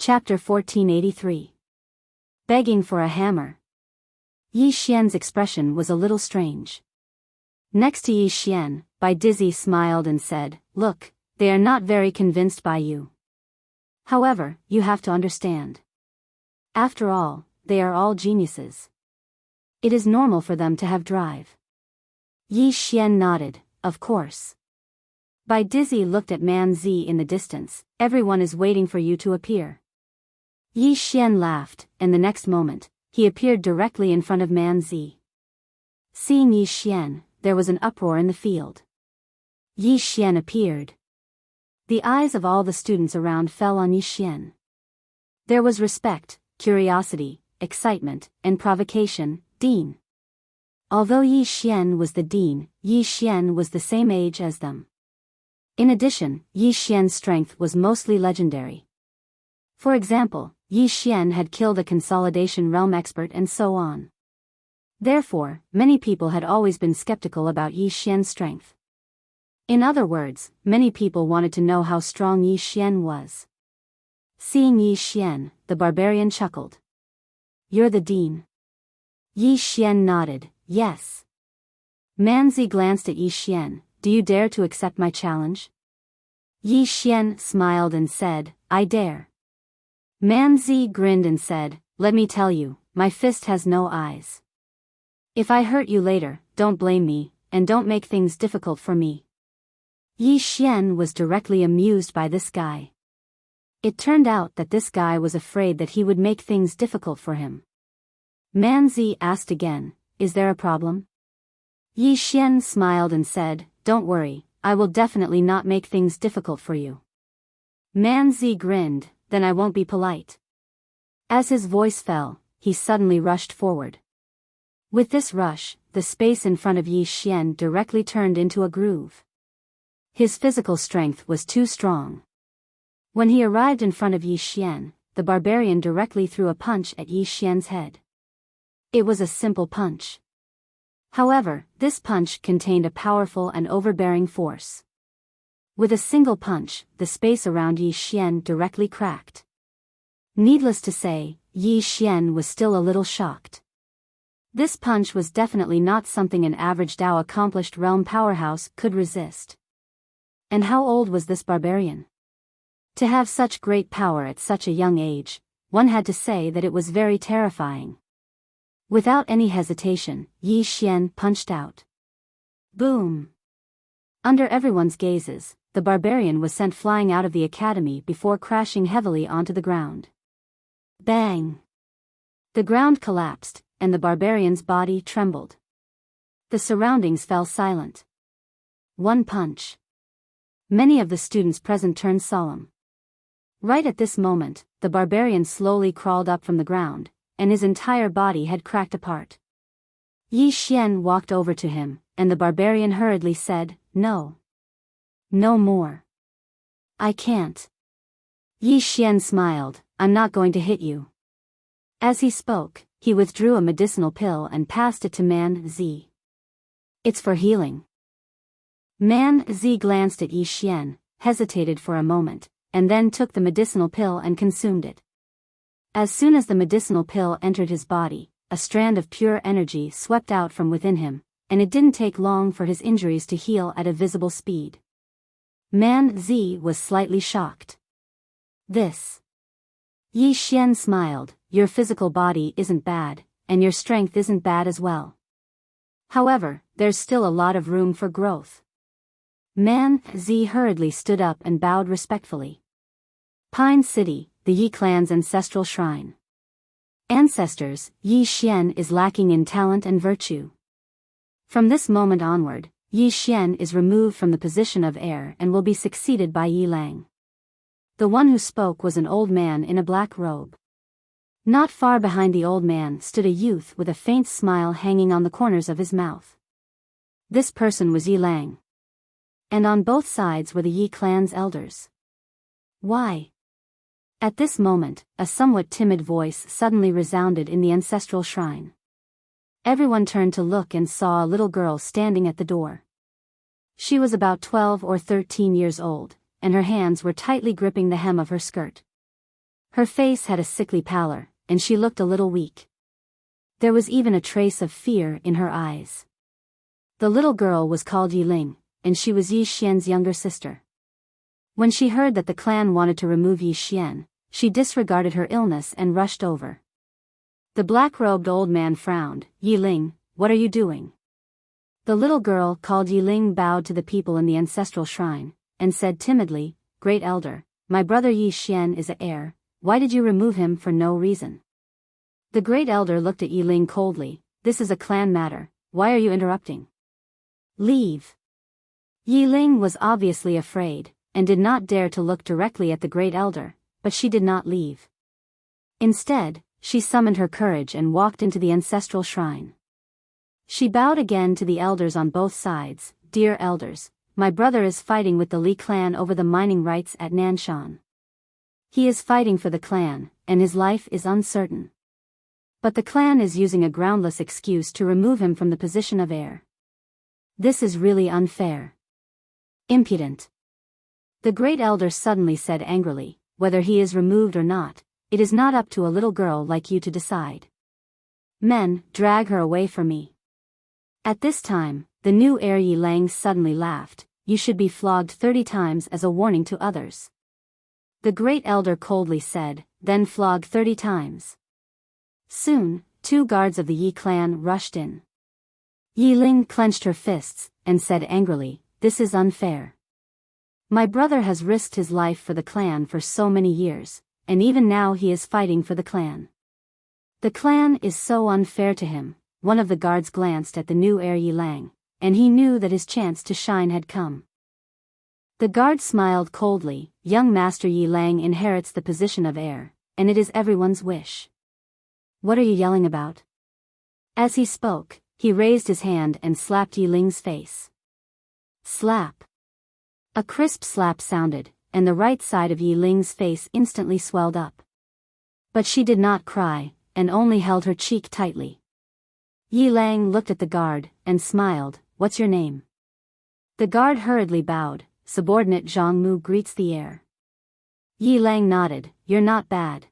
Chapter 1483. Begging for a hammer. Yi Xian's expression was a little strange. Next to Yi Xian, Bai Dizzy smiled and said, "Look, they are not very convinced by you. However, you have to understand. After all, they are all geniuses. It is normal for them to have drive." Yi Xian nodded, "Of course." Bai Dizzy looked at Man Zi in the distance. "Everyone is waiting for you to appear." Yi Xian laughed, and the next moment, he appeared directly in front of Man Zi. Seeing Yi Xian, there was an uproar in the field. Yi Xian appeared. The eyes of all the students around fell on Yi Xian. There was respect, curiosity, excitement, and provocation. Dean. Although Yi Xian was the dean, Yi Xian was the same age as them. In addition, Yi Xian's strength was mostly legendary. For example, Yi Xian had killed a consolidation realm expert and so on. Therefore, many people had always been skeptical about Yi Xian's strength. In other words, many people wanted to know how strong Yi Xian was. Seeing Yi Xian, the barbarian chuckled. "You're the dean?" Yi Xian nodded, "Yes." Man Zi glanced at Yi Xian. "Do you dare to accept my challenge?" Yi Xian smiled and said, "I dare." Man Zi grinned and said, "Let me tell you, my fist has no eyes. If I hurt you later, don't blame me, and don't make things difficult for me." Yi Xian was directly amused by this guy. It turned out that this guy was afraid that he would make things difficult for him. Man Zi asked again, "Is there a problem?" Yi Xian smiled and said, "Don't worry, I will definitely not make things difficult for you." Man Zi grinned, "Then I won't be polite." As his voice fell, he suddenly rushed forward. With this rush, the space in front of Yi Xian directly turned into a groove. His physical strength was too strong. When he arrived in front of Yi Xian, the barbarian directly threw a punch at Yi Xian's head. It was a simple punch. However, this punch contained a powerful and overbearing force. With a single punch, the space around Yi Xian directly cracked. Needless to say, Yi Xian was still a little shocked. This punch was definitely not something an average Dao accomplished realm powerhouse could resist. And how old was this barbarian? To have such great power at such a young age, one had to say that it was very terrifying. Without any hesitation, Yi Xian punched out. Boom! Under everyone's gazes, the barbarian was sent flying out of the academy before crashing heavily onto the ground. Bang! The ground collapsed, and the barbarian's body trembled. The surroundings fell silent. One punch. Many of the students present turned solemn. Right at this moment, the barbarian slowly crawled up from the ground, and his entire body had cracked apart. Yi Xian walked over to him, and the barbarian hurriedly said, "No. No more. I can't." Yi Xian smiled, "I'm not going to hit you." As he spoke, he withdrew a medicinal pill and passed it to Man Zi. "It's for healing." Man Zi glanced at Yi Xian, hesitated for a moment, and then took the medicinal pill and consumed it. As soon as the medicinal pill entered his body, a strand of pure energy swept out from within him, and it didn't take long for his injuries to heal at a visible speed. Man Zi was slightly shocked. "This." Yi Xian smiled, "Your physical body isn't bad, and your strength isn't bad as well. However, there's still a lot of room for growth." Man Zi hurriedly stood up and bowed respectfully. Pine City, the Yi clan's ancestral shrine. Ancestors, Yi Xian is lacking in talent and virtue. From this moment onward, Yi Xian is removed from the position of heir and will be succeeded by Yi Lang. The one who spoke was an old man in a black robe. Not far behind the old man stood a youth with a faint smile hanging on the corners of his mouth. This person was Yi Lang. And on both sides were the Yi clan's elders. Why? At this moment, a somewhat timid voice suddenly resounded in the ancestral shrine. Everyone turned to look and saw a little girl standing at the door. She was about 12 or 13 years old, and her hands were tightly gripping the hem of her skirt. Her face had a sickly pallor, and she looked a little weak. There was even a trace of fear in her eyes. The little girl was called Yiling, and she was Yi Xian's younger sister. When she heard that the clan wanted to remove Yi Xian, she disregarded her illness and rushed over. The black-robed old man frowned. Yiling, what are you doing? The little girl called Yiling bowed to the people in the ancestral shrine, and said timidly, Great Elder, my brother Yi Xian is an heir, why did you remove him for no reason? The Great Elder looked at Yiling coldly, this is a clan matter, why are you interrupting? Leave. Yiling was obviously afraid, and did not dare to look directly at the Great Elder, but she did not leave. Instead, she summoned her courage and walked into the ancestral shrine. She bowed again to the elders on both sides. Dear elders, my brother is fighting with the Li clan over the mining rights at Nanshan. He is fighting for the clan, and his life is uncertain. But the clan is using a groundless excuse to remove him from the position of heir. This is really unfair. Impudent. The Great Elder suddenly said angrily, whether he is removed or not, it is not up to a little girl like you to decide. Men, drag her away from me. At this time, the new heir Yiling suddenly laughed, you should be flogged 30 times as a warning to others. The Great Elder coldly said, then flog 30 times. Soon, 2 guards of the Yi clan rushed in. Yiling clenched her fists, and said angrily, this is unfair. My brother has risked his life for the clan for so many years, and even now he is fighting for the clan. The clan is so unfair to him. One of the guards glanced at the new heir Yiling, and he knew that his chance to shine had come. The guard smiled coldly, young Master Yiling inherits the position of heir, and it is everyone's wish. What are you yelling about? As he spoke, he raised his hand and slapped Yiling's face. Slap. A crisp slap sounded, and the right side of Yiling's face instantly swelled up. But she did not cry, and only held her cheek tightly. Yiling looked at the guard, and smiled, what's your name? The guard hurriedly bowed, subordinate Zhang Mu greets the heir. Yiling nodded, you're not bad.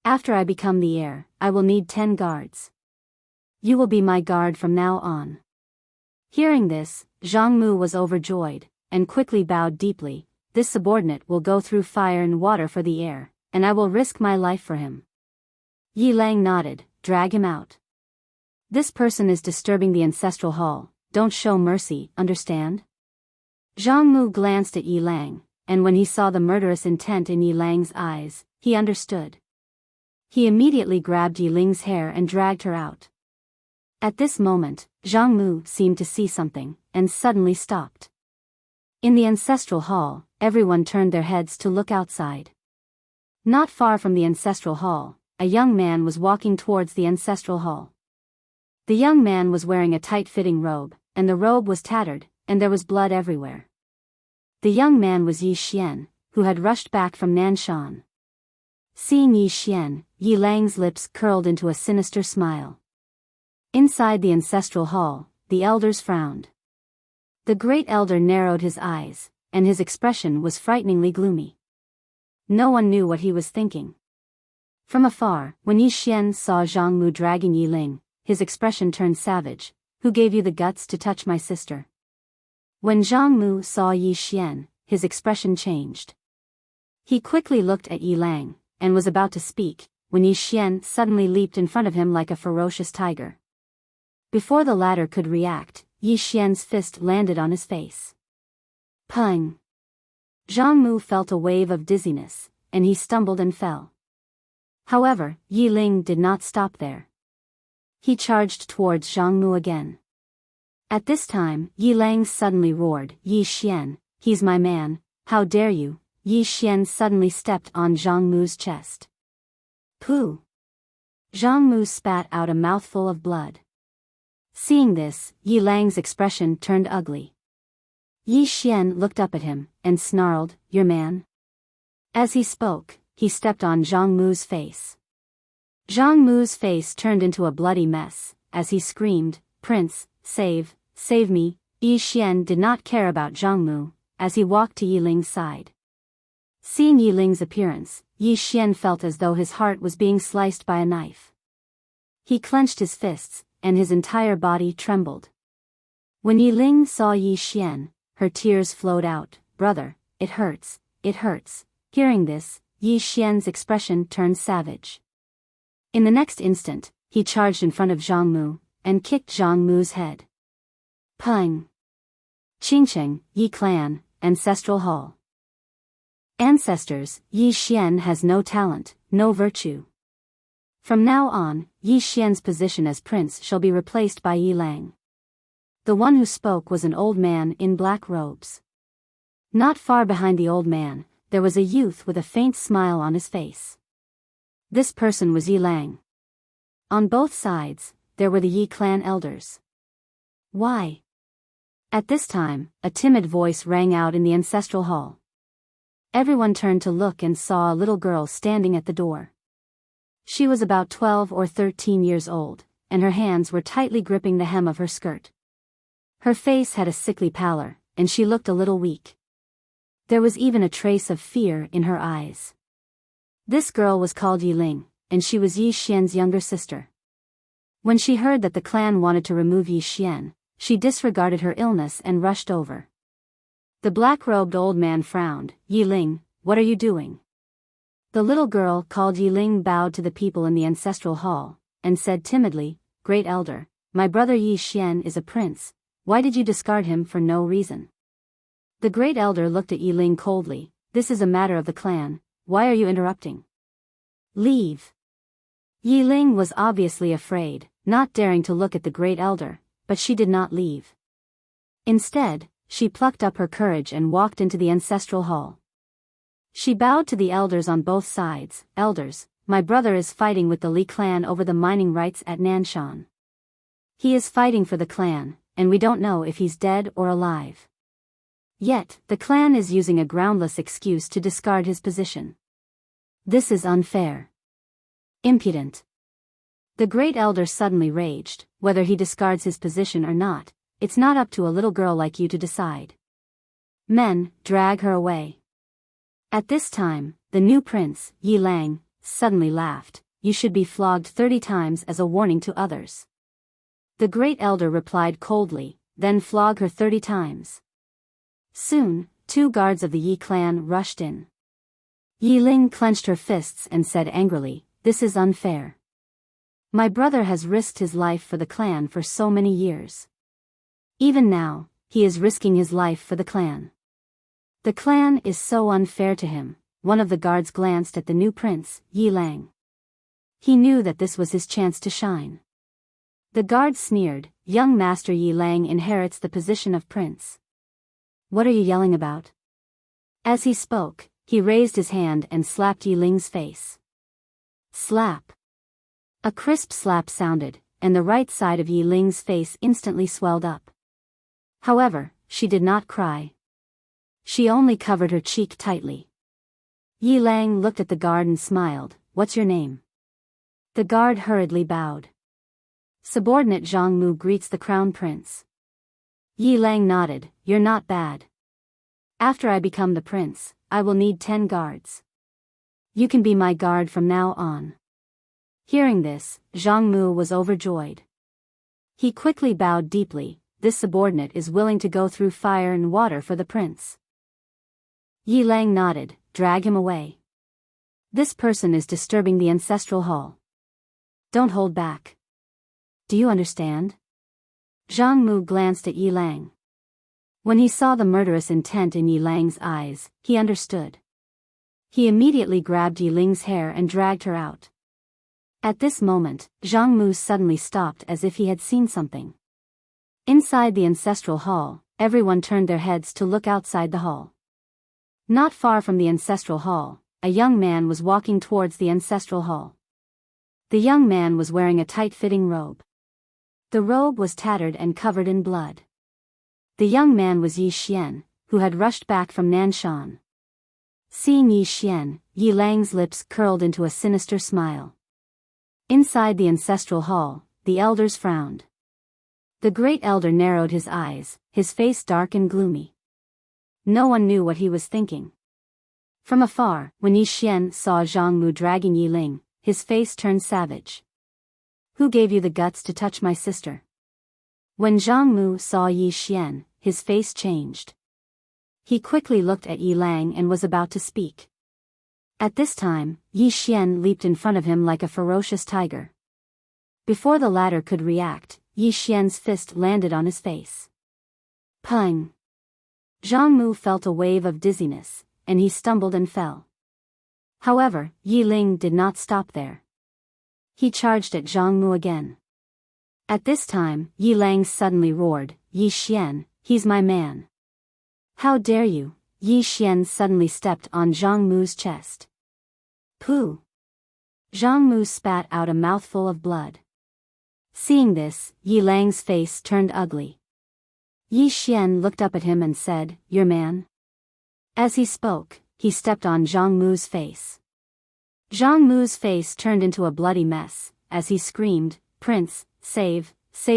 After I become the heir, I will need 10 guards. You will be my guard from now on. Hearing this, Zhang Mu was overjoyed, and quickly bowed deeply, this subordinate will go through fire and water for the heir, and I will risk my life for him. Yiling nodded, drag him out. This person is disturbing the ancestral hall, don't show mercy, understand? Zhang Mu glanced at Yiling, and when he saw the murderous intent in Yiling's eyes, he understood. He immediately grabbed Yiling's hair and dragged her out. At this moment, Zhang Mu seemed to see something, and suddenly stopped. In the ancestral hall, everyone turned their heads to look outside. Not far from the ancestral hall, a young man was walking towards the ancestral hall. The young man was wearing a tight-fitting robe, and the robe was tattered, and there was blood everywhere. The young man was Yi Xian, who had rushed back from Nanshan. Seeing Yi Xian, Yiling's lips curled into a sinister smile. Inside the ancestral hall, the elders frowned. The Great Elder narrowed his eyes, and his expression was frighteningly gloomy. No one knew what he was thinking. From afar, when Yi Xian saw Zhang Mu dragging Yiling, his expression turned savage. Who gave you the guts to touch my sister? When Zhang Mu saw Yi Xian, his expression changed. He quickly looked at Yiling, and was about to speak, when Yi Xian suddenly leaped in front of him like a ferocious tiger. Before the latter could react, Yi Xian's fist landed on his face. Pung! Zhang Mu felt a wave of dizziness, and he stumbled and fell. However, Yiling did not stop there. He charged towards Zhang Mu again. At this time, Yiling suddenly roared, Yi Xian, he's my man, how dare you? Yi Xian suddenly stepped on Zhang Mu's chest. Pooh! Zhang Mu spat out a mouthful of blood. Seeing this, Yiling's expression turned ugly. Yi Xian looked up at him, and snarled, your man? As he spoke, he stepped on Zhang Mu's face. Zhang Mu's face turned into a bloody mess, as he screamed, Prince, save me. Yi Xian did not care about Zhang Mu, as he walked to Yiling's side. Seeing Yi Ling's appearance, Yi Xian felt as though his heart was being sliced by a knife. He clenched his fists, and his entire body trembled. When Yi Ling saw Yi Xian, her tears flowed out. "Brother, it hurts, it hurts." Hearing this, Yi Xian's expression turned savage. In the next instant, he charged in front of Zhang Mu, and kicked Zhang Mu's head. Peng! Qingcheng, Yi Clan, Ancestral Hall. Ancestors, Yi Xian has no talent, no virtue. From now on, Yi Xian's position as prince shall be replaced by Yi Lang. The one who spoke was an old man in black robes. Not far behind the old man, there was a youth with a faint smile on his face. This person was Yi Lang. On both sides, there were the Yi clan elders. Why? At this time, a timid voice rang out in the ancestral hall. Everyone turned to look and saw a little girl standing at the door. She was about 12 or 13 years old, and her hands were tightly gripping the hem of her skirt. Her face had a sickly pallor, and she looked a little weak. There was even a trace of fear in her eyes. This girl was called Yi Ling, and she was Yi Xian's younger sister. When she heard that the clan wanted to remove Yi Xian, she disregarded her illness and rushed over. The black-robed old man frowned. "Yi Ling, what are you doing?" The little girl called Yi Ling bowed to the people in the ancestral hall, and said timidly, "Great elder, my brother Yi Xian is a prince. Why did you discard him for no reason?" The great elder looked at Yi Ling coldly. "This is a matter of the clan, why are you interrupting? Leave." Yi Ling was obviously afraid, not daring to look at the great elder, but she did not leave. Instead, she plucked up her courage and walked into the ancestral hall. She bowed to the elders on both sides. "Elders, my brother is fighting with the Li clan over the mining rights at Nanshan. He is fighting for the clan, and we don't know if he's dead or alive. Yet, the clan is using a groundless excuse to discard his position. This is unfair. Impudent." The great elder suddenly raged. "Whether he discards his position or not, it's not up to a little girl like you to decide. Men, drag her away." At this time, the new prince, Yi Lang, suddenly laughed. "You should be flogged 30 times as a warning to others." The great elder replied coldly, "Then flog her 30 times. Soon, 2 guards of the Yi clan rushed in. Yi Ling clenched her fists and said angrily, "This is unfair. My brother has risked his life for the clan for so many years. Even now, he is risking his life for the clan. The clan is so unfair to him." One of the guards glanced at the new prince, Yi Lang. He knew that this was his chance to shine. The guard sneered, "Young Master Yi Lang inherits the position of prince. What are you yelling about?" As he spoke, he raised his hand and slapped Yi Ling's face. Slap. A crisp slap sounded, and the right side of Yi Ling's face instantly swelled up. However, she did not cry. She only covered her cheek tightly. Yi Lang looked at the guard and smiled. "What's your name?" The guard hurriedly bowed. "Subordinate Zhang Mu greets the crown prince." Yi Lang nodded. "You're not bad. After I become the prince, I will need 10 guards. You can be my guard from now on." Hearing this, Zhang Mu was overjoyed. He quickly bowed deeply. "This subordinate is willing to go through fire and water for the prince." Yi Lang nodded. "Drag him away. This person is disturbing the ancestral hall. Don't hold back. Do you understand?" Zhang Mu glanced at Yi Lang. When he saw the murderous intent in Yi Lang's eyes, he understood. He immediately grabbed Yi Ling's hair and dragged her out. At this moment, Zhang Mu suddenly stopped as if he had seen something. Inside the ancestral hall, everyone turned their heads to look outside the hall. Not far from the ancestral hall, a young man was walking towards the ancestral hall. The young man was wearing a tight-fitting robe. The robe was tattered and covered in blood. The young man was Yi Xian, who had rushed back from Nanshan. Seeing Yi Xian, Yi Lang's lips curled into a sinister smile. Inside the ancestral hall, the elders frowned. The great elder narrowed his eyes, his face dark and gloomy. No one knew what he was thinking. From afar, when Yi Xian saw Zhang Mu dragging Yi Ling, his face turned savage. Who gave you the guts to touch my sister? When Zhang Mu saw Yi Xian, his face changed. He quickly looked at Yi Lang and was about to speak. At this time, Yi Xian leaped in front of him like a ferocious tiger. Before the latter could react, Yi Xian's fist landed on his face. Pung! Zhang Mu felt a wave of dizziness, and he stumbled and fell. However, Yi Ling did not stop there. He charged at Zhang Mu again. At this time, Yi Lang suddenly roared, Yi Xian, he's my man. How dare you? Yi Xian suddenly stepped on Zhang Mu's chest. Pooh! Zhang Mu spat out a mouthful of blood. Seeing this, Yi Lang's face turned ugly. Yi Xian looked up at him and said, your man? As he spoke, he stepped on Zhang Mu's face. Zhang Mu's face turned into a bloody mess, as he screamed, Prince, save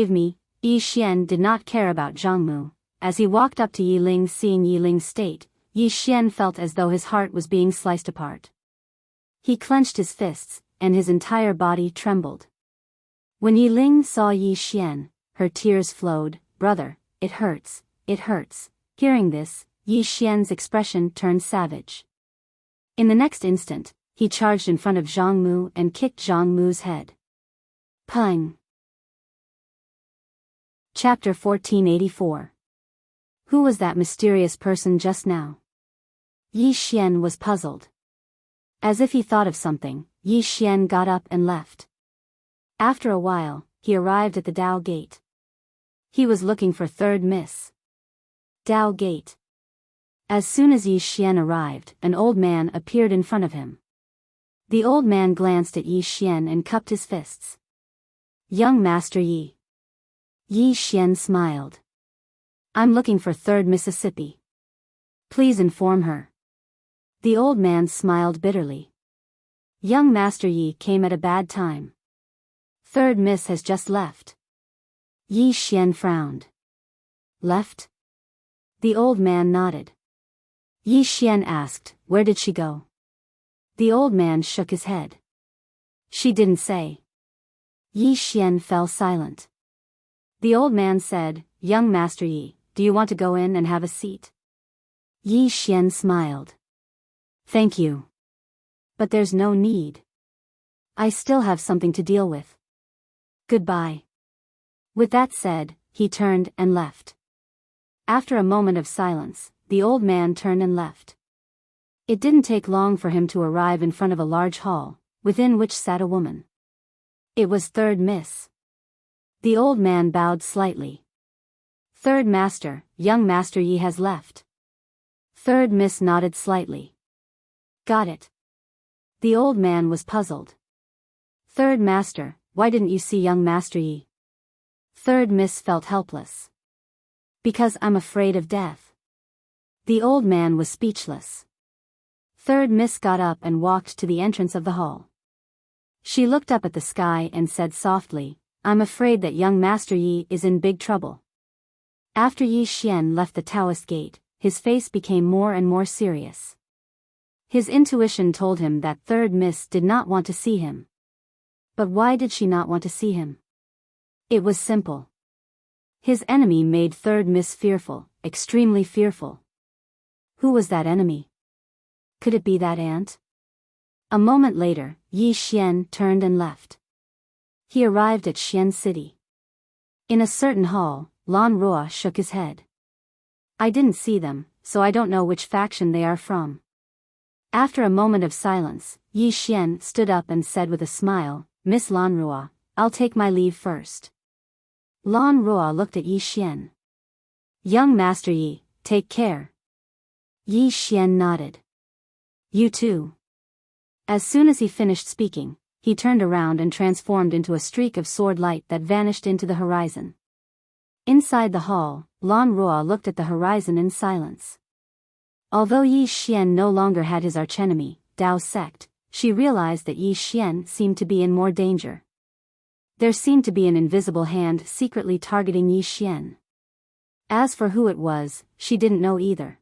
me. Yi Xian did not care about Zhang Mu. As he walked up to Yi Ling, seeing Yi Ling's state, Yi Xian felt as though his heart was being sliced apart. He clenched his fists, and his entire body trembled. When Yi Ling saw Yi Xian, her tears flowed, brother, it hurts, it hurts. Hearing this, Yi Xian's expression turned savage. In the next instant, he charged in front of Zhang Mu and kicked Zhang Mu's head. Pung! Chapter 1484. Who was that mysterious person just now? Yi Xian was puzzled. As if he thought of something, Yi Xian got up and left. After a while, he arrived at the Dao Gate. He was looking for Third Miss. Dao Gate. As soon as Yi Xian arrived, an old man appeared in front of him. The old man glanced at Yi Xian and cupped his fists. Young Master Yi. Yi Xian smiled. I'm looking for Third Mississippi. Please inform her. The old man smiled bitterly. Young Master Yi came at a bad time. Third Miss has just left. Yi Xian frowned. Left? The old man nodded. Yi Xian asked, where did she go? The old man shook his head. She didn't say. Yi Xian fell silent. The old man said, Young Master Yi, do you want to go in and have a seat? Yi Xian smiled. Thank you. But there's no need. I still have something to deal with. Goodbye. With that said, he turned and left. After a moment of silence, the old man turned and left. It didn't take long for him to arrive in front of a large hall, within which sat a woman. It was Third Miss. The old man bowed slightly. Third Master, Young Master Yi has left. Third Miss nodded slightly. Got it. The old man was puzzled. Third Master, why didn't you see Young Master Yi? Third Miss felt helpless. Because I'm afraid of death. The old man was speechless. Third Miss got up and walked to the entrance of the hall. She looked up at the sky and said softly, I'm afraid that Young Master Yi is in big trouble. After Yi Xian left the Taoist gate, his face became more and more serious. His intuition told him that Third Miss did not want to see him. But why did she not want to see him? It was simple. His enemy made Third Miss fearful, extremely fearful. Who was that enemy? Could it be that ant? A moment later, Yi Xian turned and left. He arrived at Xian City. In a certain hall, Lan Rua shook his head. I didn't see them, so I don't know which faction they are from. After a moment of silence, Yi Xian stood up and said with a smile, Miss Lan Rua, I'll take my leave first. Lan Rua looked at Yi Xian. Young Master Yi, take care. Yi Xian nodded. You too. As soon as he finished speaking, he turned around and transformed into a streak of sword light that vanished into the horizon. Inside the hall, Lan Rua looked at the horizon in silence. Although Yi Xian no longer had his archenemy, Dao's sect, she realized that Yi Xian seemed to be in more danger. There seemed to be an invisible hand secretly targeting Yi Xian. As for who it was, she didn't know either.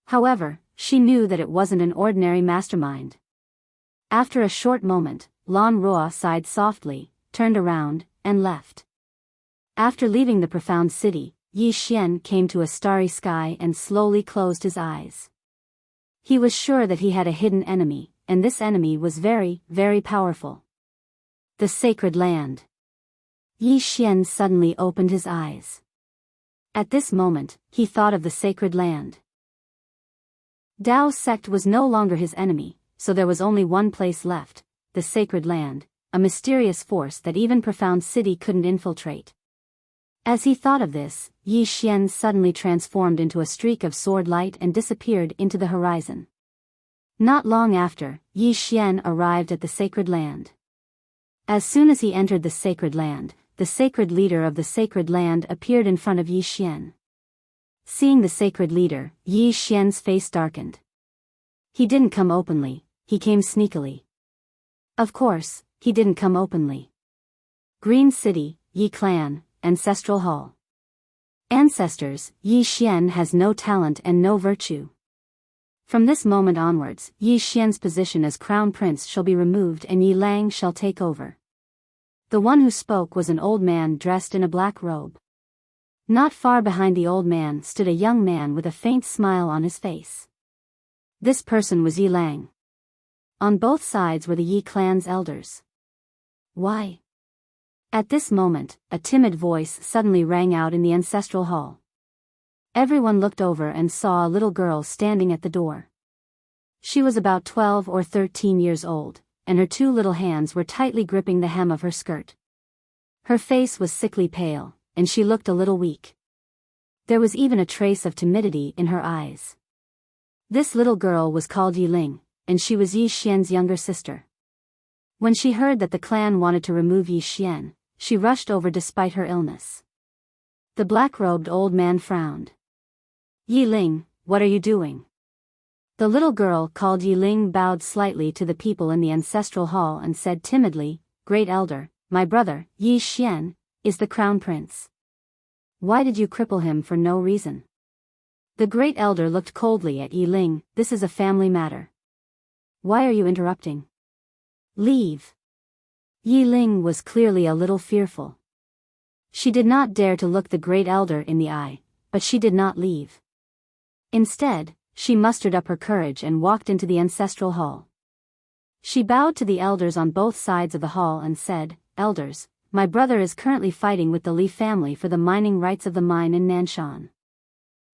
However, she knew that it wasn't an ordinary mastermind. After a short moment, Lan Ruo sighed softly, turned around, and left. After leaving the profound city, Yi Xian came to a starry sky and slowly closed his eyes. He was sure that he had a hidden enemy, and this enemy was very, very powerful. The sacred land. Yi Xian suddenly opened his eyes. At this moment, he thought of the sacred land. Dao's sect was no longer his enemy, so there was only one place left, the sacred land, a mysterious force that even profound city couldn't infiltrate. As he thought of this, Yi Xian suddenly transformed into a streak of sword light and disappeared into the horizon. Not long after, Yi Xian arrived at the sacred land. As soon as he entered the sacred land, the sacred leader of the sacred land appeared in front of Yi Xian. Seeing the sacred leader, Yi Xian's face darkened. He didn't come openly, he came sneakily. Of course, he didn't come openly. Green City, Yi Clan, Ancestral Hall. Ancestors, Yi Xian has no talent and no virtue. From this moment onwards, Yi Xian's position as crown prince shall be removed and Yi Lang shall take over. The one who spoke was an old man dressed in a black robe. Not far behind the old man stood a young man with a faint smile on his face. This person was Yi Lang. On both sides were the Yi clan's elders. Why? At this moment, a timid voice suddenly rang out in the ancestral hall. Everyone looked over and saw a little girl standing at the door. She was about 12 or 13 years old, and her two little hands were tightly gripping the hem of her skirt. Her face was sickly pale, and she looked a little weak. There was even a trace of timidity in her eyes. This little girl was called Yi Ling, and she was Yi Xian's younger sister. When she heard that the clan wanted to remove Yi Xian, she rushed over despite her illness. The black-robed old man frowned. Yi Ling, what are you doing? The little girl called Yi Ling bowed slightly to the people in the ancestral hall and said timidly, Great Elder, my brother, Yi Xian, is the crown prince. Why did you cripple him for no reason? The great elder looked coldly at Yi Ling. This is a family matter. Why are you interrupting? Leave. Yi Ling was clearly a little fearful. She did not dare to look the great elder in the eye, but she did not leave. Instead, she mustered up her courage and walked into the ancestral hall. She bowed to the elders on both sides of the hall and said, Elders, my brother is currently fighting with the Li family for the mining rights of the mine in Nanshan.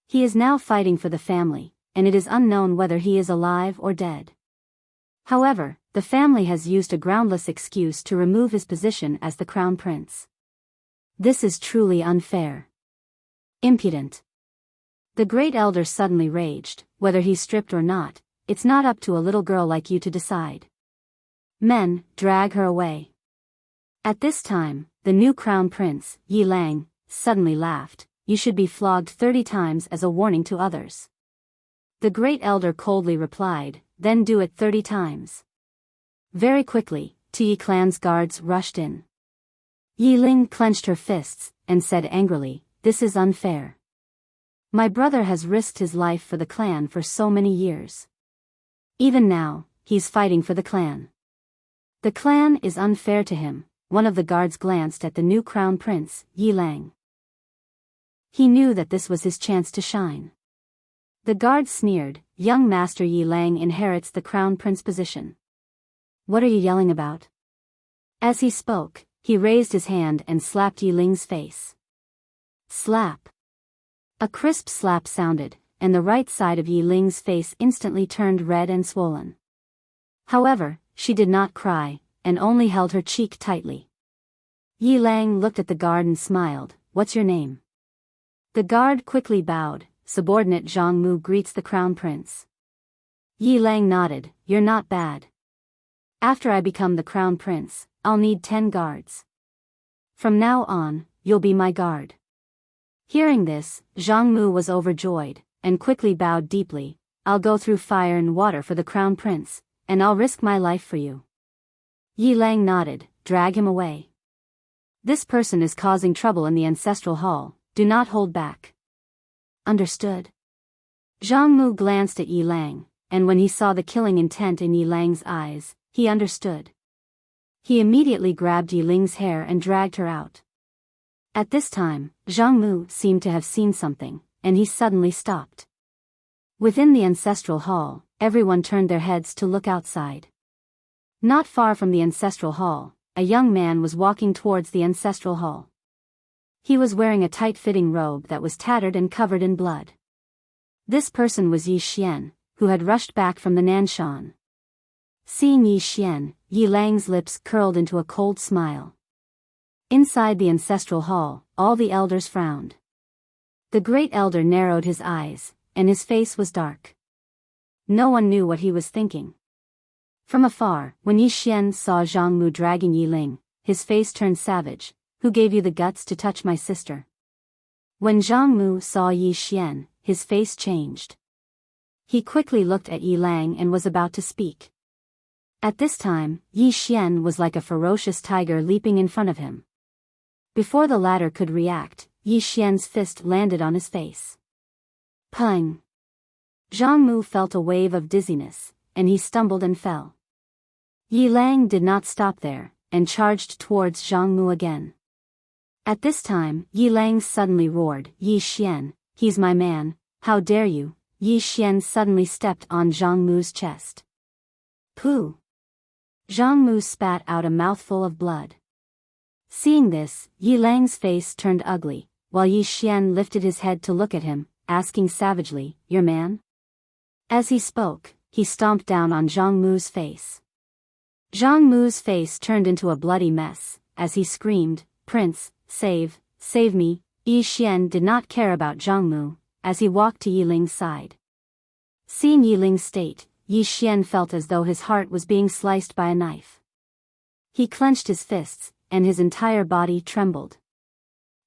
He is now fighting for the family, and it is unknown whether he is alive or dead. However, the family has used a groundless excuse to remove his position as the crown prince. This is truly unfair. Impudent. The great elder suddenly raged. Whether he's stripped or not, it's not up to a little girl like you to decide. Men, drag her away. At this time, the new crown prince, Yi Lang, suddenly laughed. You should be flogged 30 times as a warning to others. The great elder coldly replied, Then do it 30 times. Very quickly, Yi clan's guards rushed in. Yi Ling clenched her fists, and said angrily, This is unfair. My brother has risked his life for the clan for so many years. Even now, he's fighting for the clan. The clan is unfair to him. One of the guards glanced at the new crown prince, Yi Lang. He knew that this was his chance to shine. The guard sneered, Young Master Yi Lang inherits the crown prince position. What are you yelling about? As he spoke, he raised his hand and slapped Yi Ling's face. Slap. A crisp slap sounded, and the right side of Yi Ling's face instantly turned red and swollen. However, she did not cry, and only held her cheek tightly. Yi Lang looked at the guard and smiled, What's your name? The guard quickly bowed. Subordinate Zhang Mu greets the crown prince. Yi Lang nodded, You're not bad. After I become the crown prince, I'll need 10 guards. From now on, you'll be my guard. Hearing this, Zhang Mu was overjoyed, and quickly bowed deeply. I'll go through fire and water for the crown prince, and I'll risk my life for you. Yi Lang nodded, Drag him away. This person is causing trouble in the ancestral hall, do not hold back. Understood. Zhang Mu glanced at Yi Lang, and when he saw the killing intent in Yi Lang's eyes, he understood. He immediately grabbed Yi Ling's hair and dragged her out. At this time, Zhang Mu seemed to have seen something, and he suddenly stopped. Within the ancestral hall, everyone turned their heads to look outside. Not far from the ancestral hall, a young man was walking towards the ancestral hall. He was wearing a tight-fitting robe that was tattered and covered in blood. This person was Yi Xian, who had rushed back from the Nanshan. Seeing Yi Xian, Yi Lang's lips curled into a cold smile. Inside the ancestral hall, all the elders frowned. The great elder narrowed his eyes, and his face was dark. No one knew what he was thinking. From afar, when Yi Xian saw Zhang Mu dragging Yi Ling, his face turned savage. Who gave you the guts to touch my sister? When Zhang Mu saw Yi Xian, his face changed. He quickly looked at Yi Lang and was about to speak. At this time, Yi Xian was like a ferocious tiger leaping in front of him. Before the latter could react, Yi Xian's fist landed on his face. Pung! Zhang Mu felt a wave of dizziness, and he stumbled and fell. Yi Lang did not stop there, and charged towards Zhang Mu again. At this time, Yi Lang suddenly roared, Yi Xian, he's my man, how dare you? Yi Xian suddenly stepped on Zhang Mu's chest. Pooh! Zhang Mu spat out a mouthful of blood. Seeing this, Yi Lang's face turned ugly, while Yi Xian lifted his head to look at him, asking savagely, your man? As he spoke, he stomped down on Zhang Mu's face. Zhang Mu's face turned into a bloody mess, as he screamed, Prince, save me. Yi Xian did not care about Zhang Mu, as he walked to Yi Ling's side. Seeing Yi Ling's state, Yi Xian felt as though his heart was being sliced by a knife. He clenched his fists, and his entire body trembled.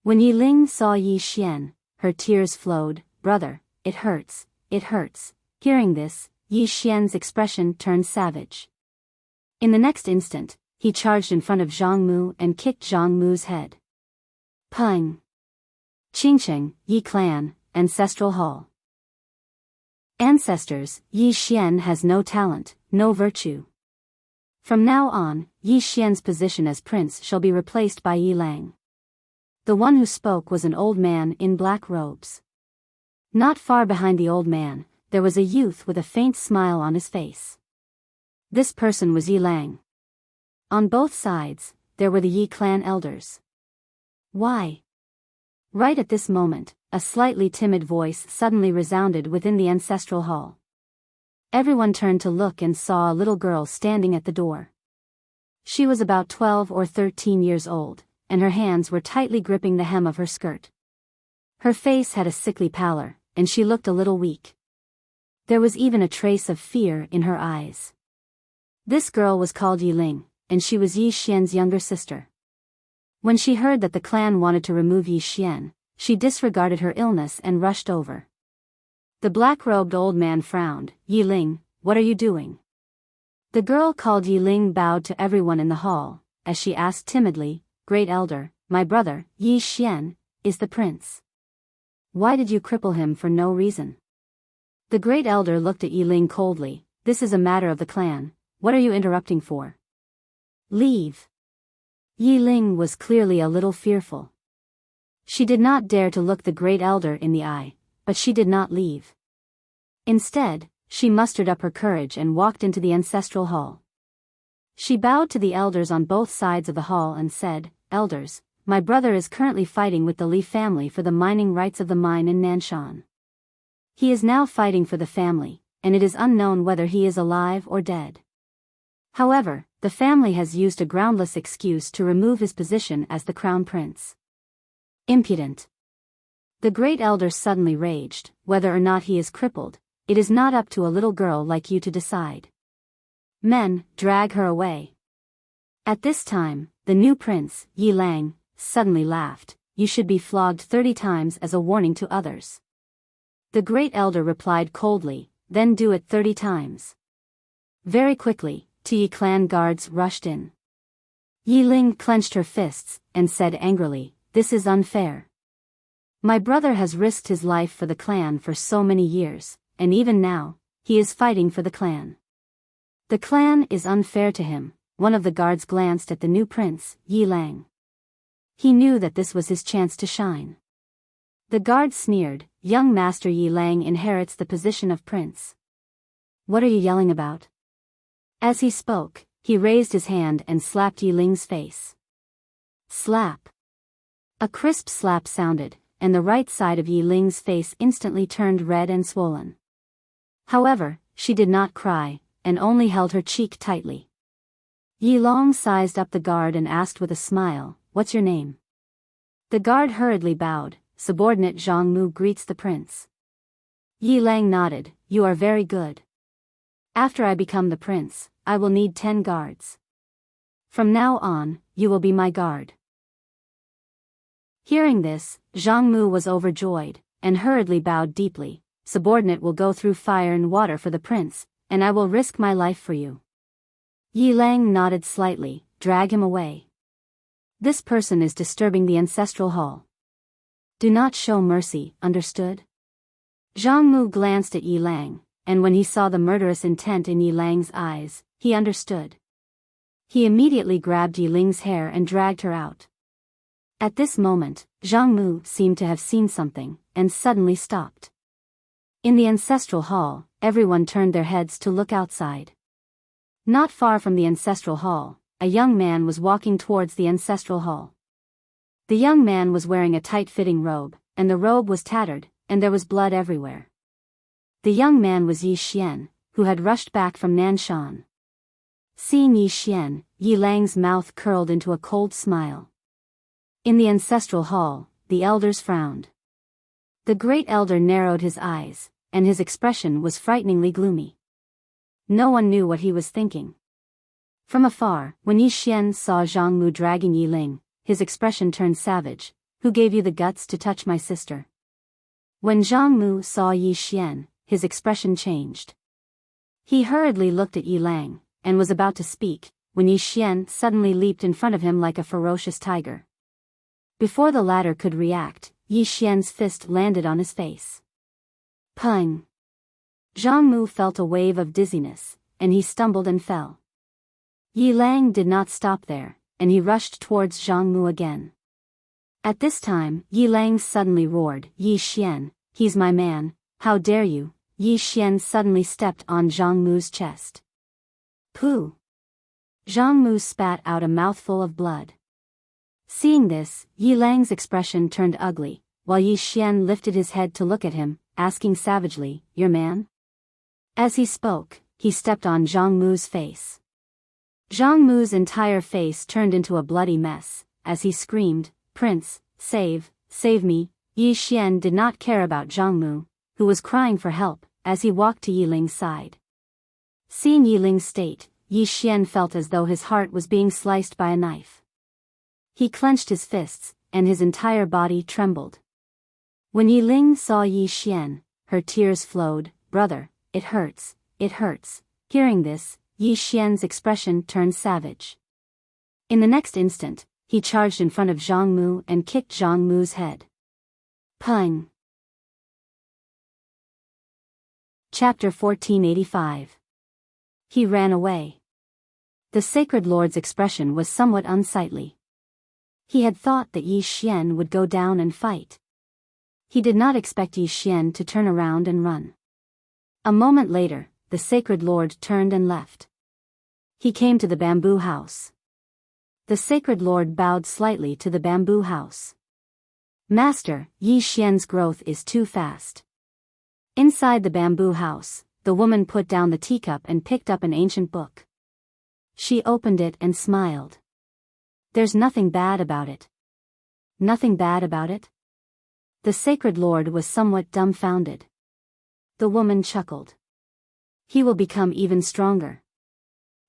When Yi Ling saw Yi Xian, her tears flowed, brother, it hurts, it hurts. Hearing this, Yi Xian's expression turned savage. In the next instant, he charged in front of Zhang Mu and kicked Zhang Mu's head. Pung! Qingcheng, Yi Clan, Ancestral Hall. Ancestors, Yi Xian has no talent, no virtue. From now on, Yi Xian's position as prince shall be replaced by Yi Lang. The one who spoke was an old man in black robes. Not far behind the old man, there was a youth with a faint smile on his face. This person was Yi Lang. On both sides, there were the Yi clan elders. Why? Right at this moment, a slightly timid voice suddenly resounded within the ancestral hall. Everyone turned to look and saw a little girl standing at the door. She was about 12 or 13 years old, and her hands were tightly gripping the hem of her skirt. Her face had a sickly pallor, and she looked a little weak. There was even a trace of fear in her eyes. This girl was called Yi Ling, and she was Yi Xian's younger sister. When she heard that the clan wanted to remove Yi Xian, she disregarded her illness and rushed over. The black-robed old man frowned. Yi Ling, what are you doing? The girl called Yi Ling bowed to everyone in the hall, as she asked timidly, Great Elder, my brother, Yi Xian, is the prince. Why did you cripple him for no reason? The Great Elder looked at Yi Ling coldly. This is a matter of the clan. What are you interrupting for? Leave. Yi Ling was clearly a little fearful. She did not dare to look the Great Elder in the eye, but she did not leave. Instead, she mustered up her courage and walked into the ancestral hall. She bowed to the elders on both sides of the hall and said, Elders, my brother is currently fighting with the Li family for the mining rights of the mine in Nanshan. He is now fighting for the family, and it is unknown whether he is alive or dead. However, the family has used a groundless excuse to remove his position as the crown prince. Impudent. The Great Elder suddenly raged. Whether or not he is crippled, it is not up to a little girl like you to decide. Men, drag her away. At this time, the new prince, Yi Lang, suddenly laughed. You should be flogged 30 times as a warning to others. The Great Elder replied coldly, then do it 30 times. Very quickly, Yi clan guards rushed in. Yi Ling clenched her fists, and said angrily, This is unfair. My brother has risked his life for the clan for so many years, and even now, he is fighting for the clan. The clan is unfair to him. One of the guards glanced at the new prince, Yi Lang. He knew that this was his chance to shine. The guard sneered, young master Yi Lang inherits the position of prince. What are you yelling about? As he spoke, he raised his hand and slapped Yi Ling's face. Slap. A crisp slap sounded, and the right side of Yi Ling's face instantly turned red and swollen. However, she did not cry, and only held her cheek tightly. Yi Long sized up the guard and asked with a smile, "What's your name?" The guard hurriedly bowed. Subordinate Zhang Mu greets the prince. Yi Lang nodded, "You are very good. After I become the prince, I will need 10 guards. From now on, you will be my guard." Hearing this, Zhang Mu was overjoyed, and hurriedly bowed deeply. "Subordinate will go through fire and water for the prince, and I will risk my life for you." Yi Lang nodded slightly. "Drag him away. This person is disturbing the ancestral hall. Do not show mercy, understood?" Zhang Mu glanced at Yi Lang, and when he saw the murderous intent in Yi Lang's eyes, he understood. He immediately grabbed Yi Ling's hair and dragged her out. At this moment, Zhang Mu seemed to have seen something, and suddenly stopped. In the ancestral hall, everyone turned their heads to look outside. Not far from the ancestral hall, a young man was walking towards the ancestral hall. The young man was wearing a tight-fitting robe, and the robe was tattered, and there was blood everywhere. The young man was Yi Xian, who had rushed back from Nanshan. Seeing Yi Xian, Yi Lang's mouth curled into a cold smile. In the ancestral hall, the elders frowned. The great elder narrowed his eyes, and his expression was frighteningly gloomy. No one knew what he was thinking. From afar, when Yi Xian saw Zhang Mu dragging Yi Ling, his expression turned savage. "Who gave you the guts to touch my sister?" When Zhang Mu saw Yi Xian, his expression changed. He hurriedly looked at Yi Lang, and was about to speak, when Yi Xian suddenly leaped in front of him like a ferocious tiger. Before the latter could react, Yi Xian's fist landed on his face. Pung! Zhang Mu felt a wave of dizziness, and he stumbled and fell. Yi Lang did not stop there, and he rushed towards Zhang Mu again. At this time, Yi Lang suddenly roared, "Yi Xian, he's my man, how dare you!" Yi Xian suddenly stepped on Zhang Mu's chest. Pooh! Zhang Mu spat out a mouthful of blood. Seeing this, Yi Lang's expression turned ugly, while Yi Xian lifted his head to look at him, asking savagely, "Your man?" As he spoke, he stepped on Zhang Mu's face. Zhang Mu's entire face turned into a bloody mess, as he screamed, "Prince, save me!" Yi Xian did not care about Zhang Mu, who was crying for help, as he walked to Yi Ling's side. Seeing Yi Ling's state, Yi Xian felt as though his heart was being sliced by a knife. He clenched his fists, and his entire body trembled. When Yi Ling saw Yi Xian, her tears flowed. "Brother, it hurts, it hurts." Hearing this, Yi Xian's expression turned savage. In the next instant, he charged in front of Zhang Mu and kicked Zhang Mu's head. Pung! Chapter 1485. He ran away. The Sacred Lord's expression was somewhat unsightly. He had thought that Yi Xian would go down and fight. He did not expect Yi Xian to turn around and run. A moment later, the Sacred Lord turned and left. He came to the bamboo house. The Sacred Lord bowed slightly to the bamboo house. "Master, Yi Xian's growth is too fast." Inside the bamboo house, the woman put down the teacup and picked up an ancient book. She opened it and smiled. "There's nothing bad about it." "Nothing bad about it?" The Sacred Lord was somewhat dumbfounded. The woman chuckled. "He will become even stronger."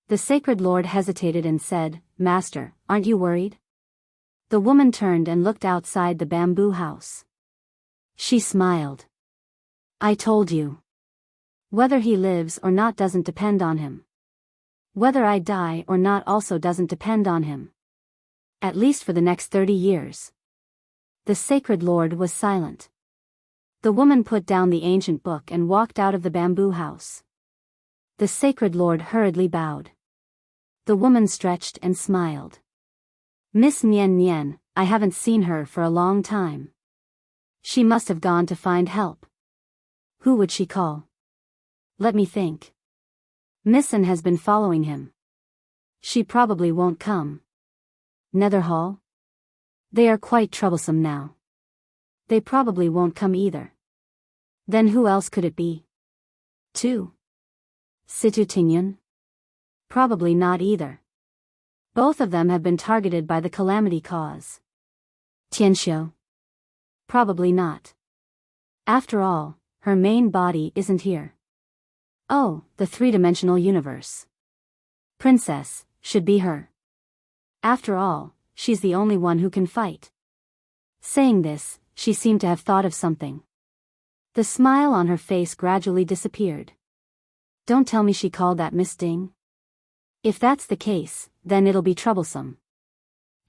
The Sacred Lord hesitated and said, "Master, aren't you worried?" The woman turned and looked outside the bamboo house. She smiled. "I told you. Whether he lives or not doesn't depend on him. Whether I die or not also doesn't depend on him. At least for the next 30 years. The Sacred Lord was silent. The woman put down the ancient book and walked out of the bamboo house. The sacred lord hurriedly bowed. The woman stretched and smiled. Miss Nian Nian, I haven't seen her for a long time. She must have gone to find help. Who would she call? Let me think. Misson has been following him. She probably won't come. Netherhall? They are quite troublesome now. They probably won't come either. Then who else could it be? 2. Situ Tingyun? Probably not either. Both of them have been targeted by the calamity cause. Tianxiu? Probably not. After all, her main body isn't here. Oh, the three-dimensional universe. Princess, should be her. After all, she's the only one who can fight. Saying this, she seemed to have thought of something. The smile on her face gradually disappeared. Don't tell me she called that Miss Ding. If that's the case, then it'll be troublesome.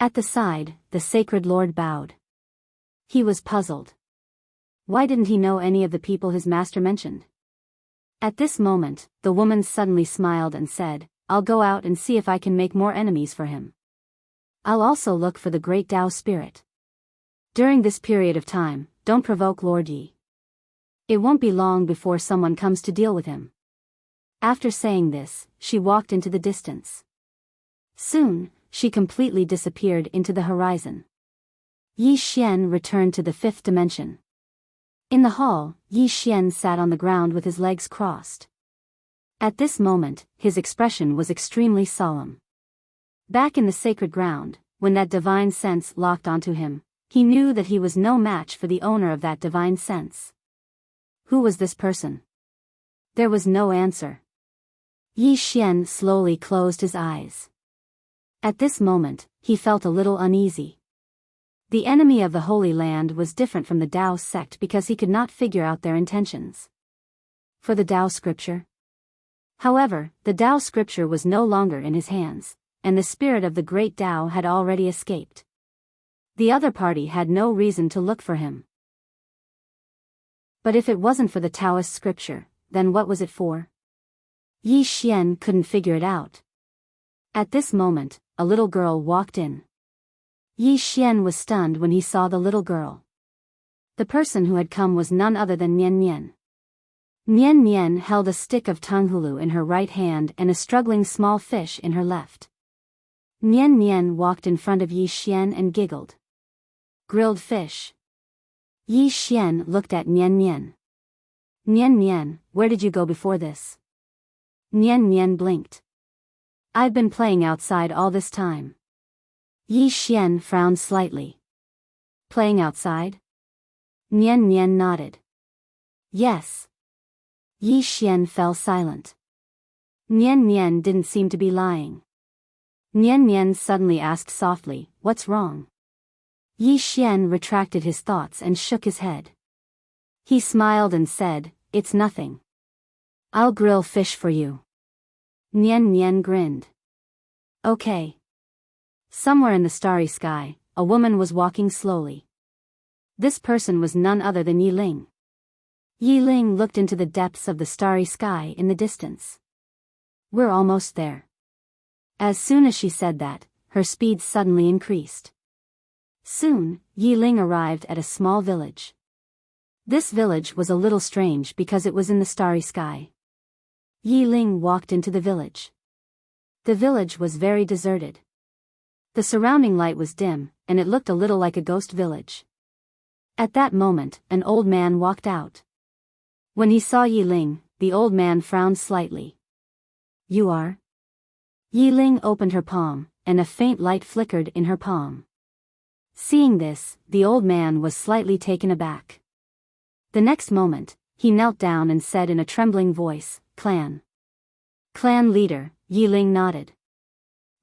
At the side, the sacred lord bowed. He was puzzled. Why didn't he know any of the people his master mentioned? At this moment, the woman suddenly smiled and said, I'll go out and see if I can make more enemies for him. I'll also look for the great Tao spirit. During this period of time, don't provoke Lord Yi. It won't be long before someone comes to deal with him. After saying this, she walked into the distance. Soon, she completely disappeared into the horizon. Yi Xian returned to the fifth dimension. In the hall, Yi Xian sat on the ground with his legs crossed. At this moment, his expression was extremely solemn. Back in the sacred ground, when that divine sense locked onto him, he knew that he was no match for the owner of that divine sense. Who was this person? There was no answer. Yi Xian slowly closed his eyes. At this moment, he felt a little uneasy. The enemy of the Holy Land was different from the Tao sect because he could not figure out their intentions. For the Tao scripture? However, the Tao scripture was no longer in his hands, and the spirit of the great Tao had already escaped. The other party had no reason to look for him. But if it wasn't for the Taoist scripture, then what was it for? Yi Xian couldn't figure it out. At this moment, a little girl walked in. Yi Xian was stunned when he saw the little girl. The person who had come was none other than Nian Nian. Nian Nian held a stick of tanghulu in her right hand and a struggling small fish in her left. Nian Nian walked in front of Yi Xian and giggled. Grilled fish. Yi Xian looked at Nian Nian. Nian Nian, where did you go before this? Nian Nian blinked. I've been playing outside all this time. Yi Xian frowned slightly. Playing outside? Nian Nian nodded. Yes. Yi Xian fell silent. Nian Nian didn't seem to be lying. Nian Nian suddenly asked softly, what's wrong? Yi Xian retracted his thoughts and shook his head. He smiled and said, it's nothing. I'll grill fish for you. Nian Nian grinned. Okay. Somewhere in the starry sky, a woman was walking slowly. This person was none other than Yi Ling. Yi Ling looked into the depths of the starry sky in the distance. We're almost there. As soon as she said that, her speed suddenly increased. Soon, Yi Ling arrived at a small village. This village was a little strange because it was in the starry sky. Yi Ling walked into the village. The village was very deserted. The surrounding light was dim, and it looked a little like a ghost village. At that moment, an old man walked out. When he saw Yi Ling, the old man frowned slightly. You are? Yi Ling opened her palm, and a faint light flickered in her palm. Seeing this, the old man was slightly taken aback. The next moment, he knelt down and said in a trembling voice, Clan. Clan leader, Yi Ling nodded.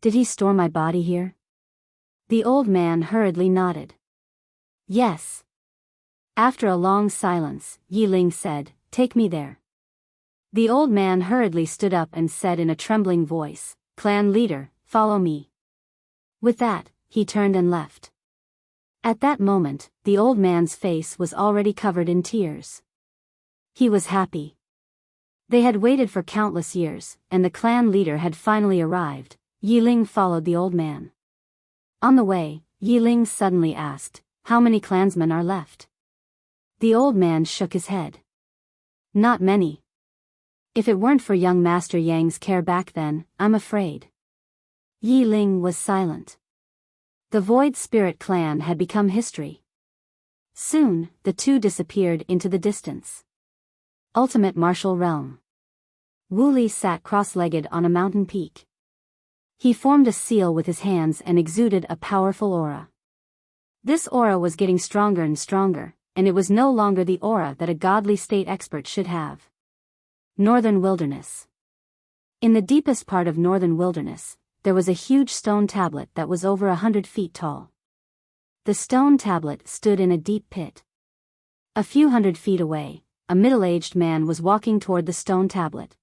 Did he store my body here? The old man hurriedly nodded. Yes. After a long silence, Yi Ling said, take me there. The old man hurriedly stood up and said in a trembling voice, Clan leader, follow me. With that, he turned and left. At that moment, the old man's face was already covered in tears. He was happy. They had waited for countless years, and the clan leader had finally arrived. Yiling followed the old man. On the way, Yiling suddenly asked, "How many clansmen are left?" The old man shook his head. "Not many. If it weren't for young Master Yang's care back then, I'm afraid." Yiling was silent. The Void Spirit clan had become history. Soon, the two disappeared into the distance. Ultimate Martial Realm. Wu Li sat cross-legged on a mountain peak. He formed a seal with his hands and exuded a powerful aura. This aura was getting stronger and stronger, and it was no longer the aura that a godly state expert should have. Northern Wilderness. In the deepest part of Northern Wilderness, there was a huge stone tablet that was over 100 feet tall. The stone tablet stood in a deep pit. A few hundred feet away, a middle-aged man was walking toward the stone tablet.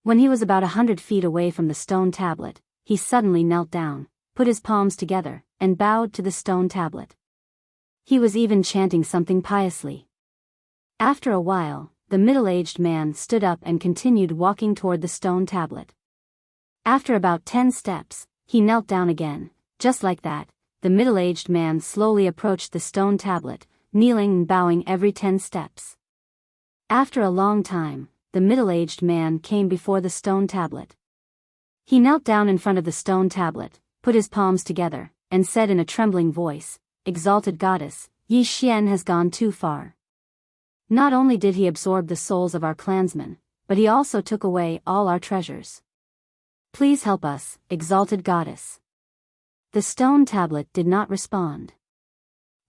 When he was about 100 feet away from the stone tablet, he suddenly knelt down, put his palms together, and bowed to the stone tablet. He was even chanting something piously. After a while, the middle-aged man stood up and continued walking toward the stone tablet. After about 10 steps, he knelt down again. Just like that, the middle-aged man slowly approached the stone tablet, kneeling and bowing every 10 steps. After a long time, the middle-aged man came before the stone tablet. He knelt down in front of the stone tablet, put his palms together, and said in a trembling voice, "Exalted Goddess, Yi Xian has gone too far. Not only did he absorb the souls of our clansmen, but he also took away all our treasures. Please help us, Exalted Goddess." The stone tablet did not respond.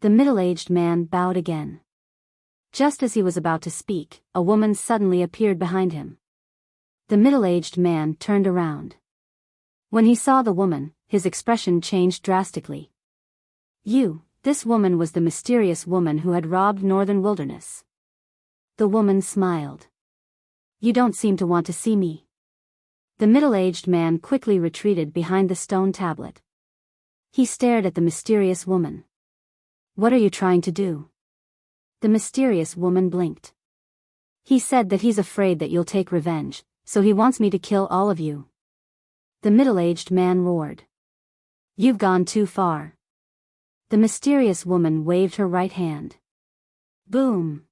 The middle-aged man bowed again. Just as he was about to speak, a woman suddenly appeared behind him. The middle-aged man turned around. When he saw the woman, his expression changed drastically. This woman was the mysterious woman who had robbed Northern Wilderness. The woman smiled. "You don't seem to want to see me." The middle-aged man quickly retreated behind the stone tablet. He stared at the mysterious woman. "What are you trying to do?" The mysterious woman blinked. "He said that he's afraid that you'll take revenge, so he wants me to kill all of you." The middle-aged man roared. "You've gone too far." The mysterious woman waved her right hand. Boom!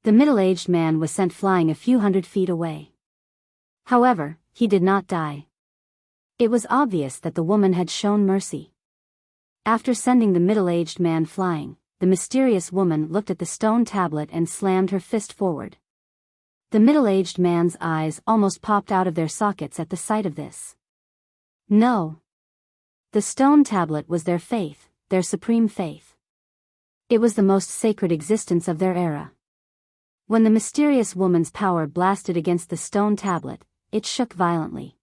The middle-aged man was sent flying a few hundred feet away. However, he did not die. It was obvious that the woman had shown mercy. After sending the middle-aged man flying, the mysterious woman looked at the stone tablet and slammed her fist forward. The middle-aged man's eyes almost popped out of their sockets at the sight of this. No! The stone tablet was their faith, their supreme faith. It was the most sacred existence of their era. When the mysterious woman's power blasted against the stone tablet, it shook violently.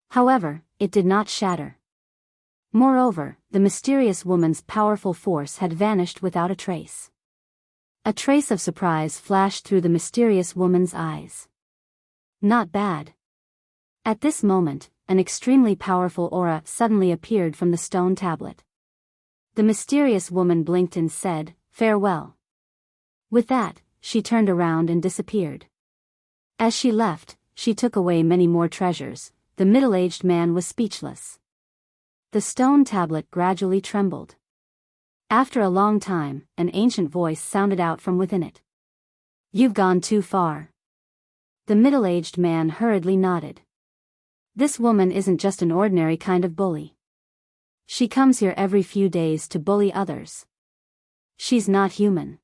However, it did not shatter. Moreover, the mysterious woman's powerful force had vanished without a trace. A trace of surprise flashed through the mysterious woman's eyes. Not bad. At this moment, an extremely powerful aura suddenly appeared from the stone tablet. The mysterious woman blinked and said, "Farewell." With that, she turned around and disappeared. As she left, she took away many more treasures. The middle-aged man was speechless. The stone tablet gradually trembled. After a long time, an ancient voice sounded out from within it. "You've gone too far." The middle-aged man hurriedly nodded. "This woman isn't just an ordinary kind of bully. She comes here every few days to bully others. She's not human."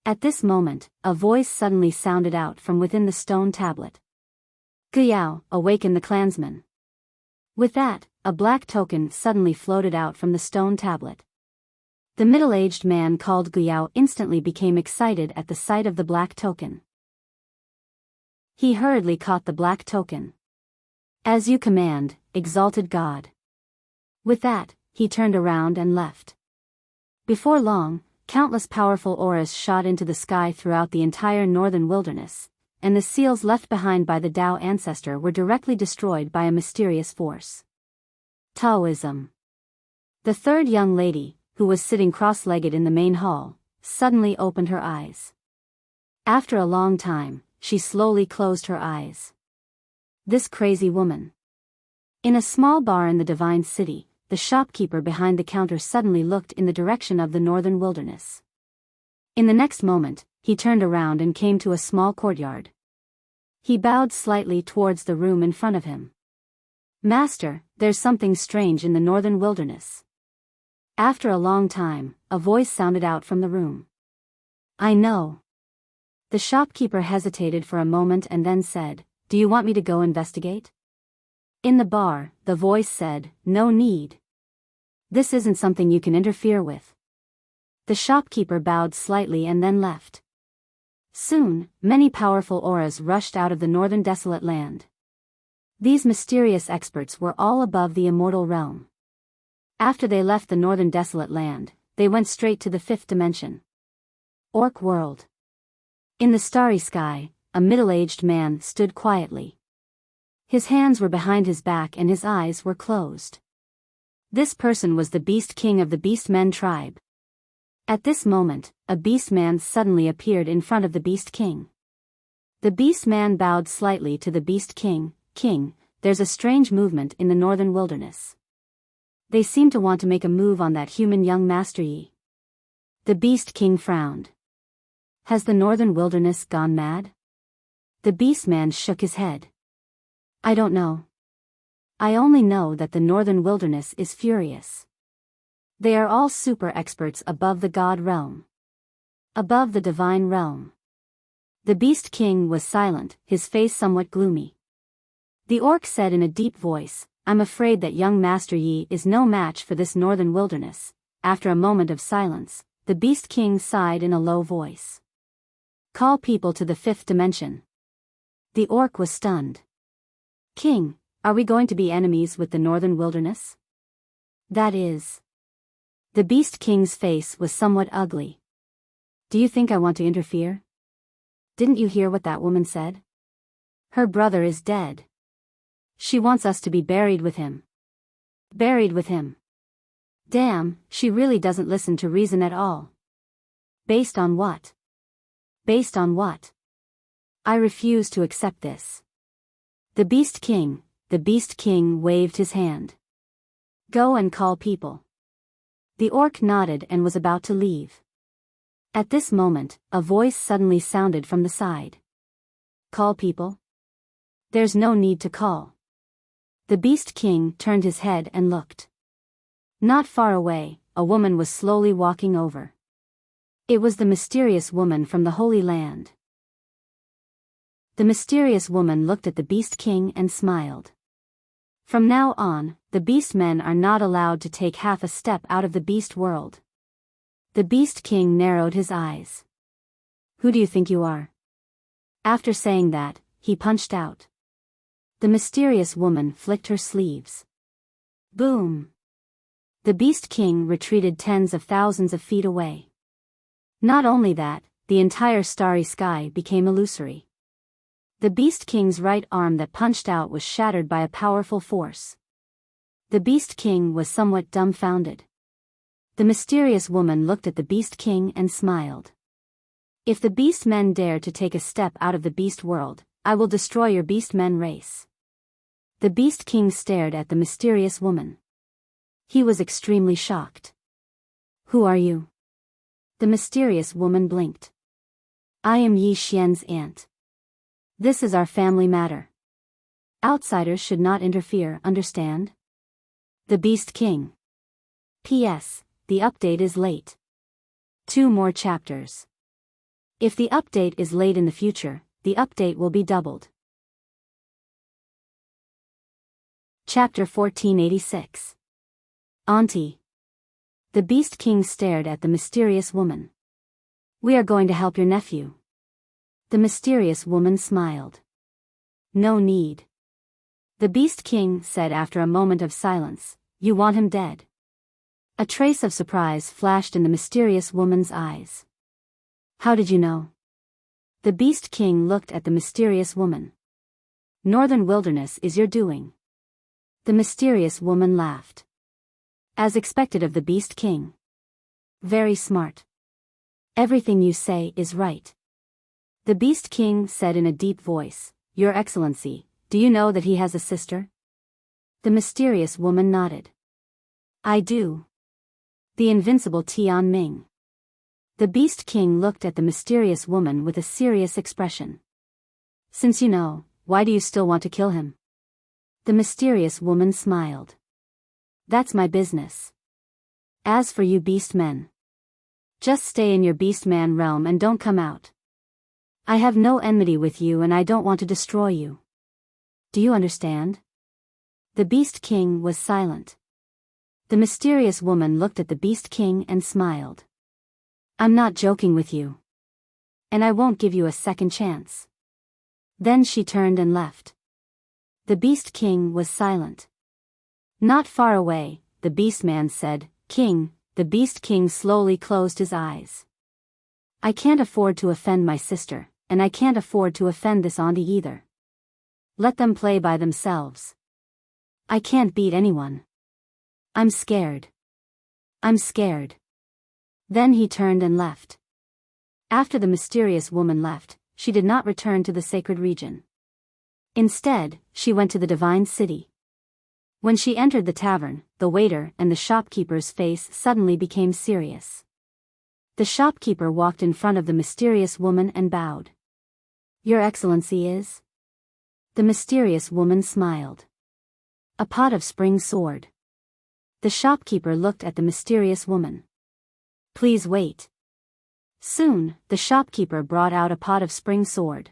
At this moment, a voice suddenly sounded out from within the stone tablet. "Guyao, awaken the clansmen." With that, a black token suddenly floated out from the stone tablet. The middle-aged man called Guyao instantly became excited at the sight of the black token. He hurriedly caught the black token. "As you command, exalted God." With that, he turned around and left. Before long, countless powerful auras shot into the sky throughout the entire northern wilderness, and the seals left behind by the Tao ancestor were directly destroyed by a mysterious force. Taoism. The third young lady, who was sitting cross-legged in the main hall, suddenly opened her eyes. After a long time, she slowly closed her eyes. This crazy woman. In a small bar in the Divine City, the shopkeeper behind the counter suddenly looked in the direction of the northern wilderness. In the next moment, he turned around and came to a small courtyard. He bowed slightly towards the room in front of him. Master, there's something strange in the northern wilderness. After a long time, a voice sounded out from the room. I know. The shopkeeper hesitated for a moment and then said, Do you want me to go investigate? In the bar, the voice said, No need. This isn't something you can interfere with. The shopkeeper bowed slightly and then left. Soon, many powerful auras rushed out of the northern desolate land. These mysterious experts were all above the immortal realm. After they left the northern desolate land, they went straight to the fifth dimension. Orc world. In the starry sky, a middle-aged man stood quietly. His hands were behind his back and his eyes were closed. This person was the Beast King of the Beastmen tribe. At this moment, a Beastman suddenly appeared in front of the Beast King. The Beastman bowed slightly to the Beast King. King, there's a strange movement in the northern wilderness. They seem to want to make a move on that human young Master Yi. The Beast King frowned. Has the northern wilderness gone mad? The Beastman shook his head. I don't know. I only know that the northern wilderness is furious. They are all super experts above the god realm. Above the divine realm. The Beast King was silent, his face somewhat gloomy. The orc said in a deep voice, I'm afraid that young Master Yi is no match for this northern wilderness. After a moment of silence, the Beast King sighed in a low voice. Call people to the fifth dimension. The orc was stunned. King, are we going to be enemies with the northern wilderness? That is. The Beast King's face was somewhat ugly. Do you think I want to interfere? Didn't you hear what that woman said? Her brother is dead. She wants us to be buried with him. Buried with him. Damn, she really doesn't listen to reason at all. Based on what? Based on what? I refuse to accept this. The Beast King waved his hand. Go and call people. The orc nodded and was about to leave. At this moment, a voice suddenly sounded from the side. Call people? There's no need to call. The Beast King turned his head and looked. Not far away, a woman was slowly walking over. It was the mysterious woman from the Holy Land. The mysterious woman looked at the Beast King and smiled. From now on, the Beastmen are not allowed to take half a step out of the Beast world. The Beast King narrowed his eyes. Who do you think you are? After saying that, he punched out. The mysterious woman flicked her sleeves. Boom! The Beast King retreated tens of thousands of feet away. Not only that, the entire starry sky became illusory. The Beast King's right arm that punched out was shattered by a powerful force. The Beast King was somewhat dumbfounded. The mysterious woman looked at the Beast King and smiled. If the Beastmen dare to take a step out of the Beast world, I will destroy your Beastmen race. The Beast King stared at the mysterious woman. He was extremely shocked. Who are you? The mysterious woman blinked. I am Yi Xian's aunt. This is our family matter. Outsiders should not interfere, understand? The Beast King. P.S. The update is late. 2 more chapters. If the update is late in the future, the update will be doubled. Chapter 1486. Auntie. The Beast King stared at the mysterious woman. We are going to help your nephew. The mysterious woman smiled. No need. The Beast King said after a moment of silence, You want him dead? A trace of surprise flashed in the mysterious woman's eyes. How did you know? The Beast King looked at the mysterious woman. Northern wilderness is your doing. The mysterious woman laughed. As expected of the Beast King. Very smart. Everything you say is right. The Beast King said in a deep voice, Your Excellency, do you know that he has a sister? The mysterious woman nodded. I do. The invincible Tian Ming. The Beast King looked at the mysterious woman with a serious expression. Since you know, why do you still want to kill him? The mysterious woman smiled. That's my business. As for you beast men, just stay in your beast man realm and don't come out. I have no enmity with you and I don't want to destroy you. Do you understand? The Beast King was silent. The mysterious woman looked at the Beast King and smiled. I'm not joking with you. And I won't give you a second chance. Then she turned and left. The Beast King was silent. Not far away, the Beast Man said, King. The Beast King slowly closed his eyes. I can't afford to offend my sister, and I can't afford to offend this auntie either. Let them play by themselves. I can't beat anyone. I'm scared. I'm scared. Then he turned and left. After the mysterious woman left, she did not return to the sacred region. Instead, she went to the divine city. When she entered the tavern, the waiter and the shopkeeper's face suddenly became serious. The shopkeeper walked in front of the mysterious woman and bowed. Your Excellency is? The mysterious woman smiled. A pot of spring sword. The shopkeeper looked at the mysterious woman. Please wait. Soon, the shopkeeper brought out a pot of spring sword.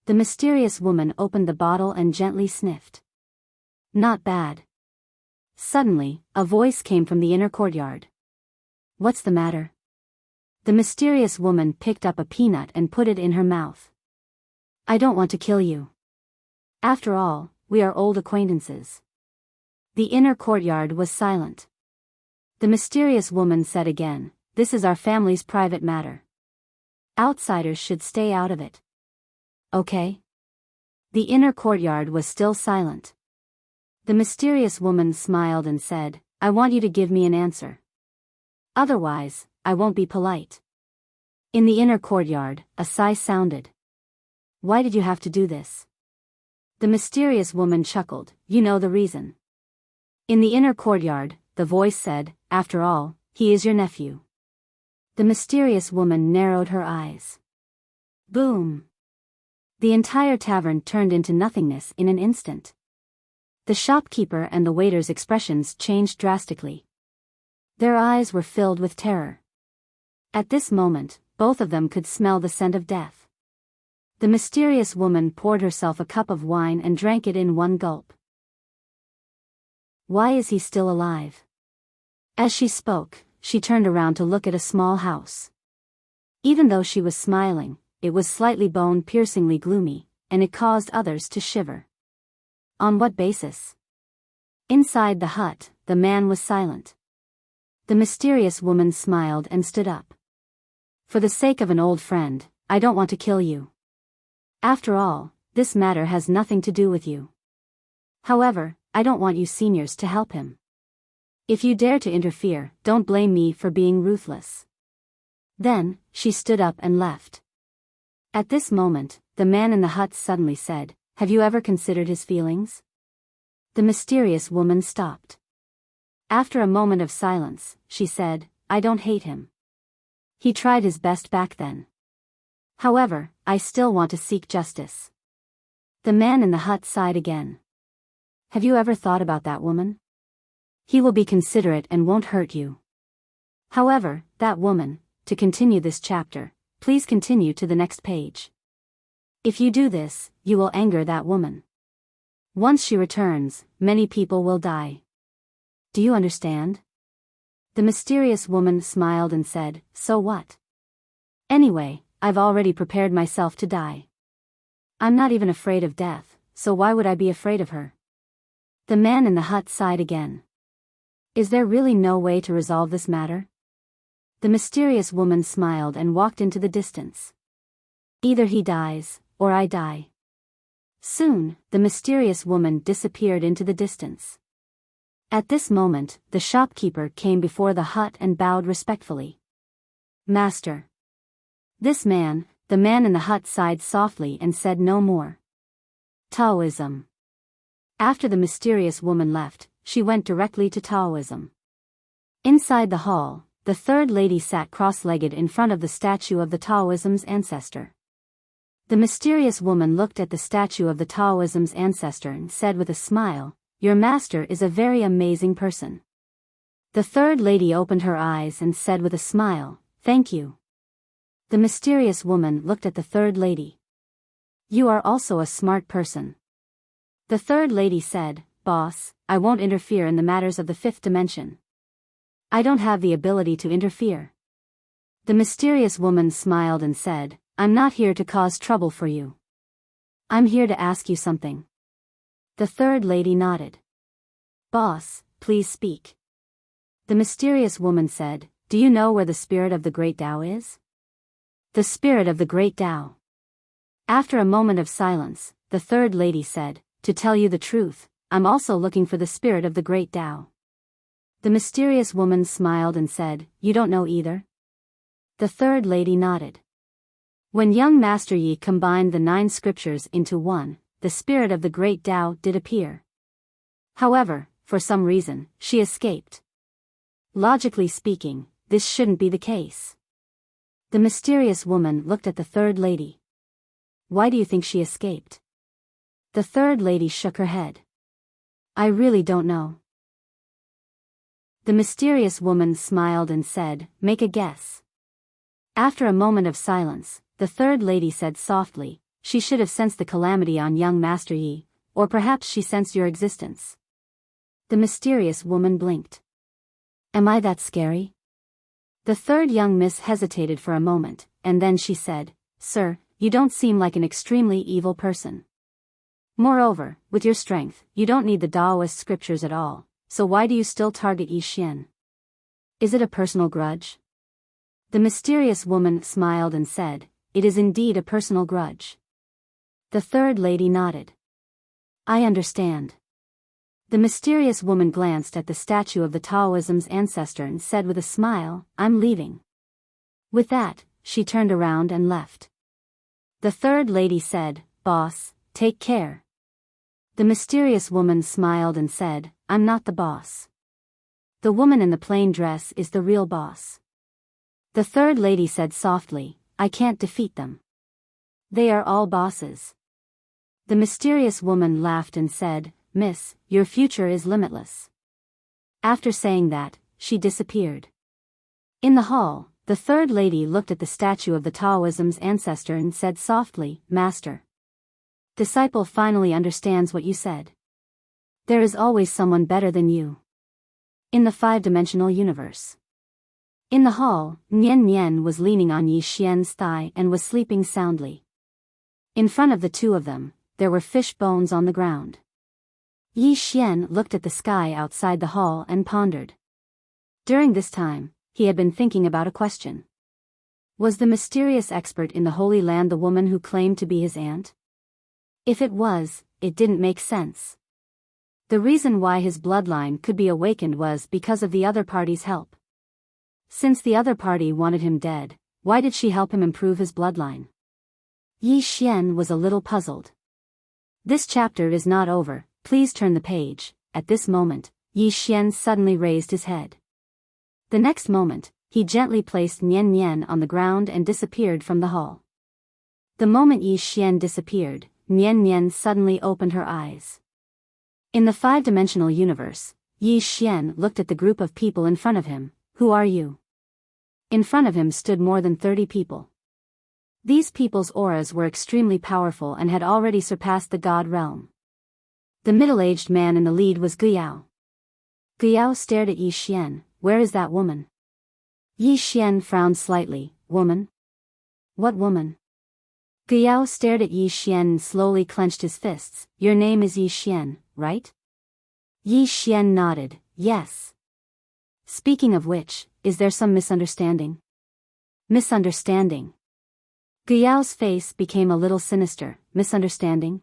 The mysterious woman opened the bottle and gently sniffed. Not bad. Suddenly, a voice came from the inner courtyard. What's the matter? The mysterious woman picked up a peanut and put it in her mouth. I don't want to kill you. After all, we are old acquaintances. The inner courtyard was silent. The mysterious woman said again, This is our family's private matter. Outsiders should stay out of it. Okay? The inner courtyard was still silent. The mysterious woman smiled and said, I want you to give me an answer. Otherwise, I won't be polite. In the inner courtyard, a sigh sounded. Why did you have to do this? The mysterious woman chuckled, You know the reason. In the inner courtyard, the voice said, After all, he is your nephew. The mysterious woman narrowed her eyes. Boom! The entire tavern turned into nothingness in an instant. The shopkeeper and the waiter's expressions changed drastically. Their eyes were filled with terror. At this moment, both of them could smell the scent of death. The mysterious woman poured herself a cup of wine and drank it in one gulp. Why is he still alive? As she spoke, she turned around to look at a small house. Even though she was smiling, it was slightly bone-piercingly gloomy, and it caused others to shiver. On what basis? Inside the hut, the man was silent. The mysterious woman smiled and stood up. For the sake of an old friend, I don't want to kill you. After all, this matter has nothing to do with you. However, I don't want you seniors to help him. If you dare to interfere, don't blame me for being ruthless. Then, she stood up and left. At this moment, the man in the hut suddenly said, Have you ever considered his feelings? The mysterious woman stopped. After a moment of silence, she said, I don't hate him. He tried his best back then. However, I still want to seek justice. The man in the hut sighed again. Have you ever thought about that woman? He will be considerate and won't hurt you. However, that woman, to continue this chapter, please continue to the next page. If you do this, you will anger that woman. Once she returns, many people will die. Do you understand? The mysterious woman smiled and said, So what? Anyway, I've already prepared myself to die. I'm not even afraid of death, so why would I be afraid of her? The man in the hut sighed again. Is there really no way to resolve this matter? The mysterious woman smiled and walked into the distance. Either he dies, or I die. Soon, the mysterious woman disappeared into the distance. At this moment, the shopkeeper came before the hut and bowed respectfully. Master. This man, the man in the hut, sighed softly and said no more. Taoism. After the mysterious woman left, she went directly to Taoism. Inside the hall, the third lady sat cross-legged in front of the statue of the Taoism's ancestor. The mysterious woman looked at the statue of the Taoism's ancestor and said with a smile, "Your master is a very amazing person." The third lady opened her eyes and said with a smile, "Thank you." The mysterious woman looked at the third lady. "You are also a smart person." The third lady said, "Boss, I won't interfere in the matters of the fifth dimension. I don't have the ability to interfere." The mysterious woman smiled and said, "I'm not here to cause trouble for you. I'm here to ask you something." The third lady nodded. "Boss, please speak." The mysterious woman said, "Do you know where the spirit of the great Tao is?" The spirit of the great Tao. After a moment of silence, the third lady said, "To tell you the truth, I'm also looking for the spirit of the great Tao." The mysterious woman smiled and said, "You don't know either?" The third lady nodded. When young Master Yi combined the 9 scriptures into one, the spirit of the great Tao did appear. However, for some reason, she escaped. Logically speaking, this shouldn't be the case. The mysterious woman looked at the third lady. "Why do you think she escaped?" The third lady shook her head. "I really don't know." The mysterious woman smiled and said, "Make a guess." After a moment of silence, the third lady said softly, "She should have sensed the calamity on young Master Yi, or perhaps she sensed your existence." The mysterious woman blinked. "Am I that scary?" The third young miss hesitated for a moment, and then she said, "Sir, you don't seem like an extremely evil person. Moreover, with your strength, you don't need the Taoist scriptures at all, so why do you still target Yi Xian? Is it a personal grudge?" The mysterious woman smiled and said, "It is indeed a personal grudge." The third lady nodded. "I understand." The mysterious woman glanced at the statue of the Taoism's ancestor and said with a smile, "I'm leaving." With that, she turned around and left. The third lady said, "Boss, take care." The mysterious woman smiled and said, "I'm not the boss. The woman in the plain dress is the real boss." The third lady said softly, "I can't defeat them. They are all bosses." The mysterious woman laughed and said, "Miss, your future is limitless." After saying that, she disappeared. In the hall, the third lady looked at the statue of the Taoism's ancestor and said softly, "Master. Disciple finally understands what you said. There is always someone better than you. In the 5-dimensional universe." In the hall, Nian Nian was leaning on Yi Xian's thigh and was sleeping soundly. In front of the two of them, there were fish bones on the ground. Yi Xian looked at the sky outside the hall and pondered. During this time, he had been thinking about a question. Was the mysterious expert in the Holy Land the woman who claimed to be his aunt? If it was, it didn't make sense. The reason why his bloodline could be awakened was because of the other party's help. Since the other party wanted him dead, why did she help him improve his bloodline? Yi Xian was a little puzzled. This chapter is not over, please turn the page. At this moment, Yi Xian suddenly raised his head. The next moment, he gently placed Nian Nian on the ground and disappeared from the hall. The moment Yi Xian disappeared, Nian Nian suddenly opened her eyes. In the 5-dimensional universe, Yi Xian looked at the group of people in front of him. "Who are you?" In front of him stood more than 30 people. These people's auras were extremely powerful and had already surpassed the god realm. The middle-aged man in the lead was Guyao. Guyao stared at Yi Xian. "Where is that woman?" Yi Xian frowned slightly. "Woman? What woman?" Guyao stared at Yi Xian and slowly clenched his fists. "Your name is Yi Xian, right?" Yi Xian nodded, "Yes." "Speaking of which, is there some misunderstanding?" "Misunderstanding?" Guyao's face became a little sinister. "Misunderstanding?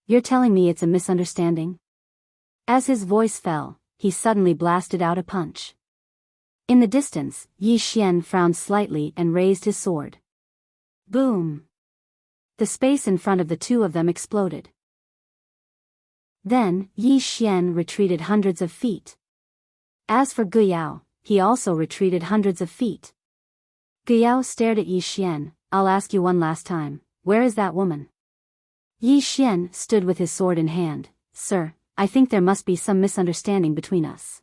You're telling me it's a misunderstanding?" As his voice fell, he suddenly blasted out a punch. In the distance, Yi Xian frowned slightly and raised his sword. Boom! The space in front of the two of them exploded. Then, Yi Xian retreated hundreds of feet. As for Guyao, he also retreated hundreds of feet. Guyao stared at Yi Xian. I'll ask you one last time, where is that woman? Yi Xian stood with his sword in hand. Sir, I think there must be some misunderstanding between us.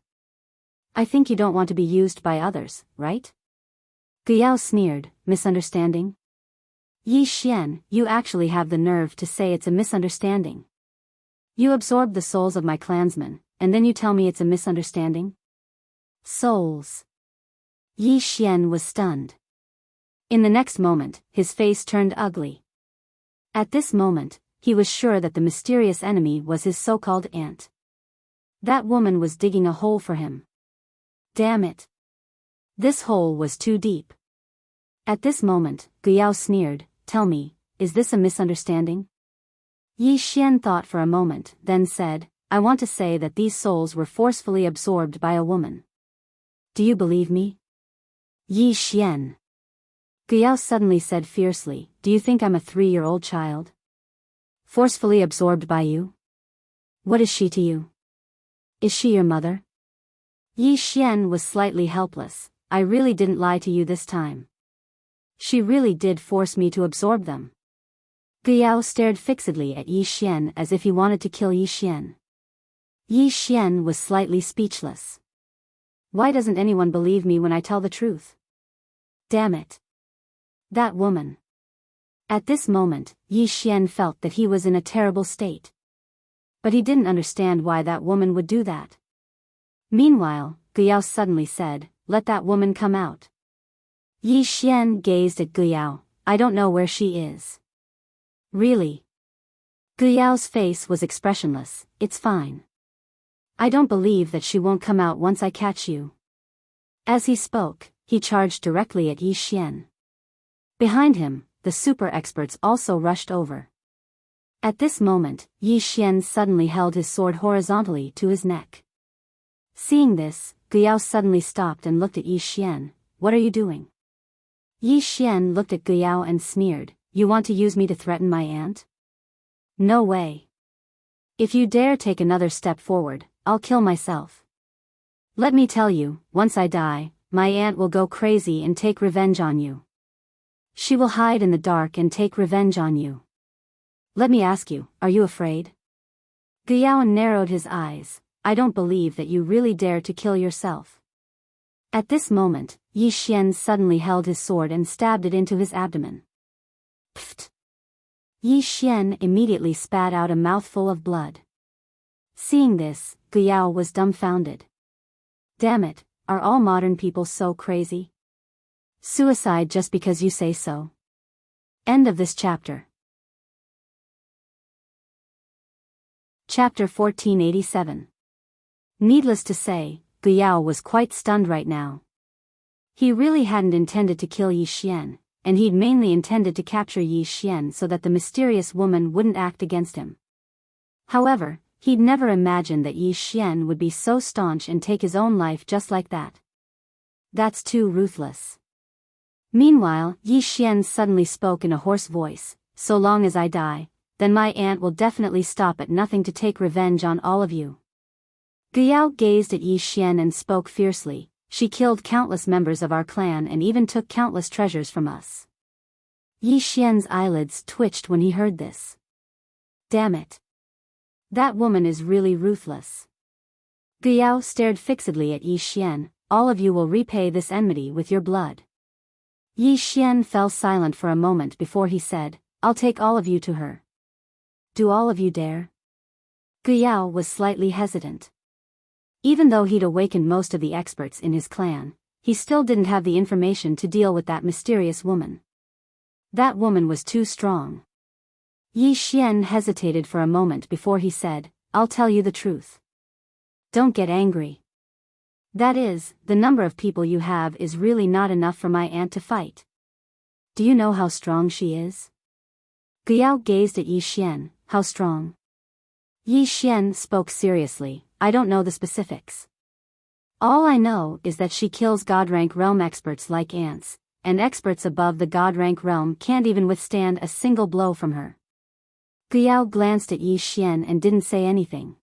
I think you don't want to be used by others, right? Guyao sneered. Misunderstanding? Yi Xian, you actually have the nerve to say it's a misunderstanding. You absorbed the souls of my clansmen, and then you tell me it's a misunderstanding? Souls. Yi Xian was stunned. In the next moment, his face turned ugly. At this moment, he was sure that the mysterious enemy was his so-called aunt. That woman was digging a hole for him. Damn it. This hole was too deep. At this moment, Guyao sneered. Tell me, is this a misunderstanding? Yi Xian thought for a moment, then said, I want to say that these souls were forcefully absorbed by a woman. Do you believe me? Yi Xian. Guyao suddenly said fiercely, do you think I'm a 3-year-old child? Forcefully absorbed by you? What is she to you? Is she your mother? Yi Xian was slightly helpless. I really didn't lie to you this time. She really did force me to absorb them. Guyao stared fixedly at Yi Xian as if he wanted to kill Yi Xian. Yi Xian was slightly speechless. Why doesn't anyone believe me when I tell the truth? Damn it. That woman. At this moment, Yi Xian felt that he was in a terrible state. But he didn't understand why that woman would do that. Meanwhile, Guyao suddenly said, let that woman come out. Yi Xian gazed at Guyao. I don't know where she is. Really? Guyao's face was expressionless. It's fine. I don't believe that she won't come out once I catch you. As he spoke, he charged directly at Yi Xian. Behind him, the super experts also rushed over. At this moment, Yi Xian suddenly held his sword horizontally to his neck. Seeing this, Guyao suddenly stopped and looked at Yi Xian. What are you doing? Yi Xian looked at Guyao and sneered. You want to use me to threaten my aunt? No way. If you dare take another step forward, I'll kill myself. Let me tell you, once I die, my aunt will go crazy and take revenge on you. She will hide in the dark and take revenge on you. Let me ask you, are you afraid? Guyao narrowed his eyes. I don't believe that you really dare to kill yourself. At this moment, Yi Xian suddenly held his sword and stabbed it into his abdomen. Pfft! Yi Xian immediately spat out a mouthful of blood. Seeing this, Guyao was dumbfounded. Damn it, are all modern people so crazy? Suicide just because you say so. End of this chapter. Chapter 1487. Needless to say, Guyao was quite stunned right now. He really hadn't intended to kill Yi Xian, and he'd mainly intended to capture Yi Xian so that the mysterious woman wouldn't act against him. However, he'd never imagined that Yi Xian would be so staunch and take his own life just like that. That's too ruthless. Meanwhile, Yi Xian suddenly spoke in a hoarse voice, so long as I die, then my aunt will definitely stop at nothing to take revenge on all of you. Guyao gazed at Yi Xian and spoke fiercely. She killed countless members of our clan and even took countless treasures from us. Yi Xian's eyelids twitched when he heard this. Damn it. That woman is really ruthless. Guyao stared fixedly at Yi Xian. All of you will repay this enmity with your blood. Yi Xian fell silent for a moment before he said, I'll take all of you to her. Do all of you dare? Guyao was slightly hesitant. Even though he'd awakened most of the experts in his clan, he still didn't have the information to deal with that mysterious woman. That woman was too strong. Yi Xian hesitated for a moment before he said, I'll tell you the truth. Don't get angry. That is, the number of people you have is really not enough for my aunt to fight. Do you know how strong she is? Guyao gazed at Yi Xian. How strong? Yi Xian spoke seriously, I don't know the specifics. All I know is that she kills God-rank realm experts like ants, and experts above the God-rank realm can't even withstand a single blow from her. Guiyao glanced at Yi Xian and didn't say anything.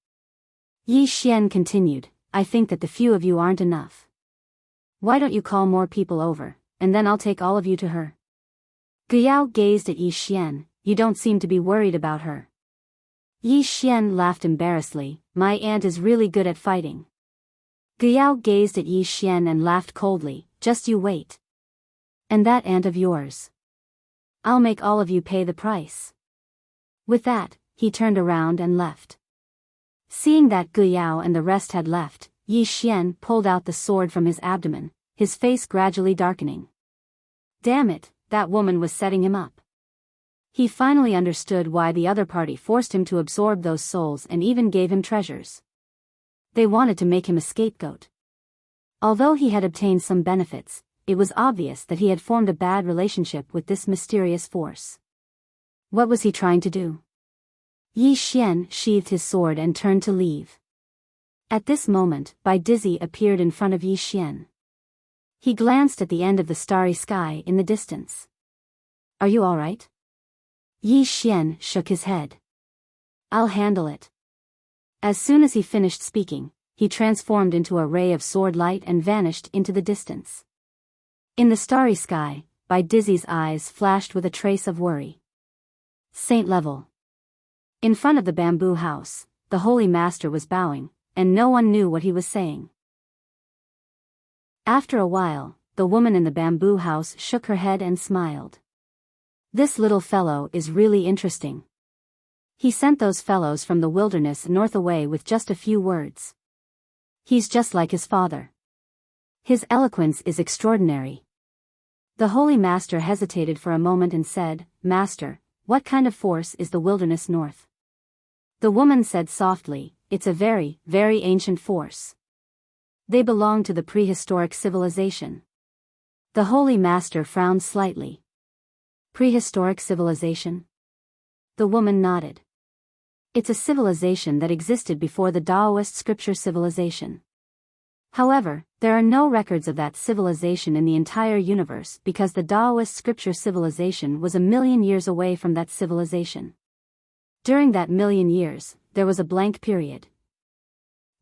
Yi Xian continued, I think that the few of you aren't enough. Why don't you call more people over, and then I'll take all of you to her? Guiyao gazed at Yi Xian, you don't seem to be worried about her. Yi Xian laughed embarrassedly, my aunt is really good at fighting. Guiyao gazed at Yi Xian and laughed coldly, just you wait. And that aunt of yours. I'll make all of you pay the price. With that, he turned around and left. Seeing that Guiyao and the rest had left, Yi Xian pulled out the sword from his abdomen, his face gradually darkening. Damn it, that woman was setting him up. He finally understood why the other party forced him to absorb those souls and even gave him treasures. They wanted to make him a scapegoat. Although he had obtained some benefits, it was obvious that he had formed a bad relationship with this mysterious force. What was he trying to do? Yi Xian sheathed his sword and turned to leave. At this moment, Bai Dizzy appeared in front of Yi Xian. He glanced at the end of the starry sky in the distance. Are you all right? Yi Xian shook his head. I'll handle it. As soon as he finished speaking, he transformed into a ray of sword light and vanished into the distance. In the starry sky, Bai Dizzy's eyes flashed with a trace of worry. Saint level. In front of the bamboo house, the holy master was bowing, and no one knew what he was saying. After a while, the woman in the bamboo house shook her head and smiled. This little fellow is really interesting. He sent those fellows from the wilderness north away with just a few words. He's just like his father. His eloquence is extraordinary. The holy master hesitated for a moment and said, Master, what kind of force is the wilderness north? The woman said softly, it's a very, very ancient force. They belong to the prehistoric civilization. The holy master frowned slightly. Prehistoric civilization? The woman nodded. It's a civilization that existed before the Taoist scripture civilization. However, there are no records of that civilization in the entire universe because the Taoist scripture civilization was 1,000,000 years away from that civilization. During that 1,000,000 years, there was a blank period.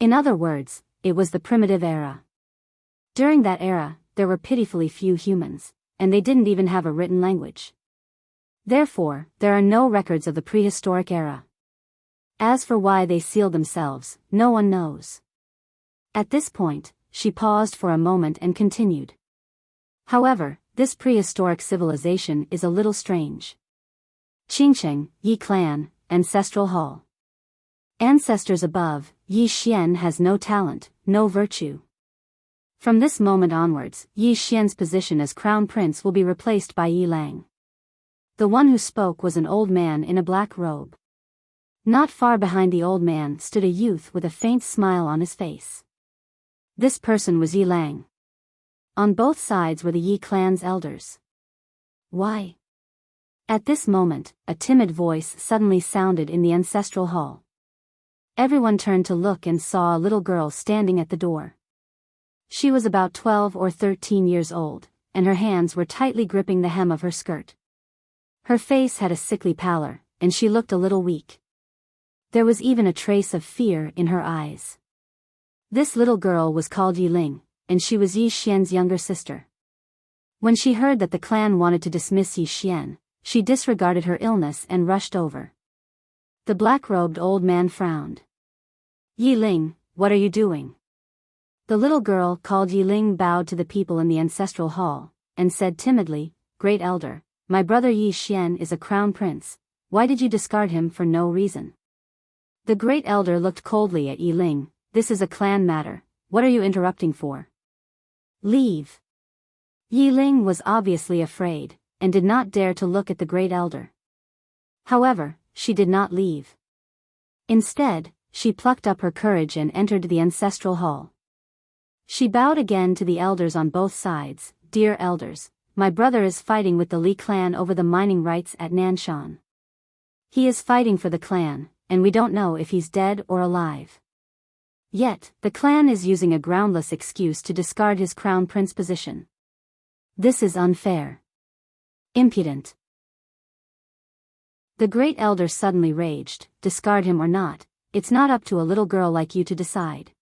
In other words, it was the primitive era. During that era, there were pitifully few humans, and they didn't even have a written language. Therefore, there are no records of the prehistoric era. As for why they sealed themselves, no one knows. At this point, she paused for a moment and continued. However, this prehistoric civilization is a little strange. Qingcheng, Yi Clan, Ancestral Hall. Ancestors above, Yi Xian has no talent, no virtue. From this moment onwards, Yi Xian's position as crown prince will be replaced by Yi Lang. The one who spoke was an old man in a black robe. Not far behind the old man stood a youth with a faint smile on his face. This person was Yi Lang. On both sides were the Yi clan's elders. Why? At this moment, a timid voice suddenly sounded in the ancestral hall. Everyone turned to look and saw a little girl standing at the door. She was about 12 or 13 years old, and her hands were tightly gripping the hem of her skirt. Her face had a sickly pallor, and she looked a little weak. There was even a trace of fear in her eyes. This little girl was called Yi Ling, and she was Yi Xian's younger sister. When she heard that the clan wanted to dismiss Yi Xian, she disregarded her illness and rushed over. The black-robed old man frowned. Yi Ling, what are you doing? The little girl called Yi Ling bowed to the people in the ancestral hall, and said timidly, Great Elder, my brother Yi Xian is a crown prince, why did you discard him for no reason? The great elder looked coldly at Yi Ling, this is a clan matter, what are you interrupting for? Leave. Yi Ling was obviously afraid, and did not dare to look at the great elder. However, she did not leave. Instead, she plucked up her courage and entered the ancestral hall. She bowed again to the elders on both sides, Dear elders, my brother is fighting with the Li clan over the mining rights at Nanshan. He is fighting for the clan, and we don't know if he's dead or alive. Yet, the clan is using a groundless excuse to discard his crown prince position. This is unfair. Impudent. The great elder suddenly raged, discard him or not, it's not up to a little girl like you to decide.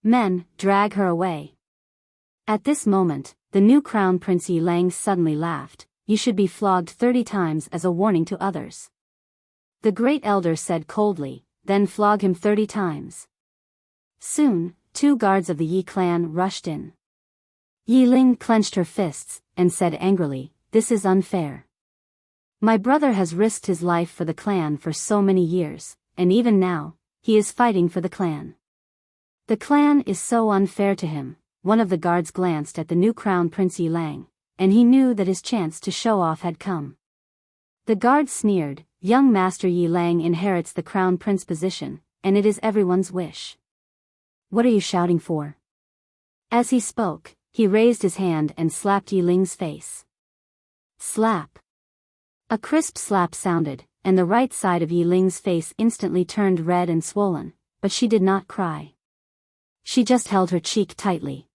Men, drag her away. At this moment, the new crown prince Yi Lang suddenly laughed, you should be flogged 30 times as a warning to others. The great elder said coldly, then flog him 30 times. Soon, 2 guards of the Yi clan rushed in. Yi Ling clenched her fists, and said angrily, this is unfair. My brother has risked his life for the clan for so many years, and even now, he is fighting for the clan. The clan is so unfair to him. One of the guards glanced at the new crown prince Yi Lang, and he knew that his chance to show off had come. The guard sneered, young master Yi Lang inherits the crown prince position, and it is everyone's wish. What are you shouting for? As he spoke, he raised his hand and slapped Yi Ling's face. Slap. A crisp slap sounded, and the right side of Yi Ling's face instantly turned red and swollen, but she did not cry. She just held her cheek tightly.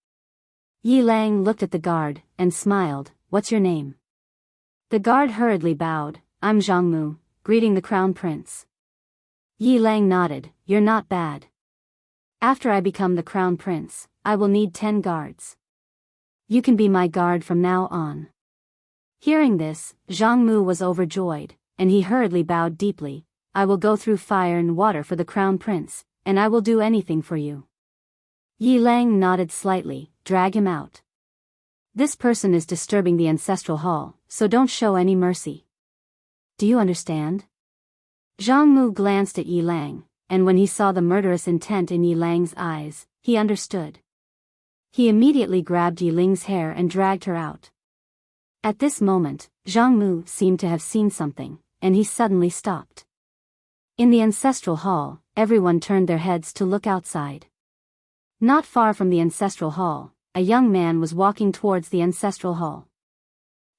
Yi Lang looked at the guard, and smiled, what's your name? The guard hurriedly bowed, I'm Zhang Mu, greeting the crown prince. Yi Lang nodded, you're not bad. After I become the crown prince, I will need 10 guards. You can be my guard from now on. Hearing this, Zhang Mu was overjoyed, and he hurriedly bowed deeply, I will go through fire and water for the crown prince, and I will do anything for you. Yi Lang nodded slightly, drag him out. This person is disturbing the ancestral hall, so don't show any mercy. Do you understand? Zhang Mu glanced at Yi Lang, and when he saw the murderous intent in Yi Lang's eyes, he understood. He immediately grabbed Yi Ling's hair and dragged her out. At this moment, Zhang Mu seemed to have seen something, and he suddenly stopped. In the ancestral hall, everyone turned their heads to look outside. Not far from the ancestral hall, a young man was walking towards the ancestral hall.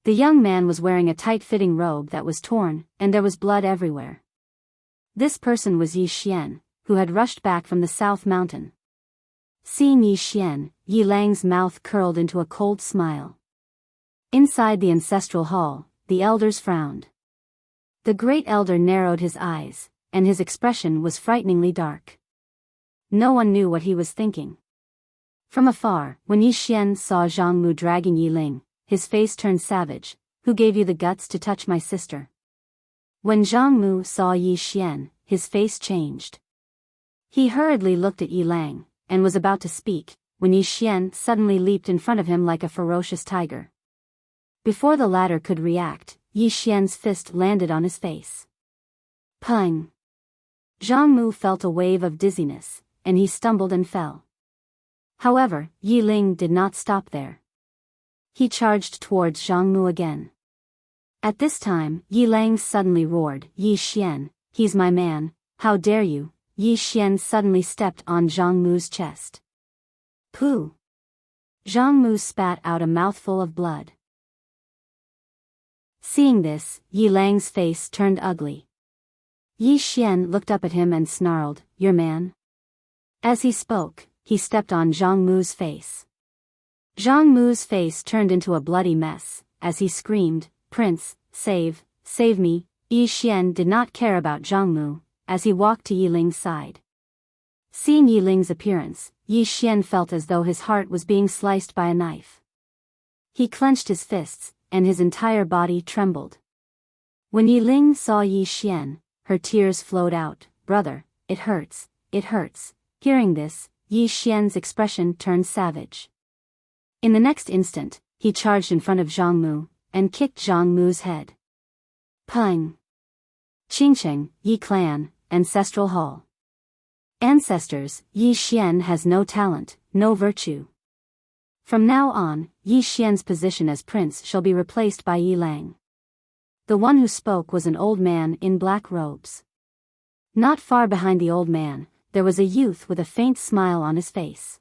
The young man was wearing a tight-fitting robe that was torn, and there was blood everywhere. This person was Yi Xian, who had rushed back from the South Mountain. Seeing Yi Xian, Yi Lang's mouth curled into a cold smile. Inside the ancestral hall, the elders frowned. The great elder narrowed his eyes, and his expression was frighteningly dark. No one knew what he was thinking. From afar, when Yi Xian saw Zhang Mu dragging Yi Ling, his face turned savage, who gave you the guts to touch my sister? When Zhang Mu saw Yi Xian, his face changed. He hurriedly looked at Yi Lang, and was about to speak, when Yi Xian suddenly leaped in front of him like a ferocious tiger. Before the latter could react, Yi Xian's fist landed on his face. Pung! Zhang Mu felt a wave of dizziness, and he stumbled and fell. However, Yi Ling did not stop there. He charged towards Zhang Mu again. At this time, Yi Lang suddenly roared, Yi Xian, he's my man, how dare you? Yi Xian suddenly stepped on Zhang Mu's chest. Pooh! Zhang Mu spat out a mouthful of blood. Seeing this, Yi Lang's face turned ugly. Yi Xian looked up at him and snarled, your man? As he spoke, he stepped on Zhang Mu's face. Zhang Mu's face turned into a bloody mess, as he screamed, Prince, save me. Yi Xian did not care about Zhang Mu, as he walked to Yi Ling's side. Seeing Yi Ling's appearance, Yi Xian felt as though his heart was being sliced by a knife. He clenched his fists, and his entire body trembled. When Yi Ling saw Yi Xian, her tears flowed out, brother, it hurts, it hurts. Hearing this, Yi Xian's expression turned savage. In the next instant, he charged in front of Zhang Mu, and kicked Zhang Mu's head. Pung! Qingcheng, Yi Clan, Ancestral Hall. Ancestors, Yi Xian has no talent, no virtue. From now on, Yi Xian's position as prince shall be replaced by Yi Lang. The one who spoke was an old man in black robes. Not far behind the old man, there was a youth with a faint smile on his face.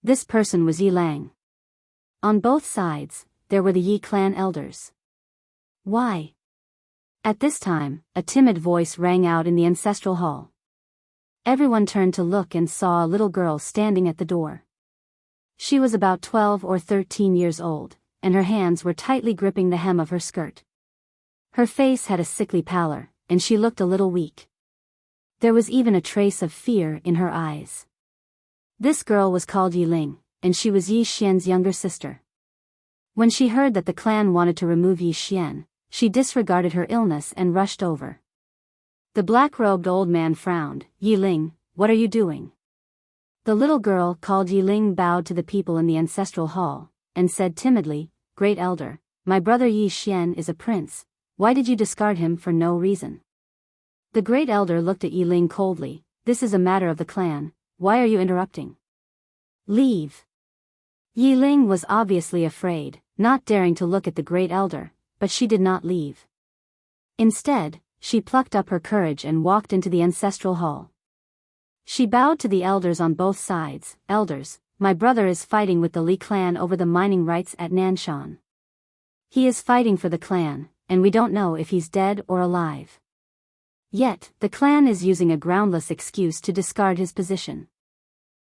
This person was Yi Lang. On both sides, there were the Yi clan elders. Why? At this time, a timid voice rang out in the ancestral hall. Everyone turned to look and saw a little girl standing at the door. She was about 12 or 13 years old, and her hands were tightly gripping the hem of her skirt. Her face had a sickly pallor, and she looked a little weak. There was even a trace of fear in her eyes. This girl was called Yiling, and she was Yi Xian's younger sister. When she heard that the clan wanted to remove Yi Xian, she disregarded her illness and rushed over. The black-robed old man frowned. Yiling, what are you doing? The little girl called Yiling bowed to the people in the ancestral hall, and said timidly, Great Elder, my brother Yi Xian is a prince, why did you discard him for no reason? The Great Elder looked at Yiling coldly, this is a matter of the clan, why are you interrupting? Leave. Yiling was obviously afraid, not daring to look at the Great Elder, but she did not leave. Instead, she plucked up her courage and walked into the ancestral hall. She bowed to the elders on both sides. Elders, my brother is fighting with the Li clan over the mining rights at Nanshan. He is fighting for the clan, and we don't know if he's dead or alive. Yet, the clan is using a groundless excuse to discard his position.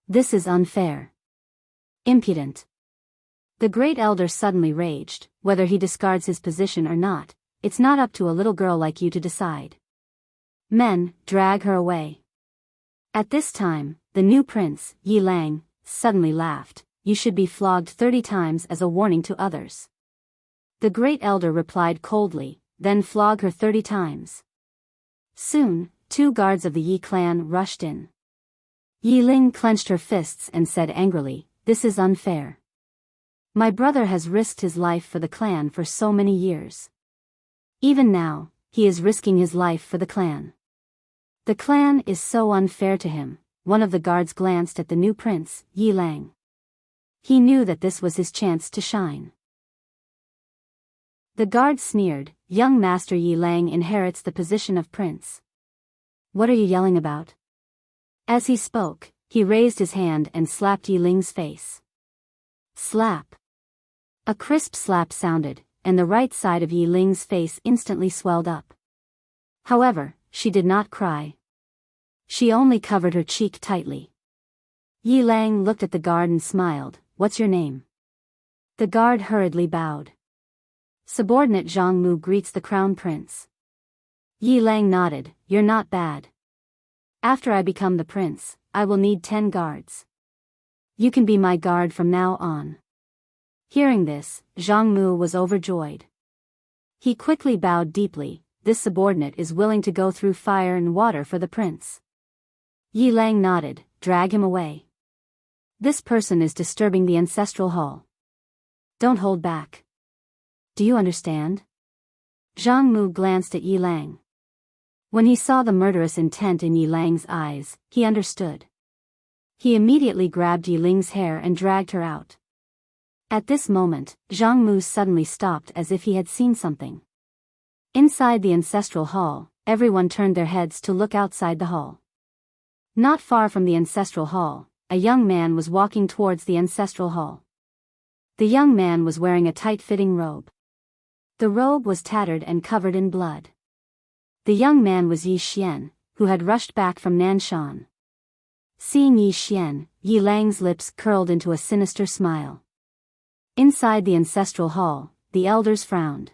This is unfair. Impudent. The Great Elder suddenly raged, whether he discards his position or not, it's not up to a little girl like you to decide. Men, drag her away. At this time, the new prince, Yi Lang, suddenly laughed, you should be flogged 30 times as a warning to others. The Great Elder replied coldly, then flog her 30 times. Soon, 2 guards of the Yi clan rushed in. Yi Ling clenched her fists and said angrily, this is unfair. My brother has risked his life for the clan for so many years. Even now, he is risking his life for the clan. The clan is so unfair to him. One of the guards glanced at the new prince, Yi Lang. He knew that this was his chance to shine. The guard sneered, young master Yi Lang inherits the position of prince. What are you yelling about? As he spoke, he raised his hand and slapped Yi Ling's face. Slap. A crisp slap sounded, and the right side of Yi Ling's face instantly swelled up. However, she did not cry. She only covered her cheek tightly. Yi Lang looked at the guard and smiled, what's your name? The guard hurriedly bowed. Subordinate Zhang Mu greets the crown prince. Yi Lang nodded, you're not bad. After I become the prince, I will need 10 guards. You can be my guard from now on. Hearing this, Zhang Mu was overjoyed. He quickly bowed deeply, this subordinate is willing to go through fire and water for the prince. Yi Lang nodded, drag him away. This person is disturbing the ancestral hall. Don't hold back. Do you understand? Zhang Mu glanced at Yi Lang. When he saw the murderous intent in Yi Lang's eyes, he understood. He immediately grabbed Yi Ling's hair and dragged her out. At this moment, Zhang Mu suddenly stopped as if he had seen something. Inside the ancestral hall, everyone turned their heads to look outside the hall. Not far from the ancestral hall, a young man was walking towards the ancestral hall. The young man was wearing a tight-fitting robe. The robe was tattered and covered in blood. The young man was Yi Xian, who had rushed back from Nanshan. Seeing Yi Xian, Yi Lang's lips curled into a sinister smile. Inside the ancestral hall, the elders frowned.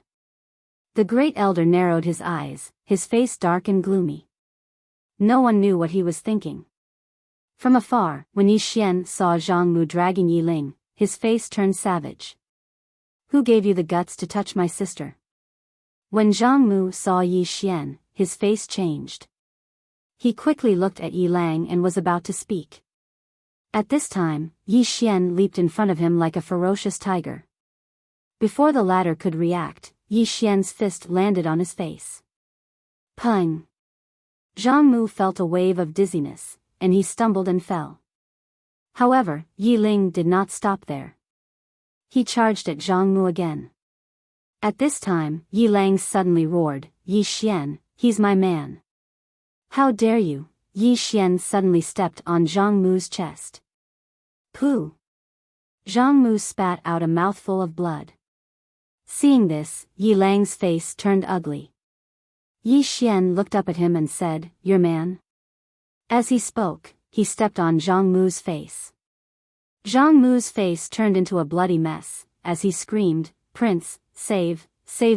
The Great Elder narrowed his eyes, his face dark and gloomy. No one knew what he was thinking. From afar, when Yi Xian saw Zhang Mu dragging Yi Ling, his face turned savage. Who gave you the guts to touch my sister? When Zhang Mu saw Yi Xian, his face changed. He quickly looked at Yi Lang and was about to speak. At this time, Yi Xian leaped in front of him like a ferocious tiger. Before the latter could react, Yi Xian's fist landed on his face. Pung! Zhang Mu felt a wave of dizziness, and he stumbled and fell. However, Yi Ling did not stop there. He charged at Zhang Mu again. At this time, Yi Lang suddenly roared, Yi Xian, he's my man. How dare you? Yi Xian suddenly stepped on Zhang Mu's chest. Pooh! Zhang Mu spat out a mouthful of blood. Seeing this, Yi Lang's face turned ugly. Yi Xian looked up at him and said, "Your man?" As he spoke, he stepped on Zhang Mu's face. Zhang Mu's face turned into a bloody mess, as he screamed, "Prince, save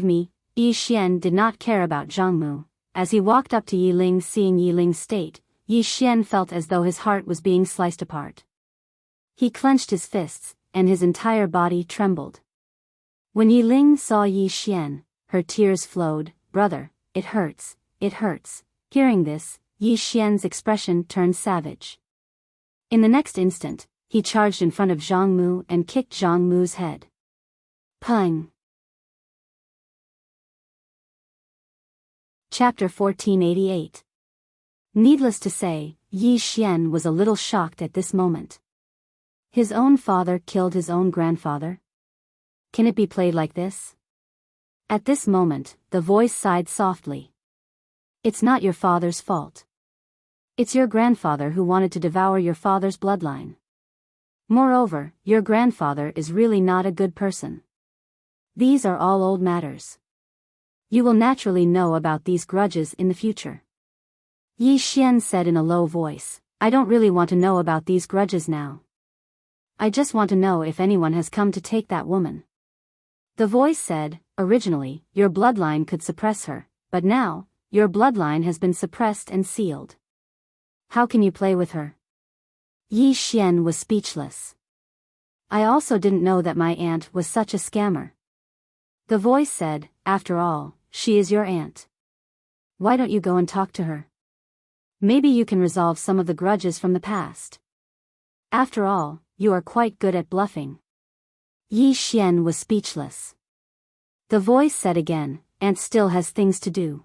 me." Yi Xian did not care about Zhang Mu. As he walked up to Yi Ling, seeing Yi Ling's state, Yi Xian felt as though his heart was being sliced apart. He clenched his fists, and his entire body trembled. When Yi Ling saw Yi Xian, her tears flowed. "Brother, it hurts, it hurts." Hearing this, Yi Xian's expression turned savage. In the next instant, he charged in front of Zhang Mu and kicked Zhang Mu's head. Pung! Chapter 1488. Needless to say, Yi Xian was a little shocked at this moment. His own father killed his own grandfather? Can it be played like this? At this moment, the voice sighed softly. "It's not your father's fault. It's your grandfather who wanted to devour your father's bloodline. Moreover, your grandfather is really not a good person. These are all old matters. You will naturally know about these grudges in the future." Yi Xian said in a low voice, "I don't really want to know about these grudges now. I just want to know if anyone has come to take that woman." The voice said, "Originally, your bloodline could suppress her, but now, your bloodline has been suppressed and sealed. How can you play with her?" Yi Xian was speechless. "I also didn't know that my aunt was such a scammer." The voice said, "After all, she is your aunt. Why don't you go and talk to her? Maybe you can resolve some of the grudges from the past. After all, you are quite good at bluffing." Yi Xian was speechless. The voice said again, "Aunt still has things to do.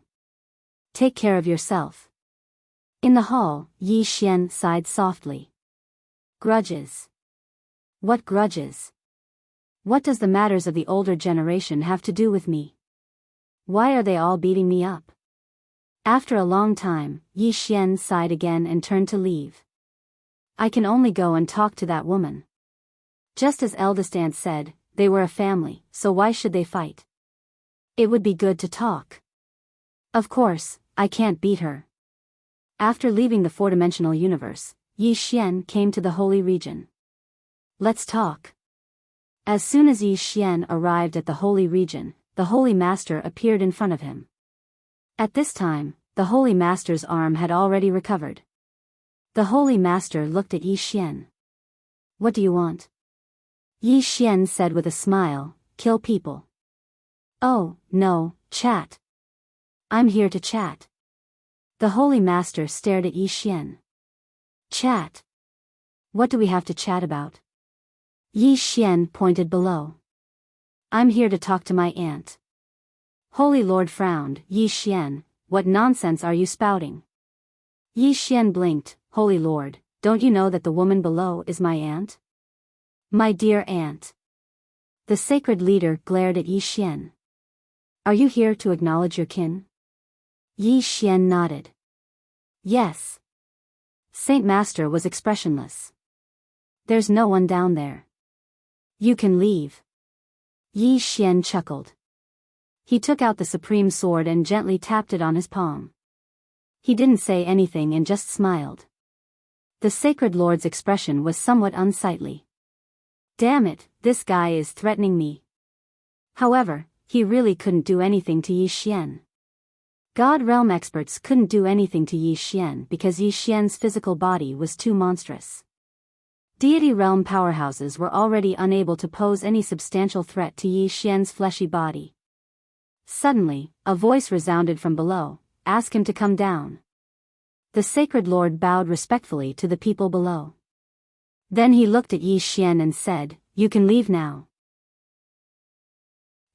Take care of yourself." In the hall, Yi Xian sighed softly. Grudges. What grudges? What does the matters of the older generation have to do with me? Why are they all beating me up? After a long time, Yi Xian sighed again and turned to leave. "I can only go and talk to that woman." Just as eldest aunt said, they were a family, so why should they fight? It would be good to talk. Of course, I can't beat her. After leaving the four-dimensional universe, Yi Xian came to the holy region. Let's talk. As soon as Yi Xian arrived at the holy region, the holy master appeared in front of him. At this time, the holy master's arm had already recovered. The holy master looked at Yi Xian. "What do you want?" Yi Xian said with a smile, "Kill people." "Oh, no, chat. I'm here to chat." The holy master stared at Yi Xian. "Chat? What do we have to chat about?" Yi Xian pointed below. "I'm here to talk to my aunt." Holy Lord frowned. "Yi Xian, what nonsense are you spouting?" Yi Xian blinked. "Holy Lord, don't you know that the woman below is my aunt?" "My dear aunt." The sacred leader glared at Yi Xian. "Are you here to acknowledge your kin?" Yi Xian nodded. "Yes." Saint Master was expressionless. "There's no one down there. You can leave." Yi Xian chuckled. He took out the supreme sword and gently tapped it on his palm. He didn't say anything and just smiled. The sacred lord's expression was somewhat unsightly. Damn it, this guy is threatening me. However, he really couldn't do anything to Yi Xian. God realm experts couldn't do anything to Yi Xian because Yi Xian's physical body was too monstrous. Deity realm powerhouses were already unable to pose any substantial threat to Yi Xian's fleshy body. Suddenly, a voice resounded from below, "Ask him to come down." The sacred lord bowed respectfully to the people below. Then he looked at Yi Xian and said, "You can leave now."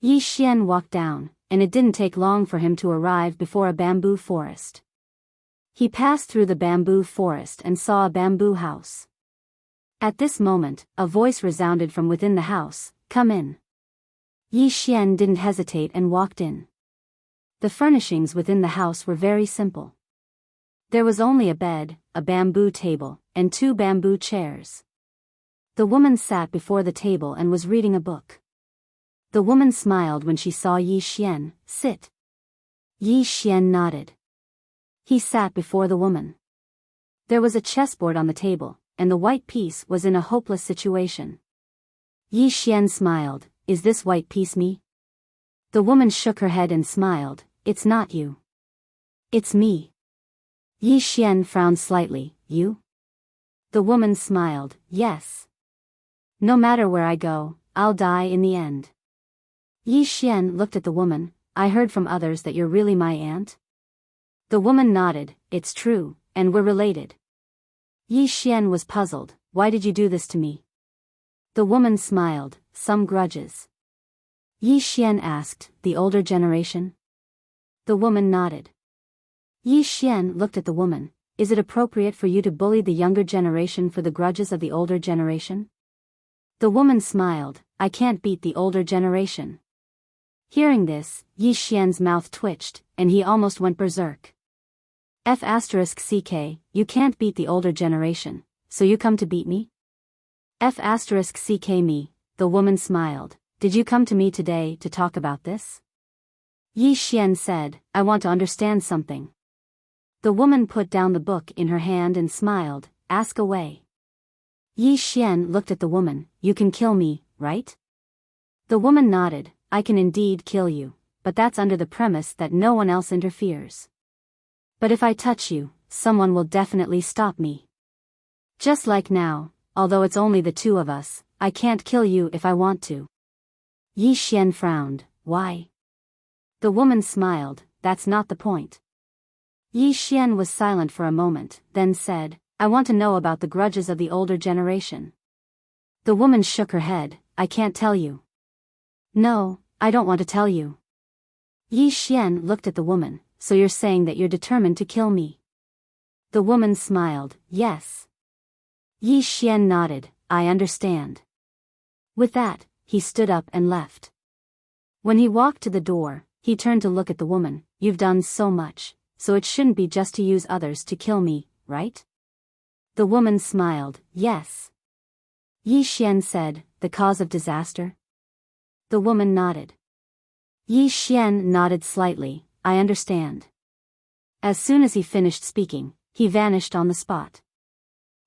Yi Xian walked down, and it didn't take long for him to arrive before a bamboo forest. He passed through the bamboo forest and saw a bamboo house. At this moment, a voice resounded from within the house, "Come in." Yi Xian didn't hesitate and walked in. The furnishings within the house were very simple. There was only a bed, a bamboo table, and 2 bamboo chairs. The woman sat before the table and was reading a book. The woman smiled when she saw Yi Xian sit. Yi Xian nodded. He sat before the woman. There was a chessboard on the table, and the white piece was in a hopeless situation. Yi Xian smiled, "Is this white piece me?" The woman shook her head and smiled, "It's not you. It's me." Yi Xian frowned slightly, "You?" The woman smiled, "Yes. No matter where I go, I'll die in the end." Yi Xian looked at the woman, "I heard from others that you're really my aunt?" The woman nodded, "It's true, and we're related." Yi Xian was puzzled, "Why did you do this to me?" The woman smiled, "Some grudges." Yi Xian asked, "The older generation?" The woman nodded. Yi Xian looked at the woman, "Is it appropriate for you to bully the younger generation for the grudges of the older generation?" The woman smiled, "I can't beat the older generation." Hearing this, Yi Xian's mouth twitched, and he almost went berserk. F***ck, you can't beat the older generation, so you come to beat me? F***ck me, the woman smiled, "Did you come to me today to talk about this?" Yi Xian said, "I want to understand something." The woman put down the book in her hand and smiled, "Ask away." Yi Xian looked at the woman, "You can kill me, right?" The woman nodded, "I can indeed kill you, but that's under the premise that no one else interferes. But if I touch you, someone will definitely stop me. Just like now, although it's only the two of us, I can't kill you if I want to." Yi Xian frowned, "Why?" The woman smiled, "That's not the point." Yi Xian was silent for a moment, then said, "I want to know about the grudges of the older generation." The woman shook her head, "I can't tell you." "No, I don't want to tell you." Yi Xian looked at the woman, "So you're saying that you're determined to kill me?" The woman smiled, "Yes." Yi Xian nodded, "I understand." With that, he stood up and left. When he walked to the door, he turned to look at the woman, "You've done so much, so it shouldn't be just to use others to kill me, right?" The woman smiled, "Yes." Yi Xian said, "The cause of disaster?" The woman nodded. Yi Xian nodded slightly, "I understand." As soon as he finished speaking, he vanished on the spot.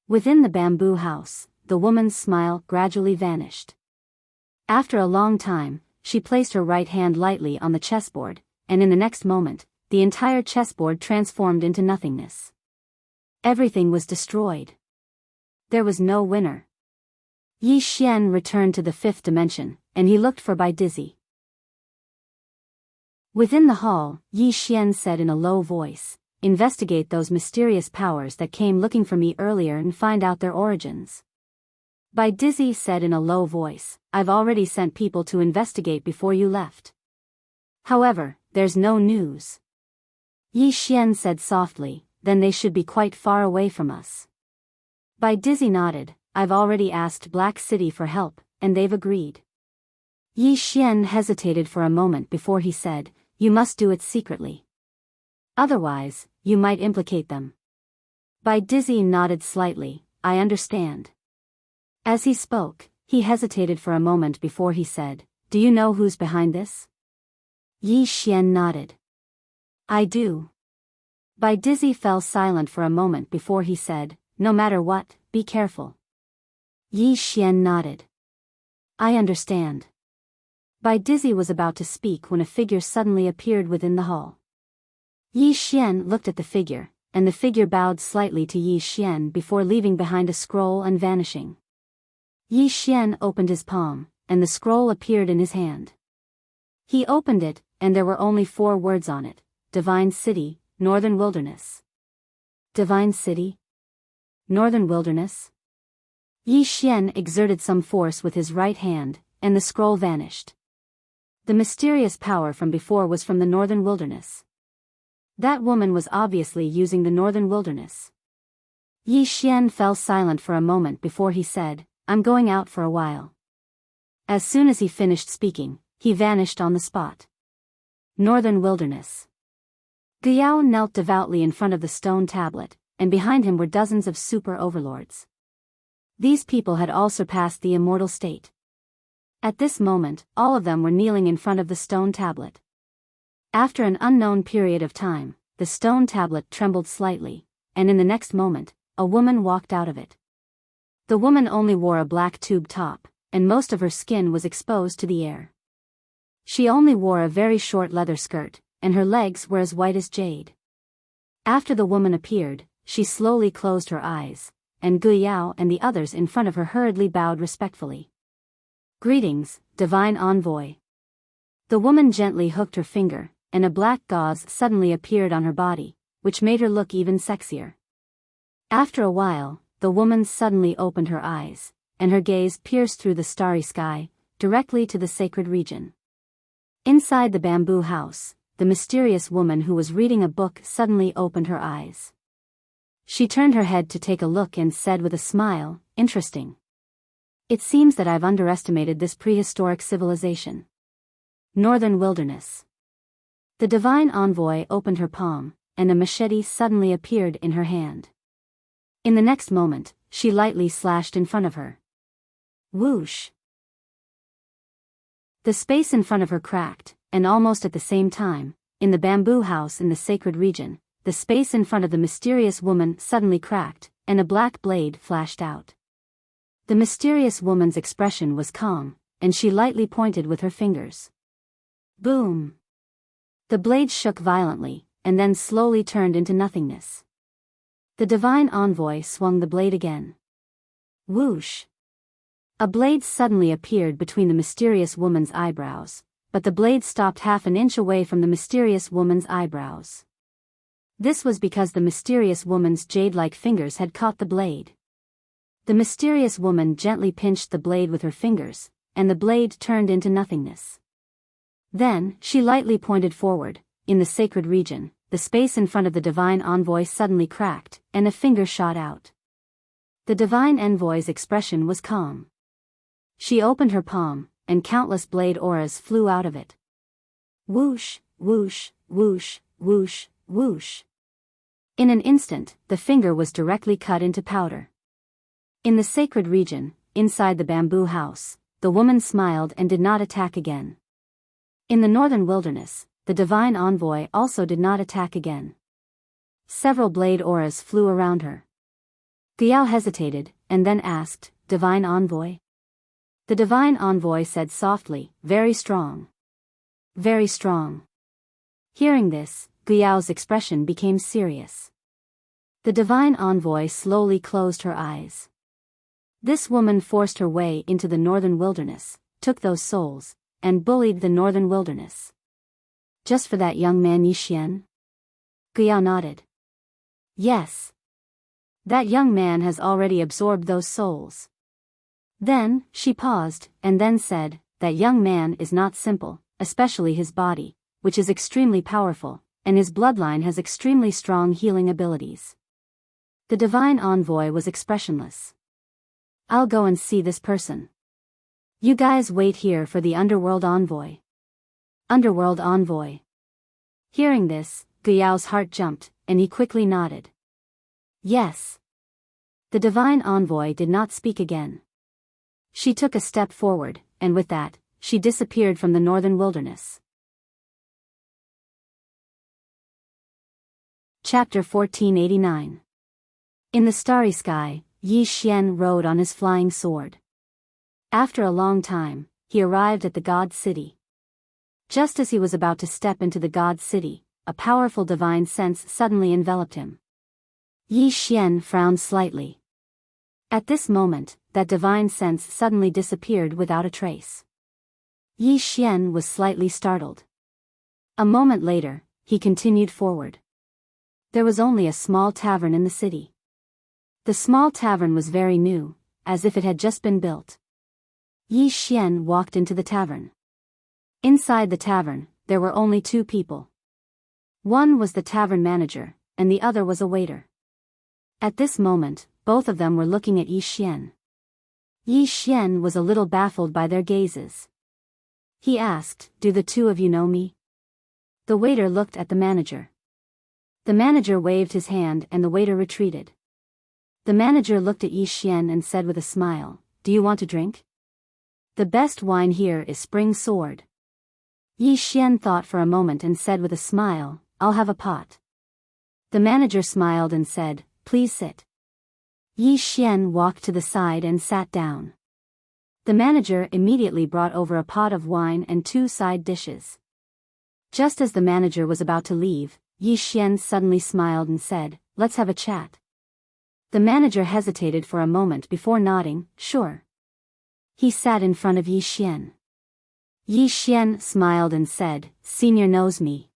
Within the bamboo house, the woman's smile gradually vanished. After a long time, she placed her right hand lightly on the chessboard, and in the next moment, the entire chessboard transformed into nothingness. Everything was destroyed. There was no winner. Yi Xian returned to the fifth dimension, and he looked for Bai Dizzy. Within the hall, Yi Xian said in a low voice, "Investigate those mysterious powers that came looking for me earlier and find out their origins." Bai Dizzy said in a low voice, "I've already sent people to investigate before you left. However, there's no news." Yi Xian said softly, "Then they should be quite far away from us." Bai Dizzy nodded, "I've already asked Black City for help, and they've agreed." Yi Xian hesitated for a moment before he said, "You must do it secretly. Otherwise, you might implicate them." Bai Dizzy nodded slightly, "I understand." As he spoke, he hesitated for a moment before he said, "Do you know who's behind this?" Yi Xian nodded. "I do." Bai Dizzy fell silent for a moment before he said, "No matter what, be careful." Yi Xian nodded. "I understand." Bai Dizzy was about to speak when a figure suddenly appeared within the hall. Yi Xian looked at the figure, and the figure bowed slightly to Yi Xian before leaving behind a scroll and vanishing. Yi Xian opened his palm, and the scroll appeared in his hand. He opened it, and there were only 4 words on it: Divine City, Northern Wilderness. Divine City? Northern Wilderness? Yi Xian exerted some force with his right hand, and the scroll vanished. The mysterious power from before was from the Northern Wilderness. That woman was obviously using the Northern Wilderness. Yi Xian fell silent for a moment before he said, "I'm going out for a while." As soon as he finished speaking, he vanished on the spot. Northern Wilderness. Guiyao knelt devoutly in front of the stone tablet, and behind him were dozens of super overlords. These people had all surpassed the immortal state. At this moment, all of them were kneeling in front of the stone tablet. After an unknown period of time, the stone tablet trembled slightly, and in the next moment, a woman walked out of it. The woman only wore a black tube top, and most of her skin was exposed to the air. She only wore a very short leather skirt, and her legs were as white as jade. After the woman appeared, she slowly closed her eyes, and Guyao and the others in front of her hurriedly bowed respectfully. "Greetings, divine envoy." The woman gently hooked her finger, and a black gauze suddenly appeared on her body, which made her look even sexier. After a while, the woman suddenly opened her eyes, and her gaze pierced through the starry sky, directly to the sacred region. Inside the bamboo house, the mysterious woman who was reading a book suddenly opened her eyes. She turned her head to take a look and said with a smile, "Interesting. It seems that I've underestimated this prehistoric civilization. Northern wilderness." The divine envoy opened her palm, and a machete suddenly appeared in her hand. In the next moment, she lightly slashed in front of her. Whoosh! The space in front of her cracked, and almost at the same time, in the bamboo house in the sacred region, the space in front of the mysterious woman suddenly cracked, and a black blade flashed out. The mysterious woman's expression was calm, and she lightly pointed with her fingers. Boom! The blade shook violently, and then slowly turned into nothingness. The divine envoy swung the blade again. Whoosh! A blade suddenly appeared between the mysterious woman's eyebrows, but the blade stopped half an inch away from the mysterious woman's eyebrows. This was because the mysterious woman's jade-like fingers had caught the blade. The mysterious woman gently pinched the blade with her fingers, and the blade turned into nothingness. Then, she lightly pointed forward. In the sacred region, the space in front of the divine envoy suddenly cracked, and a finger shot out. The divine envoy's expression was calm. She opened her palm, and countless blade auras flew out of it. Whoosh, whoosh, whoosh, whoosh, whoosh. In an instant, the finger was directly cut into powder. In the sacred region, inside the bamboo house, the woman smiled and did not attack again. In the northern wilderness, the divine envoy also did not attack again. Several blade auras flew around her. Guyao hesitated, and then asked, "Divine envoy?" The divine envoy said softly, "Very strong. Very strong." Hearing this, Guyao's expression became serious. The divine envoy slowly closed her eyes. This woman forced her way into the northern wilderness, took those souls, and bullied the northern wilderness. Just for that young man Yixian? Guyao nodded. Yes. That young man has already absorbed those souls. Then, she paused, and then said, "That young man is not simple, especially his body, which is extremely powerful, and his bloodline has extremely strong healing abilities." The divine envoy was expressionless. "I'll go and see this person. You guys wait here for the underworld envoy." Underworld envoy. Hearing this, Guyao's heart jumped, and he quickly nodded. Yes. The divine envoy did not speak again. She took a step forward, and with that, she disappeared from the northern wilderness. Chapter 1489. In the starry sky, Yi Xian rode on his flying sword. After a long time, he arrived at the god city. Just as he was about to step into the god city, a powerful divine sense suddenly enveloped him. Yi Xian frowned slightly. At this moment, that divine sense suddenly disappeared without a trace. Yi Xian was slightly startled. A moment later, he continued forward. There was only a small tavern in the city. The small tavern was very new, as if it had just been built. Yi Xian walked into the tavern. Inside the tavern, there were only two people. One was the tavern manager, and the other was a waiter. At this moment, both of them were looking at Yi Xian. Yi Xian was a little baffled by their gazes. He asked, "Do the two of you know me?" The waiter looked at the manager. The manager waved his hand and the waiter retreated. The manager looked at Yi Xian and said with a smile, "Do you want a drink? The best wine here is Spring Sword." Yi Xian thought for a moment and said with a smile, I'll have a pot. The manager smiled and said, please sit. Yi Xian walked to the side and sat down. The manager immediately brought over a pot of wine and 2 side dishes. Just as the manager was about to leave, Yi Xian suddenly smiled and said, let's have a chat. The manager hesitated for a moment before nodding, sure. He sat in front of Yi Xian. Yi Xian smiled and said, Senior knows me.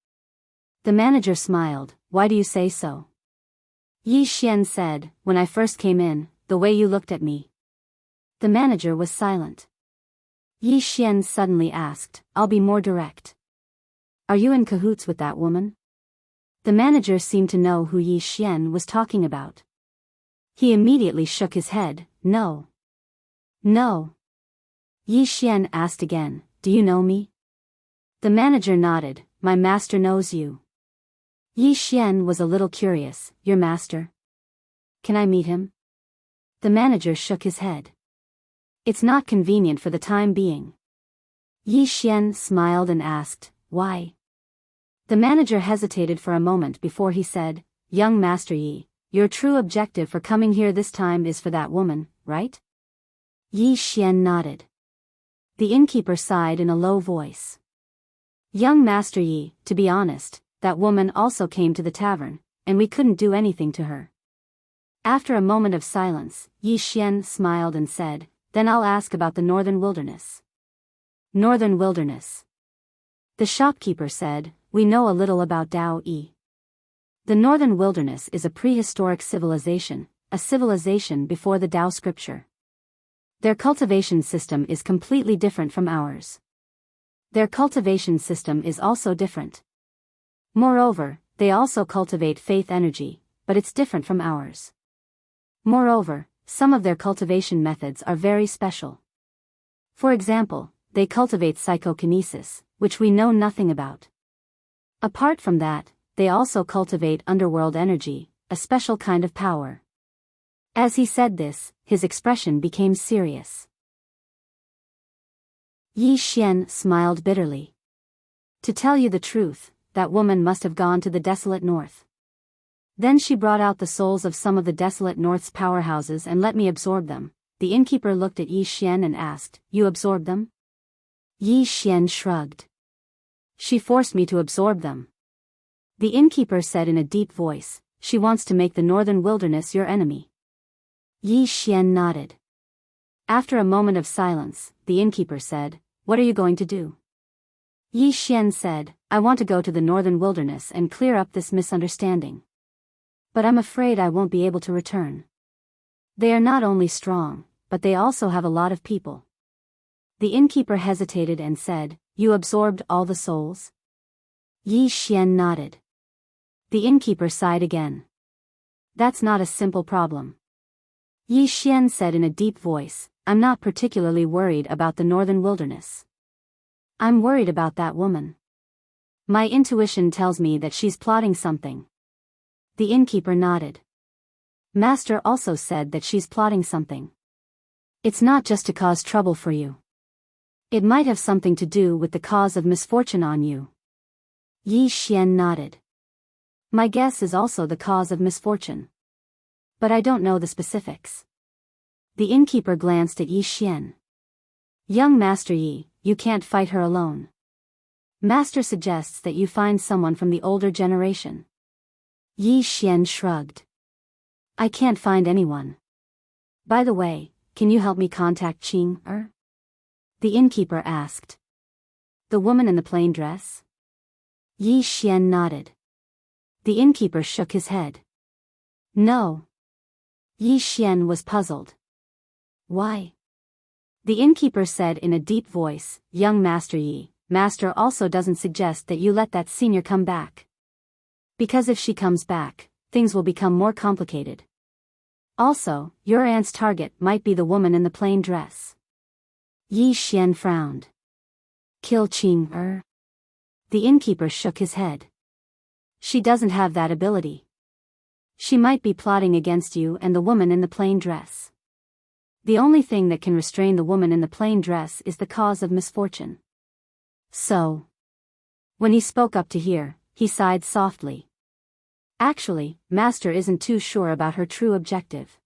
The manager smiled, why do you say so? Yi Xian said, when I first came in, the way you looked at me. The manager was silent. Yi Xian suddenly asked, I'll be more direct. Are you in cahoots with that woman? The manager seemed to know who Yi Xian was talking about. He immediately shook his head, no. No. Yi Xian asked again, do you know me? The manager nodded, my master knows you. Yi Xian was a little curious, your master? Can I meet him? The manager shook his head. It's not convenient for the time being. Yi Xian smiled and asked, why? The manager hesitated for a moment before he said, young Master Yi, your true objective for coming here this time is for that woman, right? Yi Xian nodded. The innkeeper sighed in a low voice. Young Master Yi, to be honest, that woman also came to the tavern, and we couldn't do anything to her. After a moment of silence, Yi Xian smiled and said, then I'll ask about the Northern Wilderness. Northern Wilderness. The shopkeeper said, we know a little about Dao Yi. The Northern Wilderness is a prehistoric civilization, a civilization before the Tao scripture. Their cultivation system is completely different from ours. Their cultivation system is also different. Moreover, they also cultivate faith energy, but it's different from ours. Moreover, some of their cultivation methods are very special. For example, they cultivate psychokinesis, which we know nothing about. Apart from that, they also cultivate underworld energy, a special kind of power. As he said this, his expression became serious. Yi Xian smiled bitterly. To tell you the truth, that woman must have gone to the desolate north. Then she brought out the souls of some of the desolate north's powerhouses and let me absorb them. The innkeeper looked at Yi Xian and asked, you absorbed them? Yi Xian shrugged. She forced me to absorb them. The innkeeper said in a deep voice, she wants to make the Northern Wilderness your enemy. Yi Xian nodded. After a moment of silence, the innkeeper said, what are you going to do? Yi Xian said, I want to go to the Northern Wilderness and clear up this misunderstanding. But I'm afraid I won't be able to return. They are not only strong, but they also have a lot of people. The innkeeper hesitated and said, you absorbed all the souls? Yi Xian nodded. The innkeeper sighed again. That's not a simple problem. Yi Xian said in a deep voice, I'm not particularly worried about the Northern Wilderness. I'm worried about that woman. My intuition tells me that she's plotting something. The innkeeper nodded. Master also said that she's plotting something. It's not just to cause trouble for you. It might have something to do with the cause of misfortune on you. Yi Xian nodded. My guess is also the cause of misfortune. But I don't know the specifics. The innkeeper glanced at Yi Xian. Young Master Yi, you can't fight her alone. Master suggests that you find someone from the older generation. Yi Xian shrugged. I can't find anyone. By the way, can you help me contact Qing? The innkeeper asked. The woman in the plain dress? Yi Xian nodded. The innkeeper shook his head. No. Yi Xian was puzzled. Why? The innkeeper said in a deep voice, young Master Yi, Master also doesn't suggest that you let that senior come back. Because if she comes back, things will become more complicated. Also, your aunt's target might be the woman in the plain dress. Yi Xian frowned. Kill Qing? The innkeeper shook his head. She doesn't have that ability. She might be plotting against you and the woman in the plain dress. The only thing that can restrain the woman in the plain dress is the cause of misfortune. So, When he spoke up to hear, he sighed softly. Actually, Master isn't too sure about her true objective.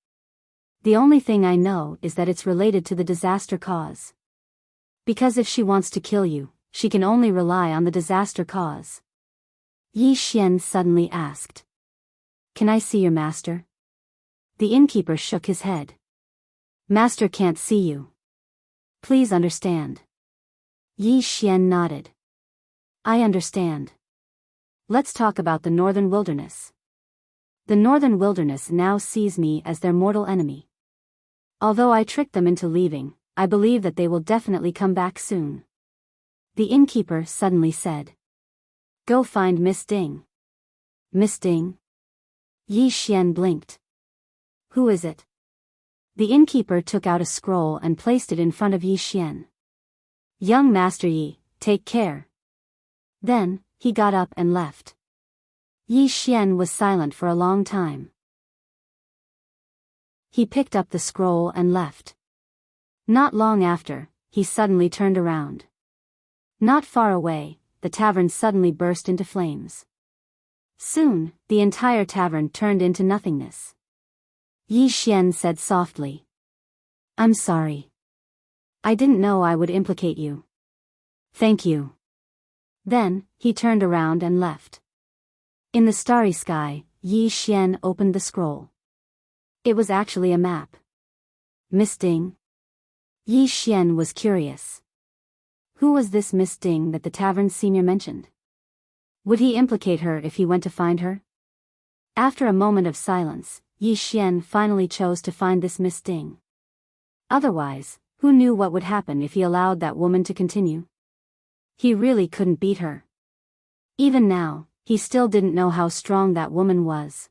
The only thing I know is that it's related to the disaster cause. Because if she wants to kill you, she can only rely on the disaster cause. Yi Xian suddenly asked. Can I see your master? The innkeeper shook his head. Master can't see you. Please understand. Yi Xian nodded. I understand. Let's talk about the northern wilderness. The northern wilderness now sees me as their mortal enemy. Although I tricked them into leaving, I believe that they will definitely come back soon. The innkeeper suddenly said. Go find Miss Ding. Miss Ding? Yi Xian blinked. Who is it? The innkeeper took out a scroll and placed it in front of Yi Xian. Young Master Yi, take care. Then, he got up and left. Yi Xian was silent for a long time. He picked up the scroll and left. Not long after, he suddenly turned around. Not far away, the tavern suddenly burst into flames. Soon, the entire tavern turned into nothingness. Yi Xian said softly. I'm sorry. I didn't know I would implicate you. Thank you. Then, he turned around and left. In the starry sky, Yi Xian opened the scroll. It was actually a map. Miss Ding? Yi Xian was curious. Who was this Miss Ding that the tavern senior mentioned? Would he implicate her if he went to find her? After a moment of silence, Yi Xian finally chose to find this Miss Ding. Otherwise, who knew what would happen if he allowed that woman to continue? He really couldn't beat her. Even now, he still didn't know how strong that woman was.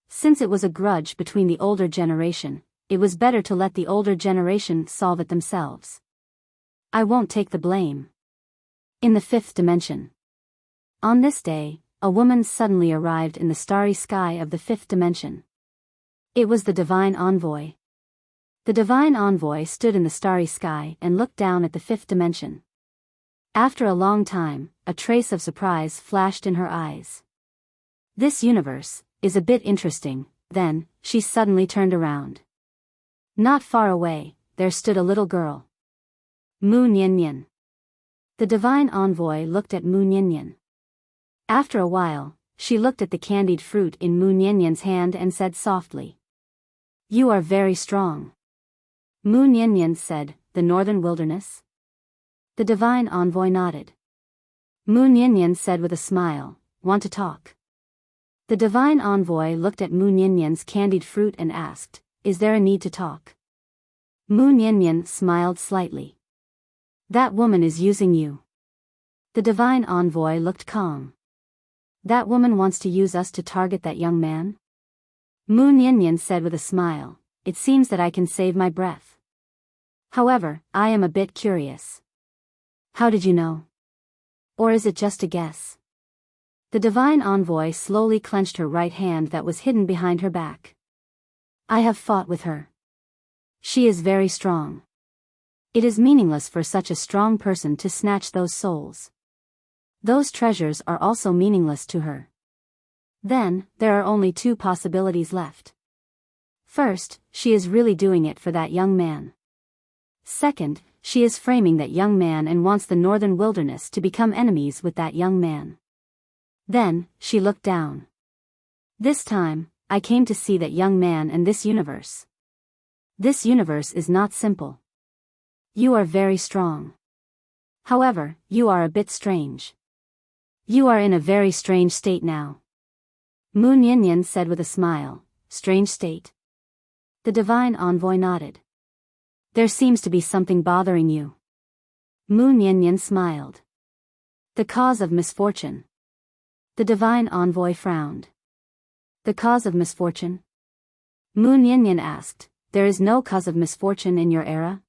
Since it was a grudge between the older generation, it was better to let the older generation solve it themselves. I won't take the blame. In the fifth dimension. On this day, a woman suddenly arrived in the starry sky of the fifth dimension. It was the Divine Envoy. The Divine Envoy stood in the starry sky and looked down at the fifth dimension. After a long time, a trace of surprise flashed in her eyes. This universe is a bit interesting. Then, she suddenly turned around. Not far away, there stood a little girl. Mu Niannian. The Divine Envoy looked at Mu Niannian. After a while, she looked at the candied fruit in Mu Niannian's hand and said softly. You are very strong. Mu Niannian said, the northern wilderness? The Divine Envoy nodded. Mu Niannian said with a smile, want to talk? The Divine Envoy looked at Mu Niannian's candied fruit and asked, is there a need to talk? Mu Niannian smiled slightly. That woman is using you. The Divine Envoy looked calm. That woman wants to use us to target that young man? Mu Niannian said with a smile, it seems that I can save my breath. However, I am a bit curious. How did you know? Or is it just a guess? The Divine Envoy slowly clenched her right hand that was hidden behind her back. I have fought with her. She is very strong. It is meaningless for such a strong person to snatch those souls. Those treasures are also meaningless to her. Then, there are only two possibilities left. First, she is really doing it for that young man. Second, she is framing that young man and wants the northern wilderness to become enemies with that young man. Then, she looked down. This time, I came to see that young man and this universe. This universe is not simple. You are very strong. However, you are a bit strange. You are in a very strange state now. Mu Niannian said with a smile, strange state? The Divine Envoy nodded. There seems to be something bothering you. Mu Niannian smiled. The cause of misfortune. The Divine Envoy frowned. The cause of misfortune? Mu Niannian asked, there is no cause of misfortune in your era?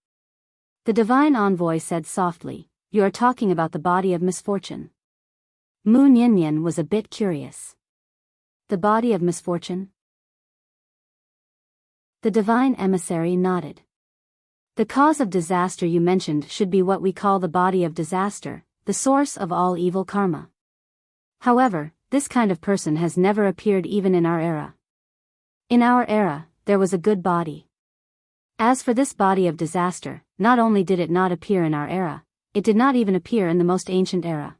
The Divine Envoy said softly, you are talking about the body of misfortune. Mu Niannian was a bit curious. The body of misfortune? The Divine Emissary nodded. The cause of disaster you mentioned should be what we call the body of disaster, the source of all evil karma. However, this kind of person has never appeared even in our era. In our era, there was a good body. As for this body of disaster, not only did it not appear in our era, it did not even appear in the most ancient era.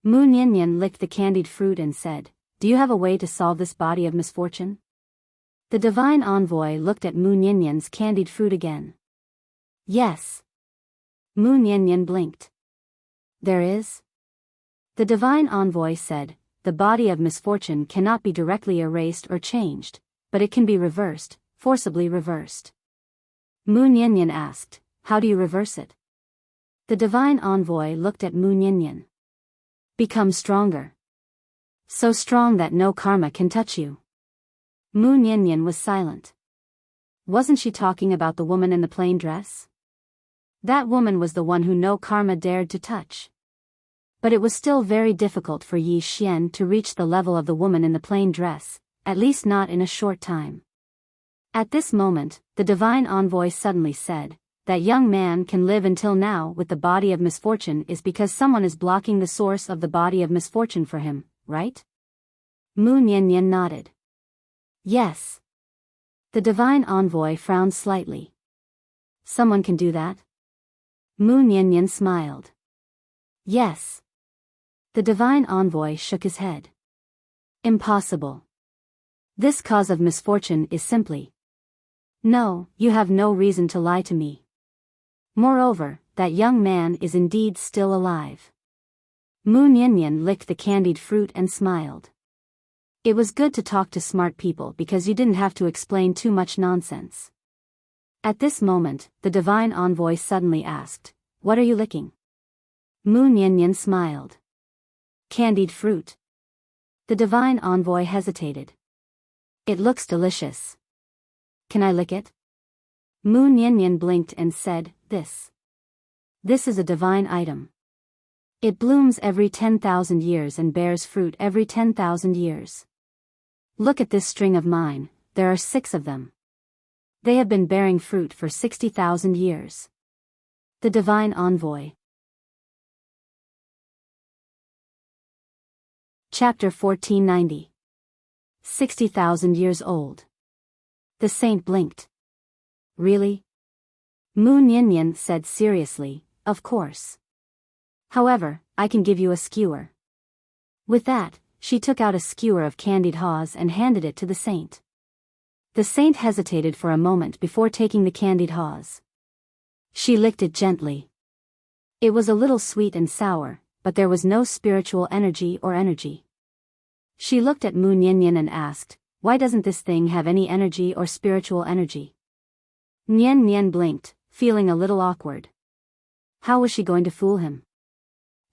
Mu Niannian licked the candied fruit and said, "Do you have a way to solve this body of misfortune?" The divine envoy looked at Mu Niannian's candied fruit again. Yes. Mu Niannian blinked. There is? The divine envoy said, "The body of misfortune cannot be directly erased or changed, but it can be reversed, forcibly reversed." Mu Niannian asked, "How do you reverse it?" The divine envoy looked at Mu Niannian. "Become stronger. So strong that no karma can touch you." Mu Niannian was silent. Wasn't she talking about the woman in the plain dress? That woman was the one who no karma dared to touch. But it was still very difficult for Yi Xian to reach the level of the woman in the plain dress, at least not in a short time. At this moment, the divine envoy suddenly said, "That young man can live until now with the body of misfortune is because someone is blocking the source of the body of misfortune for him, right?" Mu Niannian nodded. Yes. The divine envoy frowned slightly. "Someone can do that?" Mu Niannian smiled. Yes. The divine envoy shook his head. "Impossible. This cause of misfortune is simply. No, you have no reason to lie to me. Moreover, that young man is indeed still alive." Mu Niannian licked the candied fruit and smiled. It was good to talk to smart people because you didn't have to explain too much nonsense. At this moment, the divine envoy suddenly asked, "What are you licking?" Mu Niannian smiled. "Candied fruit." The divine envoy hesitated. "It looks delicious. Can I lick it?" Mu Niannian blinked and said, This is a divine item. It blooms every 10,000 years and bears fruit every 10,000 years. Look at this string of mine, there are 6 of them. They have been bearing fruit for 60,000 years. The divine envoy. Chapter 1490. 60,000 years old. The saint blinked. Really? Mu Niannian said seriously, "Of course. However, I can give you a skewer." With that, she took out a skewer of candied haws and handed it to the saint. The saint hesitated for a moment before taking the candied haws. She licked it gently. It was a little sweet and sour, but there was no spiritual energy or energy. She looked at Mu Niannian and asked, "Why doesn't this thing have any energy or spiritual energy?" Nian blinked, feeling a little awkward. How was she going to fool him?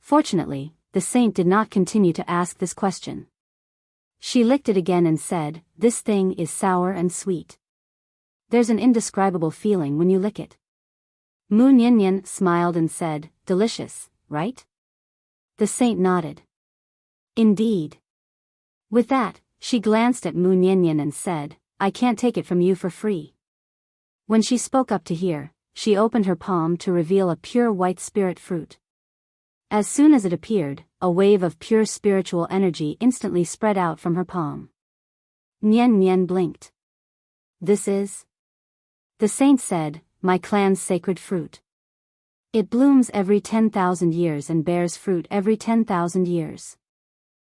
Fortunately, the saint did not continue to ask this question. She licked it again and said, "This thing is sour and sweet. There's an indescribable feeling when you lick it." Mu Niannian smiled and said, "Delicious, right?" The saint nodded. "Indeed." With that, she glanced at Mu Niannian and said, "I can't take it from you for free." When she spoke up to here, she opened her palm to reveal a pure white spirit fruit. As soon as it appeared, a wave of pure spiritual energy instantly spread out from her palm. Nian blinked. "This is?" The saint said, "My clan's sacred fruit. It blooms every 10,000 years and bears fruit every 10,000 years.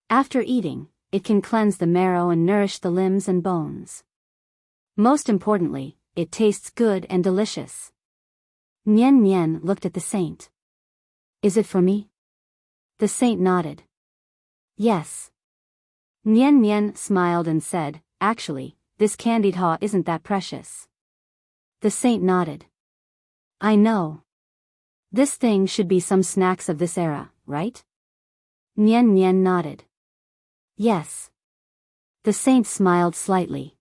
After eating, it can cleanse the marrow and nourish the limbs and bones. Most importantly, it tastes good and delicious." Nian looked at the saint. "Is it for me?" The saint nodded. "Yes." Nian smiled and said, "Actually, this candied haw isn't that precious." The saint nodded. "I know. This thing should be some snacks of this era, right?" Nian nodded. "Yes." The saint smiled slightly.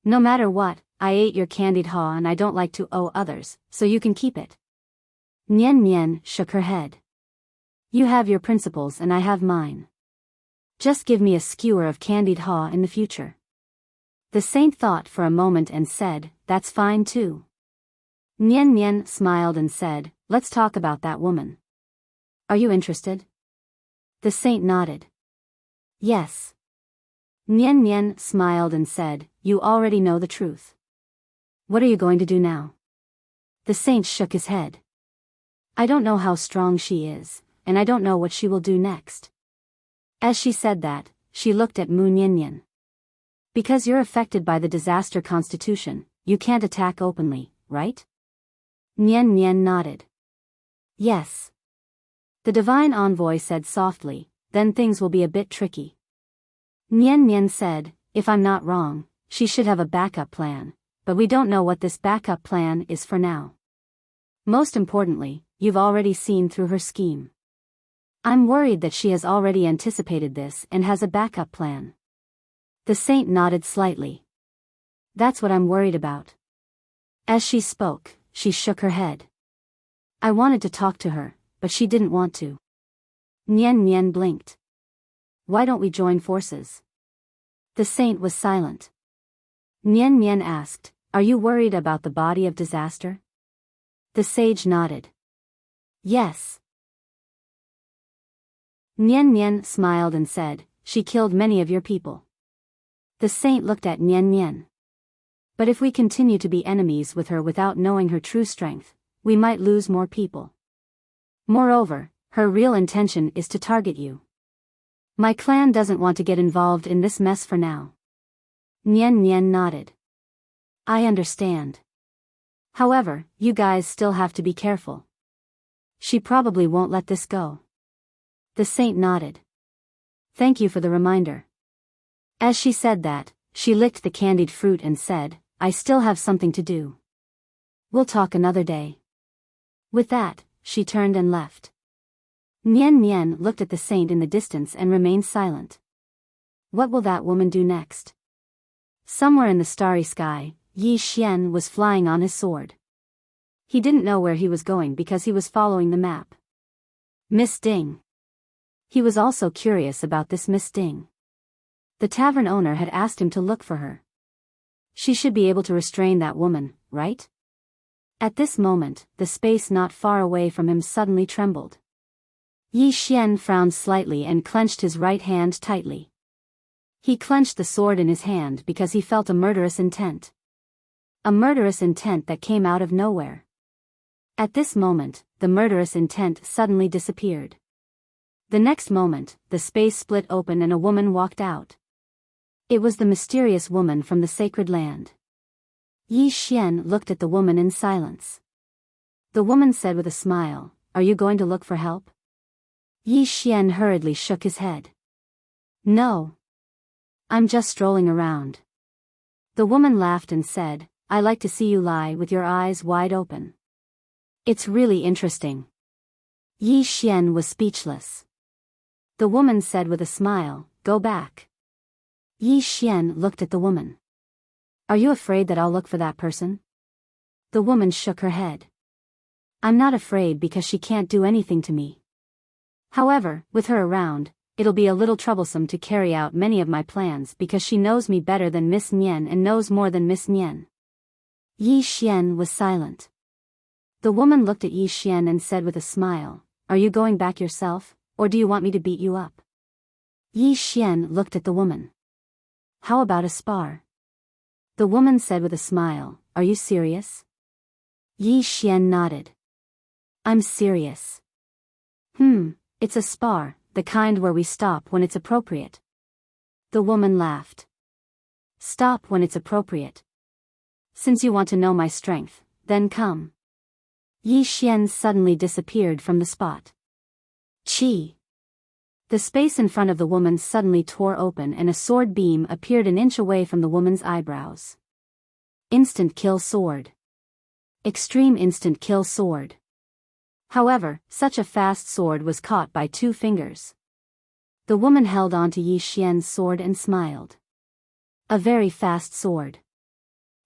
"No matter what, I ate your candied haw and I don't like to owe others, so you can keep it." Nian shook her head. "You have your principles and I have mine. Just give me a skewer of candied haw in the future." The saint thought for a moment and said, "That's fine too." Nian smiled and said, "Let's talk about that woman." Are you interested? The saint nodded. Yes. Nian Nian smiled and said, you already know the truth. What are you going to do now? The saint shook his head. I don't know how strong she is, and I don't know what she will do next. As she said that, she looked at Mu Nian. Because you're affected by the disaster constitution, you can't attack openly, right? Nian Nian nodded. Yes. The divine envoy said softly, then things will be a bit tricky. Nian Nian said, if I'm not wrong, she should have a backup plan, but we don't know what this backup plan is for now. Most importantly, you've already seen through her scheme. I'm worried that she has already anticipated this and has a backup plan. The saint nodded slightly. That's what I'm worried about. As she spoke, she shook her head. I wanted to talk to her, but she didn't want to. Nian Nian blinked. Why don't we join forces? The saint was silent. Nian Nian asked, are you worried about the body of disaster? The sage nodded. Yes. Nian Nian smiled and said, she killed many of your people. The saint looked at Nian Nian. But if we continue to be enemies with her without knowing her true strength, we might lose more people. Moreover, her real intention is to target you. My clan doesn't want to get involved in this mess for now. Nian Nian nodded. I understand. However, you guys still have to be careful. She probably won't let this go. The saint nodded. Thank you for the reminder. As she said that, she licked the candied fruit and said, I still have something to do. We'll talk another day. With that, she turned and left. Nian Nian looked at the saint in the distance and remained silent. What will that woman do next? Somewhere in the starry sky, Yi Xian was flying on his sword. He didn't know where he was going because he was following the map. Miss Ding. He was also curious about this Miss Ding. The tavern owner had asked him to look for her. She should be able to restrain that woman, right? At this moment, the space not far away from him suddenly trembled. Yi Xian frowned slightly and clenched his right hand tightly. He clenched the sword in his hand because he felt a murderous intent. A murderous intent that came out of nowhere. At this moment, the murderous intent suddenly disappeared. The next moment, the space split open and a woman walked out. It was the mysterious woman from the sacred land. Yi Xian looked at the woman in silence. The woman said with a smile, are you going to look for help? Yi Xian hurriedly shook his head. No. I'm just strolling around. The woman laughed and said, I like to see you lie with your eyes wide open. It's really interesting. Yi Xian was speechless. The woman said with a smile, go back. Yi Xian looked at the woman. Are you afraid that I'll look for that person? The woman shook her head. I'm not afraid because she can't do anything to me. However, with her around, it'll be a little troublesome to carry out many of my plans because she knows me better than Miss Nian and knows more than Miss Nian. Yi Xian was silent. The woman looked at Yi Xian and said with a smile, are you going back yourself, or do you want me to beat you up? Yi Xian looked at the woman. How about a spar? The woman said with a smile, are you serious? Yi Xian nodded. I'm serious. It's a spar, the kind where we stop when it's appropriate. The woman laughed. Stop when it's appropriate. Since you want to know my strength, then come. Yi Xian suddenly disappeared from the spot. Chi. The space in front of the woman suddenly tore open and a sword beam appeared an inch away from the woman's eyebrows. Instant kill sword. Extreme instant kill sword. However, such a fast sword was caught by 2 fingers. The woman held on to Yi Xian's sword and smiled. A very fast sword.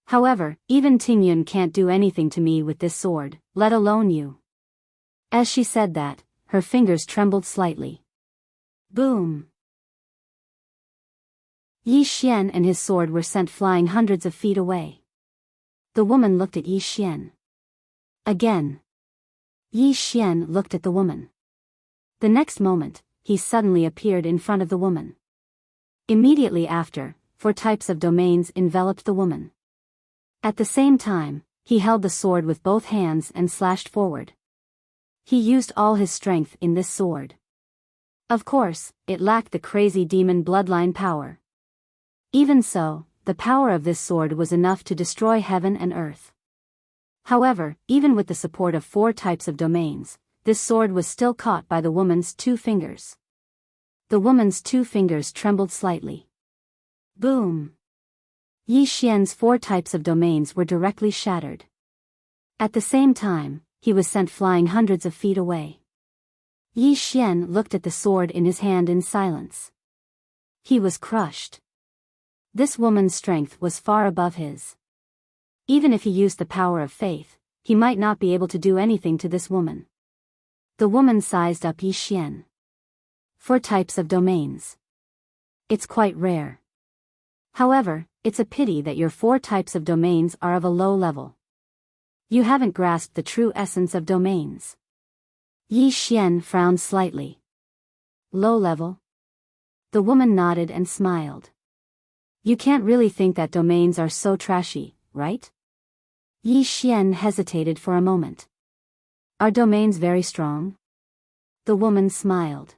However, even Tingyun can't do anything to me with this sword, let alone you. As she said that, her fingers trembled slightly. Boom! Yi Xian and his sword were sent flying hundreds of feet away. The woman looked at Yi Xian. Again. Yi Xian looked at the woman. The next moment, he suddenly appeared in front of the woman. Immediately after, 4 types of domains enveloped the woman. At the same time, he held the sword with both hands and slashed forward. He used all his strength in this sword. Of course, it lacked the crazy demon bloodline power. Even so, the power of this sword was enough to destroy heaven and earth. However, even with the support of 4 types of domains, this sword was still caught by the woman's 2 fingers. The woman's 2 fingers trembled slightly. Boom! Yi Xian's 4 types of domains were directly shattered. At the same time, he was sent flying hundreds of feet away. Yi Xian looked at the sword in his hand in silence. He was crushed. This woman's strength was far above his. Even if he used the power of faith, he might not be able to do anything to this woman. The woman sized up Yi Xian. 4 types of domains. It's quite rare. However, it's a pity that your 4 types of domains are of a low level. You haven't grasped the true essence of domains. Yi Xian frowned slightly. Low level? The woman nodded and smiled. You can't really think that domains are so trashy, right? Yi Xian hesitated for a moment. Are domains very strong? The woman smiled.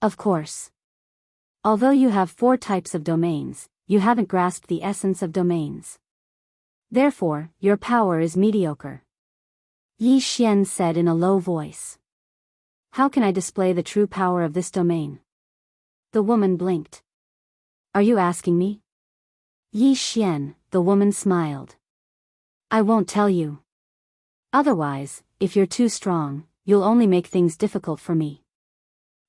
Of course. Although you have 4 types of domains, you haven't grasped the essence of domains. Therefore, your power is mediocre. Yi Xian said in a low voice. How can I display the true power of this domain? The woman blinked. Are you asking me? Yi Xian, the woman smiled. I won't tell you. Otherwise, if you're too strong, you'll only make things difficult for me.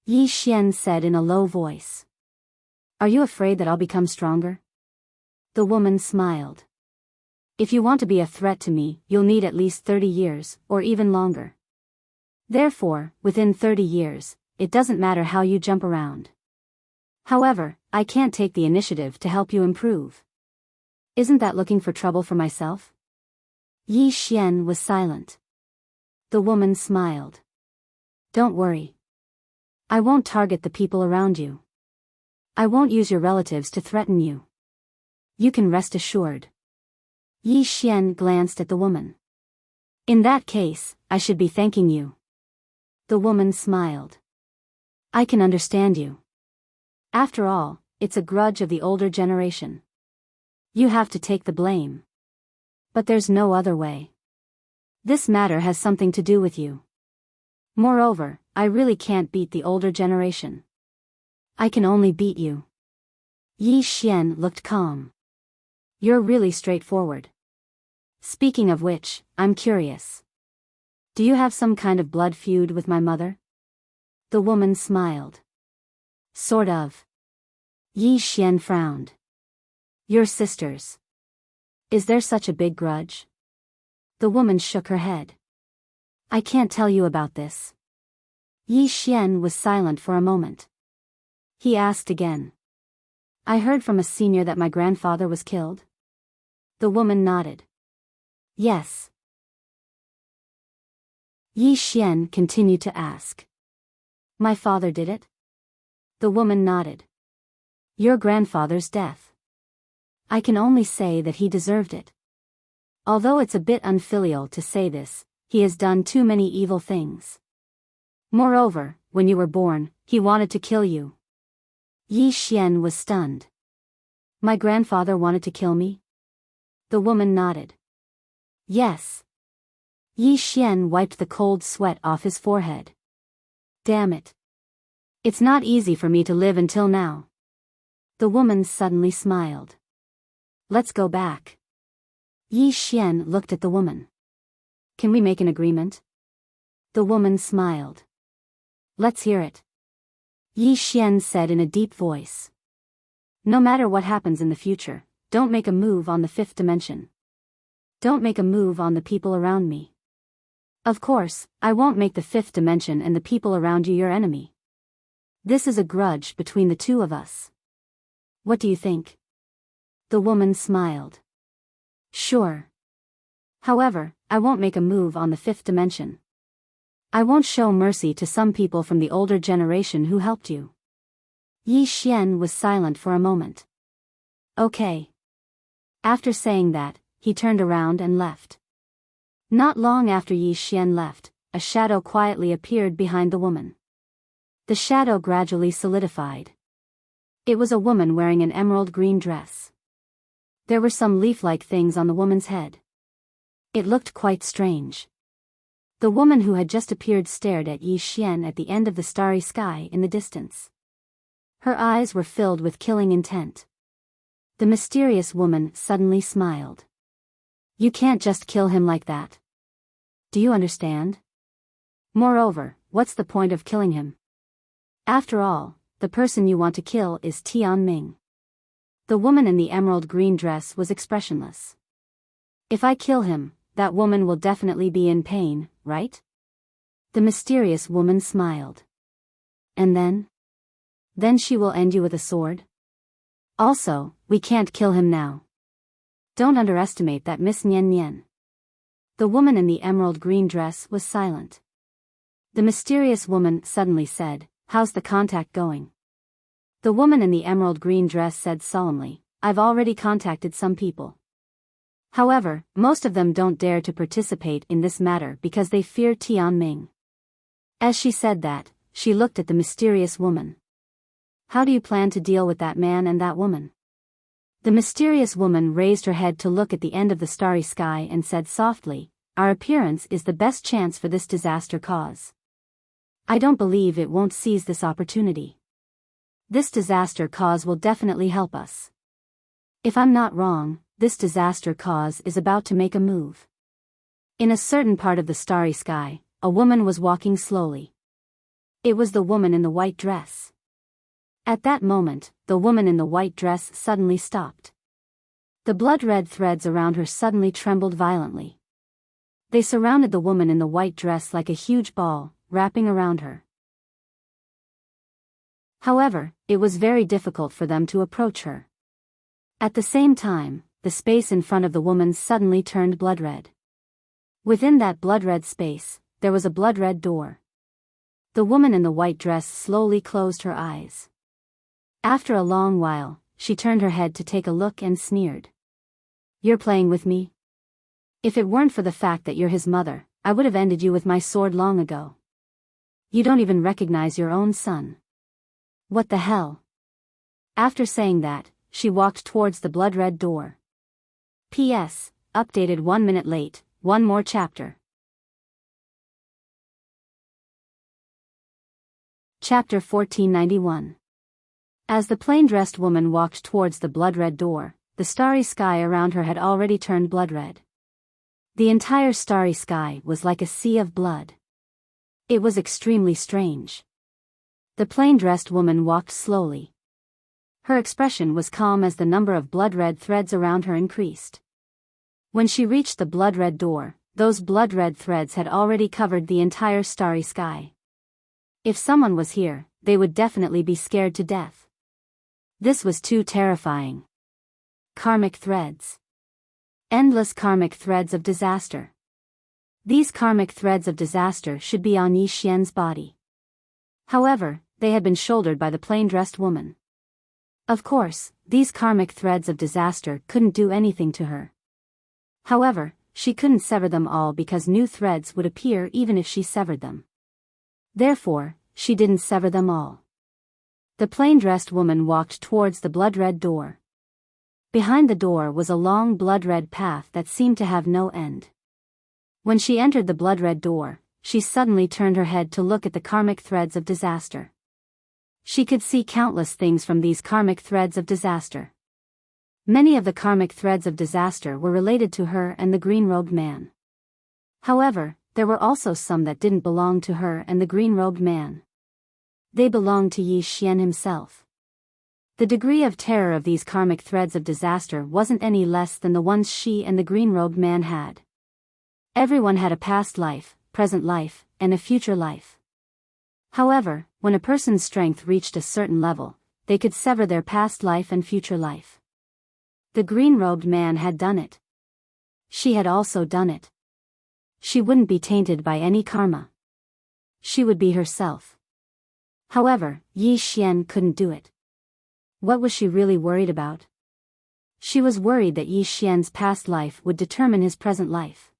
Yi Xian said in a low voice. Are you afraid that I'll become stronger? The woman smiled. If you want to be a threat to me, you'll need at least 30 years, or even longer. Therefore, within 30 years, it doesn't matter how you jump around. However, I can't take the initiative to help you improve. Isn't that looking for trouble for myself? Yi Xian was silent. The woman smiled. Don't worry. I won't target the people around you. I won't use your relatives to threaten you. You can rest assured. Yi Xian glanced at the woman. In that case, I should be thanking you. The woman smiled. I can understand you. After all, it's a grudge of the older generation. You have to take the blame. But there's no other way. This matter has something to do with you. Moreover, I really can't beat the older generation. I can only beat you. Yi Xian looked calm. You're really straightforward. Speaking of which, I'm curious. Do you have some kind of blood feud with my mother? The woman smiled. Sort of. Yi Xian frowned. You're sisters. Is there such a big grudge? The woman shook her head. I can't tell you about this. Yi Xian was silent for a moment. He asked again. I heard from a senior that my grandfather was killed. The woman nodded. Yes. Yi Xian continued to ask. My father did it? The woman nodded. Your grandfather's death. I can only say that he deserved it. Although it's a bit unfilial to say this, he has done too many evil things. Moreover, when you were born, he wanted to kill you. Yi Xian was stunned. My grandfather wanted to kill me? The woman nodded. Yes. Yi Xian wiped the cold sweat off his forehead. Damn it. It's not easy for me to live until now. The woman suddenly smiled. Let's go back. Yi Xian looked at the woman. Can we make an agreement? The woman smiled. Let's hear it. Yi Xian said in a deep voice. No matter what happens in the future, don't make a move on the 5th dimension. Don't make a move on the people around me. Of course, I won't make the 5th dimension and the people around you your enemy. This is a grudge between the two of us. What do you think? The woman smiled. Sure. However, I won't make a move on the 5th dimension. I won't show mercy to some people from the older generation who helped you. Yi Xian was silent for a moment. Okay. After saying that, he turned around and left. Not long after Yi Xian left, a shadow quietly appeared behind the woman. The shadow gradually solidified. It was a woman wearing an emerald green dress. There were some leaf-like things on the woman's head. It looked quite strange. The woman who had just appeared stared at Yi Xian at the end of the starry sky in the distance. Her eyes were filled with killing intent. The mysterious woman suddenly smiled. You can't just kill him like that. Do you understand? Moreover, what's the point of killing him? After all, the person you want to kill is Tianming. The woman in the emerald green dress was expressionless. If I kill him, that woman will definitely be in pain, right? The mysterious woman smiled. And then? Then she will end you with a sword? Also, we can't kill him now. Don't underestimate that Miss Nian Nian. The woman in the emerald green dress was silent. The mysterious woman suddenly said, How's the contact going? The woman in the emerald green dress said solemnly, I've already contacted some people. However, most of them don't dare to participate in this matter because they fear Tianming. As she said that, she looked at the mysterious woman. How do you plan to deal with that man and that woman? The mysterious woman raised her head to look at the end of the starry sky and said softly, Our appearance is the best chance for this disaster cause. I don't believe it won't seize this opportunity. This disaster cause will definitely help us. If I'm not wrong, this disaster cause is about to make a move. In a certain part of the starry sky, a woman was walking slowly. It was the woman in the white dress. At that moment, the woman in the white dress suddenly stopped. The blood-red threads around her suddenly trembled violently. They surrounded the woman in the white dress like a huge ball, wrapping around her. However, it was very difficult for them to approach her. At the same time, the space in front of the woman suddenly turned blood-red. Within that blood-red space, there was a blood-red door. The woman in the white dress slowly closed her eyes. After a long while, she turned her head to take a look and sneered. You're playing with me? If it weren't for the fact that you're his mother, I would have ended you with my sword long ago. You don't even recognize your own son. What the hell? After saying that, she walked towards the blood-red door. P.S. Updated 1 minute late, one more chapter. Chapter 1491. As the plain-dressed woman walked towards the blood-red door, the starry sky around her had already turned blood-red. The entire starry sky was like a sea of blood. It was extremely strange. The plain-dressed woman walked slowly. Her expression was calm as the number of blood-red threads around her increased. When she reached the blood-red door, those blood-red threads had already covered the entire starry sky. If someone was here, they would definitely be scared to death. This was too terrifying. Karmic threads. Endless karmic threads of disaster. These karmic threads of disaster should be on Yi Xian's body. However, they had been shouldered by the plain-dressed woman. Of course, these karmic threads of disaster couldn't do anything to her. However, she couldn't sever them all because new threads would appear even if she severed them. Therefore, she didn't sever them all. The plain-dressed woman walked towards the blood-red door. Behind the door was a long blood-red path that seemed to have no end. When she entered the blood-red door, she suddenly turned her head to look at the karmic threads of disaster. She could see countless things from these karmic threads of disaster. Many of the karmic threads of disaster were related to her and the green-robed man. However, there were also some that didn't belong to her and the green-robed man. They belonged to Yi Xian himself. The degree of terror of these karmic threads of disaster wasn't any less than the ones she and the green-robed man had. Everyone had a past life, present life, and a future life. However, when a person's strength reached a certain level, they could sever their past life and future life. The green-robed man had done it. She had also done it. She wouldn't be tainted by any karma. she would be herself. However, Yi Xian couldn't do it. What was she really worried about? She was worried that Yi Xian's past life would determine his present life.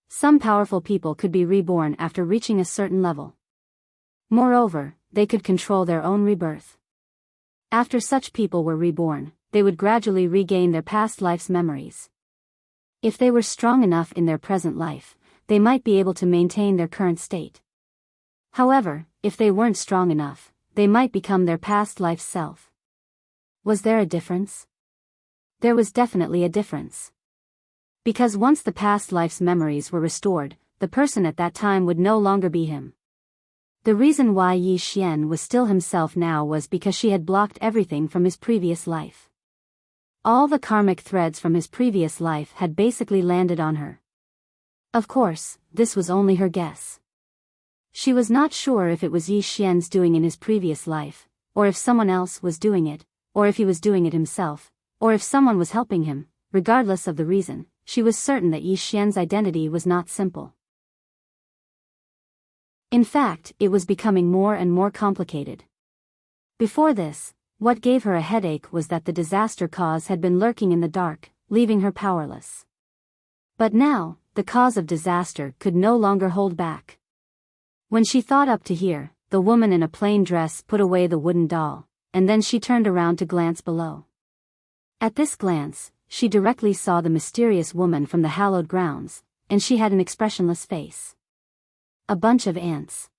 Some powerful people could be reborn after reaching a certain level. Moreover, they could control their own rebirth. After such people were reborn, they would gradually regain their past life's memories. If they were strong enough in their present life, they might be able to maintain their current state. However, if they weren't strong enough, they might become their past life's self. Was there a difference? There was definitely a difference. Because once the past life's memories were restored, the person at that time would no longer be him. The reason why Yi Xian was still himself now was because she had blocked everything from his previous life. All the karmic threads from his previous life had basically landed on her. Of course, this was only her guess. She was not sure if it was Yi Xian's doing in his previous life, or if someone else was doing it, or if he was doing it himself, or if someone was helping him. Regardless of the reason, she was certain that Yi Xian's identity was not simple. In fact, it was becoming more and more complicated. Before this, what gave her a headache was that the disaster cause had been lurking in the dark, leaving her powerless. But now, the cause of disaster could no longer hold back. When she thought up to here, the woman in a plain dress put away the wooden doll, and then she turned around to glance below. At this glance, she directly saw the mysterious woman from the hallowed grounds, and she had an expressionless face. A bunch of ants.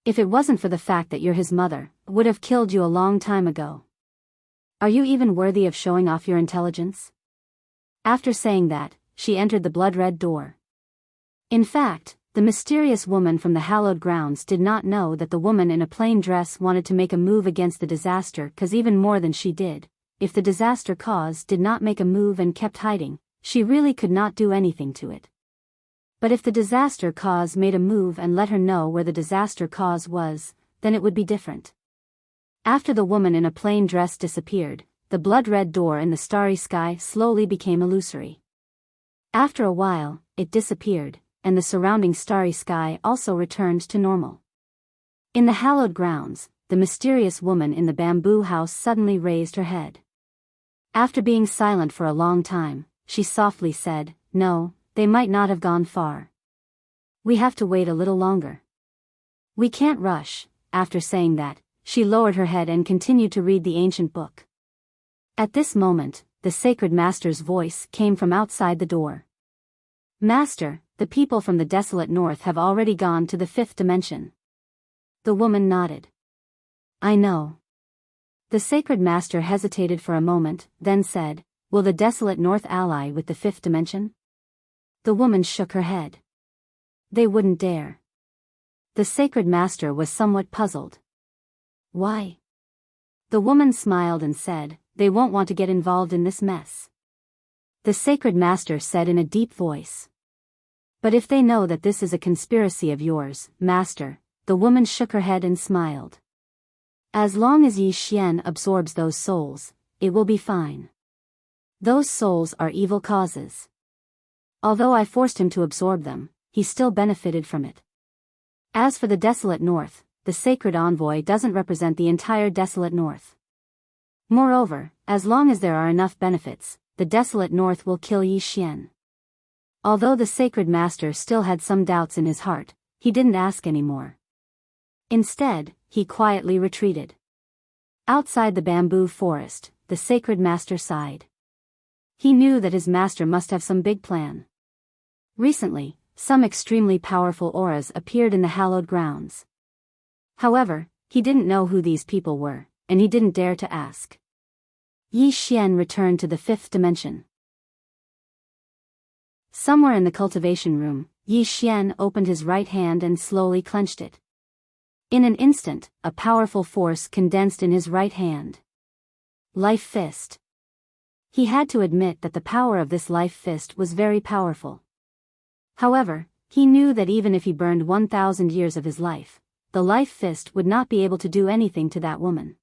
If it wasn't for the fact that you're his mother, would have killed you a long time ago. Are you even worthy of showing off your intelligence? After saying that, she entered the blood-red door. In fact, the mysterious woman from the hallowed grounds did not know that the woman in a plain dress wanted to make a move against the disaster, cause even more than she did, if the disaster cause did not make a move and kept hiding, she really could not do anything to it. But if the disaster cause made a move and let her know where the disaster cause was, then it would be different. After the woman in a plain dress disappeared, the blood-red door in the starry sky slowly became illusory. After a while, it disappeared, and the surrounding starry sky also returned to normal. In the hallowed grounds, the mysterious woman in the bamboo house suddenly raised her head. After being silent for a long time, she softly said, "No, they might not have gone far. We have to wait a little longer. We can't rush." After saying that, she lowered her head and continued to read the ancient book. At this moment, the sacred master's voice came from outside the door. "Master, the people from the desolate north have already gone to the fifth dimension." The woman nodded. "I know." The sacred master hesitated for a moment, then said, "Will the desolate north ally with the fifth dimension?" The woman shook her head. "They wouldn't dare." The sacred master was somewhat puzzled. "Why?" The woman smiled and said, "They won't want to get involved in this mess." The sacred master said in a deep voice, "But if they know that this is a conspiracy of yours, master," the woman shook her head and smiled. "As long as Yi Xian absorbs those souls, it will be fine. Those souls are evil causes. Although I forced him to absorb them, he still benefited from it. As for the desolate north, the sacred envoy doesn't represent the entire desolate north. Moreover, as long as there are enough benefits, the desolate north will kill Yi Xian." Although the sacred master still had some doubts in his heart, he didn't ask anymore. Instead, he quietly retreated. Outside the bamboo forest, the sacred master sighed. He knew that his master must have some big plan. Recently, some extremely powerful auras appeared in the hallowed grounds. However, he didn't know who these people were, and he didn't dare to ask. Yi Xian returned to the fifth dimension. Somewhere in the cultivation room, Yi Xian opened his right hand and slowly clenched it. In an instant, a powerful force condensed in his right hand. Life Fist. He had to admit that the power of this Life Fist was very powerful. However, he knew that even if he burned 1,000 years of his life, the Life Fist would not be able to do anything to that woman.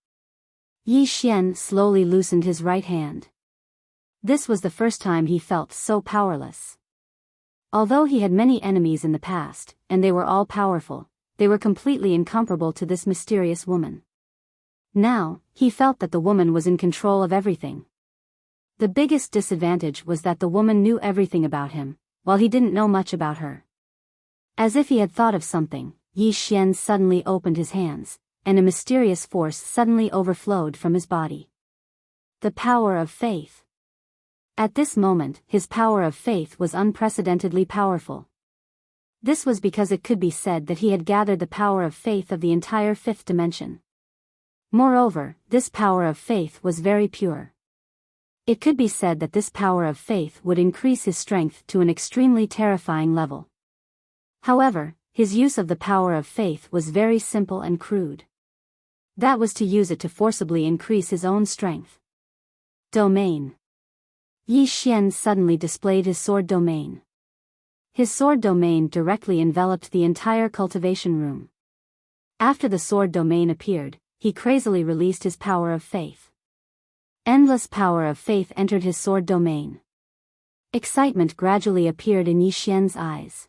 Yi Xian slowly loosened his right hand. This was the first time he felt so powerless. Although he had many enemies in the past, and they were all powerful, they were completely incomparable to this mysterious woman. Now, he felt that the woman was in control of everything. The biggest disadvantage was that the woman knew everything about him, while he didn't know much about her. As if he had thought of something, Yi Xian suddenly opened his hands, and a mysterious force suddenly overflowed from his body. The power of faith. At this moment, his power of faith was unprecedentedly powerful. This was because it could be said that he had gathered the power of faith of the entire fifth dimension. Moreover, this power of faith was very pure. It could be said that this power of faith would increase his strength to an extremely terrifying level. However, his use of the power of faith was very simple and crude. That was to use it to forcibly increase his own strength. Domain. Yi Xian suddenly displayed his sword domain. His sword domain directly enveloped the entire cultivation room. After the sword domain appeared, he crazily released his power of faith. Endless power of faith entered his sword domain. Excitement gradually appeared in Yi Xian's eyes.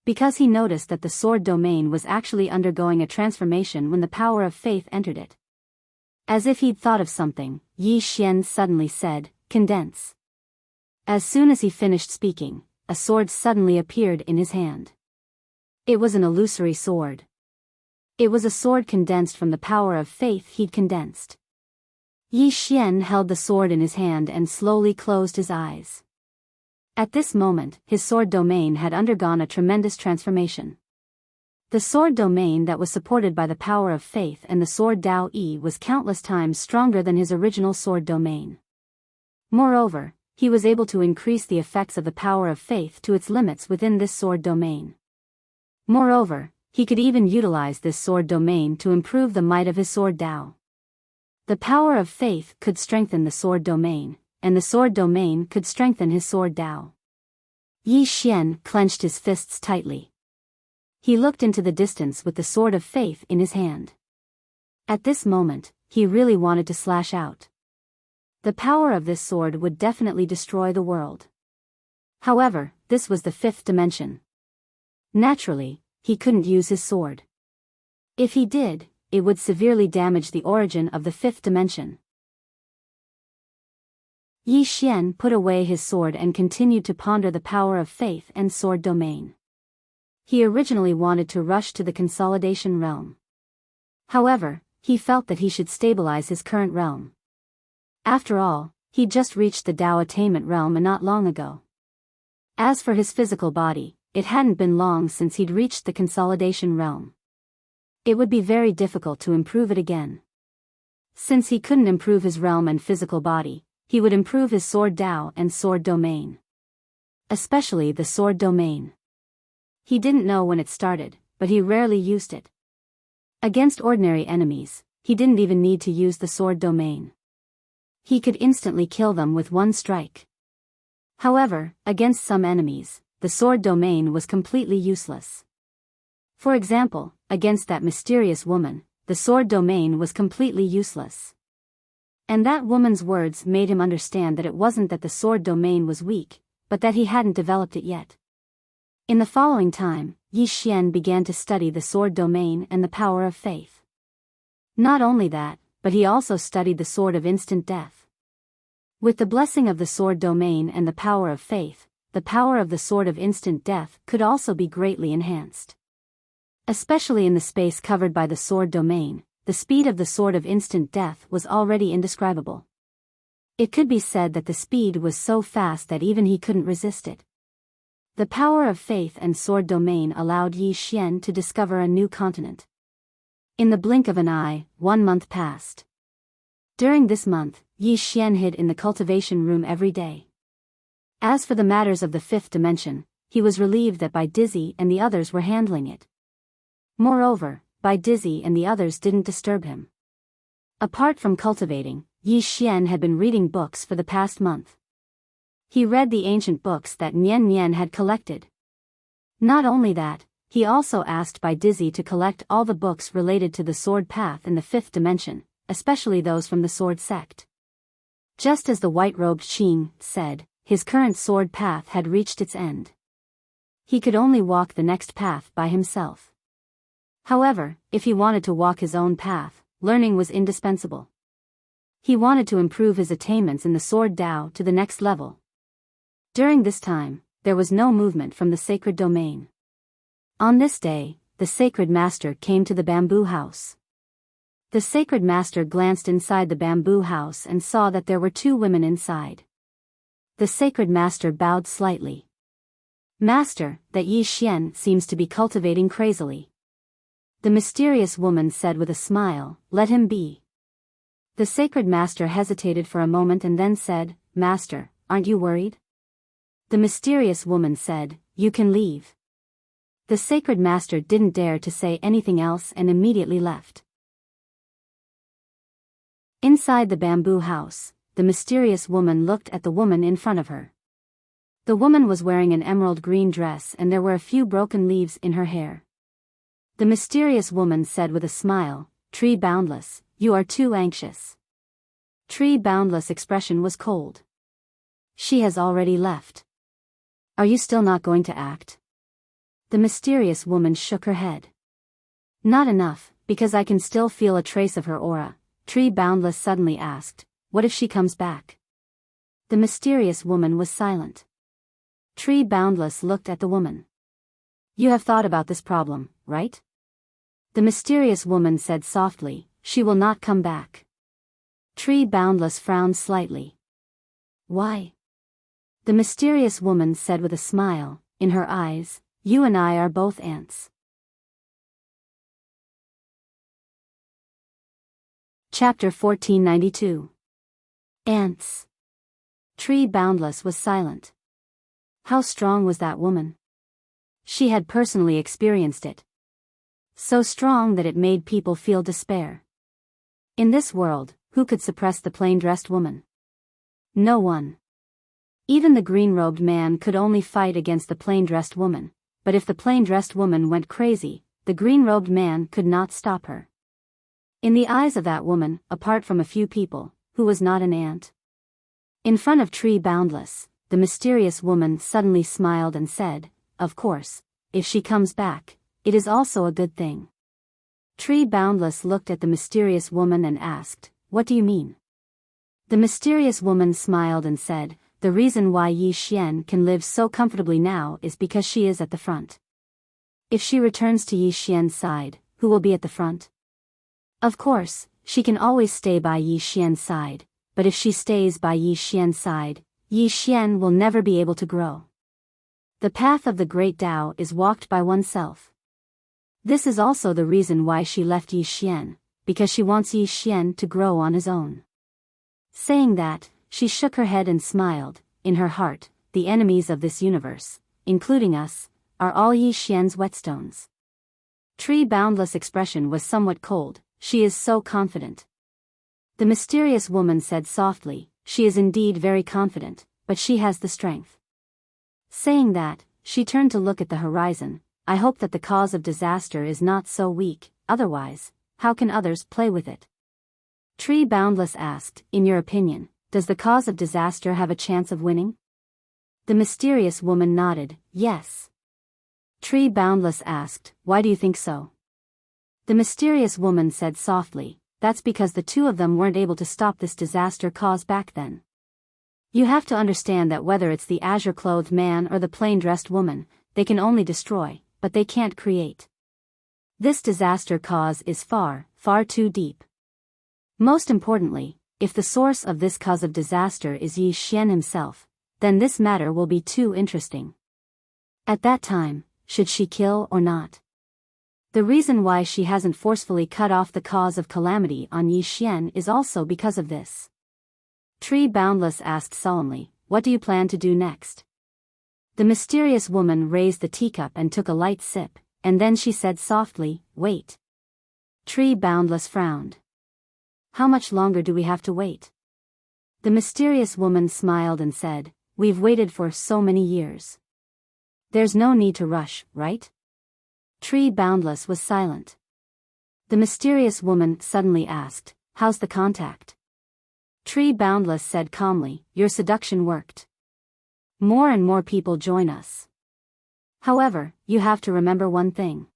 Because he noticed that the sword domain was actually undergoing a transformation when the power of faith entered it. As if he'd thought of something, Yi Xian suddenly said, "Condense." As soon as he finished speaking, a sword suddenly appeared in his hand. It was an illusory sword. It was a sword condensed from the power of faith he'd condensed. Yi Xian held the sword in his hand and slowly closed his eyes. At this moment, his sword domain had undergone a tremendous transformation. The sword domain that was supported by the power of faith and the sword Dao Yi was countless times stronger than his original sword domain. Moreover, he was able to increase the effects of the power of faith to its limits within this sword domain. Moreover, he could even utilize this sword domain to improve the might of his sword Dao. The power of faith could strengthen the sword domain, and the sword domain could strengthen his sword Dao. Yi Xian clenched his fists tightly. He looked into the distance with the sword of faith in his hand. At this moment, he really wanted to slash out. The power of this sword would definitely destroy the world. However, this was the fifth dimension. Naturally, he couldn't use his sword. If he did, it would severely damage the origin of the fifth dimension. Yi Xian put away his sword and continued to ponder the power of faith and sword domain. He originally wanted to rush to the consolidation realm. However, he felt that he should stabilize his current realm. After all, he'd just reached the Dao attainment realm not long ago. As for his physical body, it hadn't been long since he'd reached the consolidation realm. It would be very difficult to improve it again. Since he couldn't improve his realm and physical body, he would improve his sword Dao and sword domain. Especially the sword domain. He didn't know when it started, but he rarely used it. Against ordinary enemies, he didn't even need to use the sword domain. He could instantly kill them with one strike. However, against some enemies, the sword domain was completely useless. For example, against that mysterious woman, the sword domain was completely useless. And that woman's words made him understand that it wasn't that the sword domain was weak, but that he hadn't developed it yet. In the following time, Yi Xian began to study the sword domain and the power of faith. Not only that, but he also studied the sword of instant death. With the blessing of the sword domain and the power of faith, the power of the sword of instant death could also be greatly enhanced. Especially in the space covered by the sword domain, the speed of the sword of instant death was already indescribable. It could be said that the speed was so fast that even he couldn't resist it. The power of faith and sword domain allowed Yi Xian to discover a new continent. In the blink of an eye, 1 month passed. During this month, Yi Xian hid in the cultivation room every day. As for the matters of the fifth dimension, he was relieved that Bai Dizzy and the others were handling it. Moreover, Bai Dizzy and the others didn't disturb him. Apart from cultivating, Yi Xian had been reading books for the past month. He read the ancient books that Nian Nian had collected. Not only that, he also asked Bai Dizzy to collect all the books related to the sword path in the fifth dimension, especially those from the sword sect. Just as the white-robed Qing said, his current sword path had reached its end. He could only walk the next path by himself. However, if he wanted to walk his own path, learning was indispensable. He wanted to improve his attainments in the sword Tao to the next level. During this time, there was no movement from the sacred domain. On this day, the sacred master came to the bamboo house. The sacred master glanced inside the bamboo house and saw that there were two women inside. The sacred master bowed slightly. Master, that Yi Xian seems to be cultivating crazily. The mysterious woman said with a smile, let him be. The sacred master hesitated for a moment and then said, Master, aren't you worried? The mysterious woman said, you can leave. The sacred master didn't dare to say anything else and immediately left. Inside the bamboo house, the mysterious woman looked at the woman in front of her. The woman was wearing an emerald green dress and there were a few broken leaves in her hair. The mysterious woman said with a smile, Tree Boundless, you are too anxious. Tree Boundless' expression was cold. She has already left. Are you still not going to act? The mysterious woman shook her head. Not enough, because I can still feel a trace of her aura. Tree Boundless suddenly asked, what if she comes back? The mysterious woman was silent. Tree Boundless looked at the woman. You have thought about this problem, right? The mysterious woman said softly, she will not come back. Tree Boundless frowned slightly. Why? The mysterious woman said with a smile, in her eyes, you and I are both ants. Chapter 1492. Ants. Tree Boundless was silent. How strong was that woman? She had personally experienced it. So strong that it made people feel despair. In this world, who could suppress the plain-dressed woman? No one. Even the green-robed man could only fight against the plain-dressed woman, but if the plain-dressed woman went crazy, the green-robed man could not stop her. In the eyes of that woman, apart from a few people, who was not an ant? In front of Tree Boundless, the mysterious woman suddenly smiled and said, of course, if she comes back, it is also a good thing. Tree Boundless looked at the mysterious woman and asked, what do you mean? The mysterious woman smiled and said, the reason why Yi Xian can live so comfortably now is because she is at the front. If she returns to Yi Xian's side, who will be at the front? Of course, she can always stay by Yi Xian's side, but if she stays by Yi Xian's side, Yi Xian will never be able to grow. The path of the great Tao is walked by oneself. This is also the reason why she left Yi Xian, because she wants Yi Xian to grow on his own. Saying that, she shook her head and smiled. In her heart, the enemies of this universe, including us, are all Yi Xian's whetstones. Tree Boundless' expression was somewhat cold. She is so confident. The mysterious woman said softly, she is indeed very confident, but she has the strength. Saying that, she turned to look at the horizon. I hope that the cause of disaster is not so weak, otherwise, how can others play with it? Tree Boundless asked, in your opinion, does the cause of disaster have a chance of winning? The mysterious woman nodded, yes. Tree Boundless asked, why do you think so? The mysterious woman said softly, that's because the two of them weren't able to stop this disaster cause back then. You have to understand that whether it's the azure-clothed man or the plain-dressed woman, they can only destroy, but they can't create. This disaster cause is far, far too deep. Most importantly, if the source of this cause of disaster is Yi Xian himself, then this matter will be too interesting. At that time, should she kill or not? The reason why she hasn't forcefully cut off the cause of calamity on Yi Xian is also because of this. Tree Boundless asked solemnly, what do you plan to do next? The mysterious woman raised the teacup and took a light sip, and then she said softly, wait. Tree Boundless frowned. How much longer do we have to wait? The mysterious woman smiled and said, we've waited for so many years. There's no need to rush, right? Tree Boundless was silent. The mysterious woman suddenly asked, how's the contact? Tree Boundless said calmly, your seduction worked. More and more people join us. However, you have to remember one thing.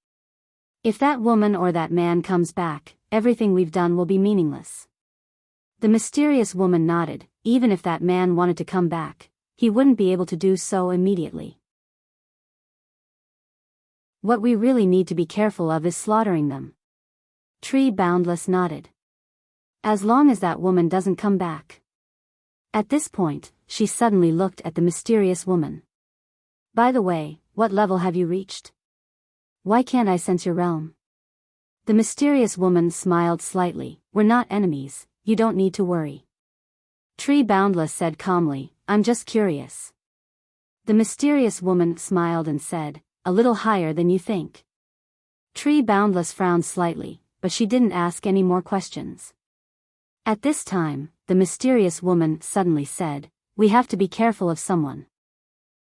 If that woman or that man comes back, everything we've done will be meaningless. The mysterious woman nodded. Even if that man wanted to come back, he wouldn't be able to do so immediately. What we really need to be careful of is slaughtering them. Tree Boundless nodded. As long as that woman doesn't come back. At this point, she suddenly looked at the mysterious woman. By the way, what level have you reached? Why can't I sense your realm? The mysterious woman smiled slightly. We're not enemies, you don't need to worry. Tree Boundless said calmly, I'm just curious. The mysterious woman smiled and said, a little higher than you think. Tree Boundless frowned slightly, but she didn't ask any more questions. At this time, the mysterious woman suddenly said, we have to be careful of someone.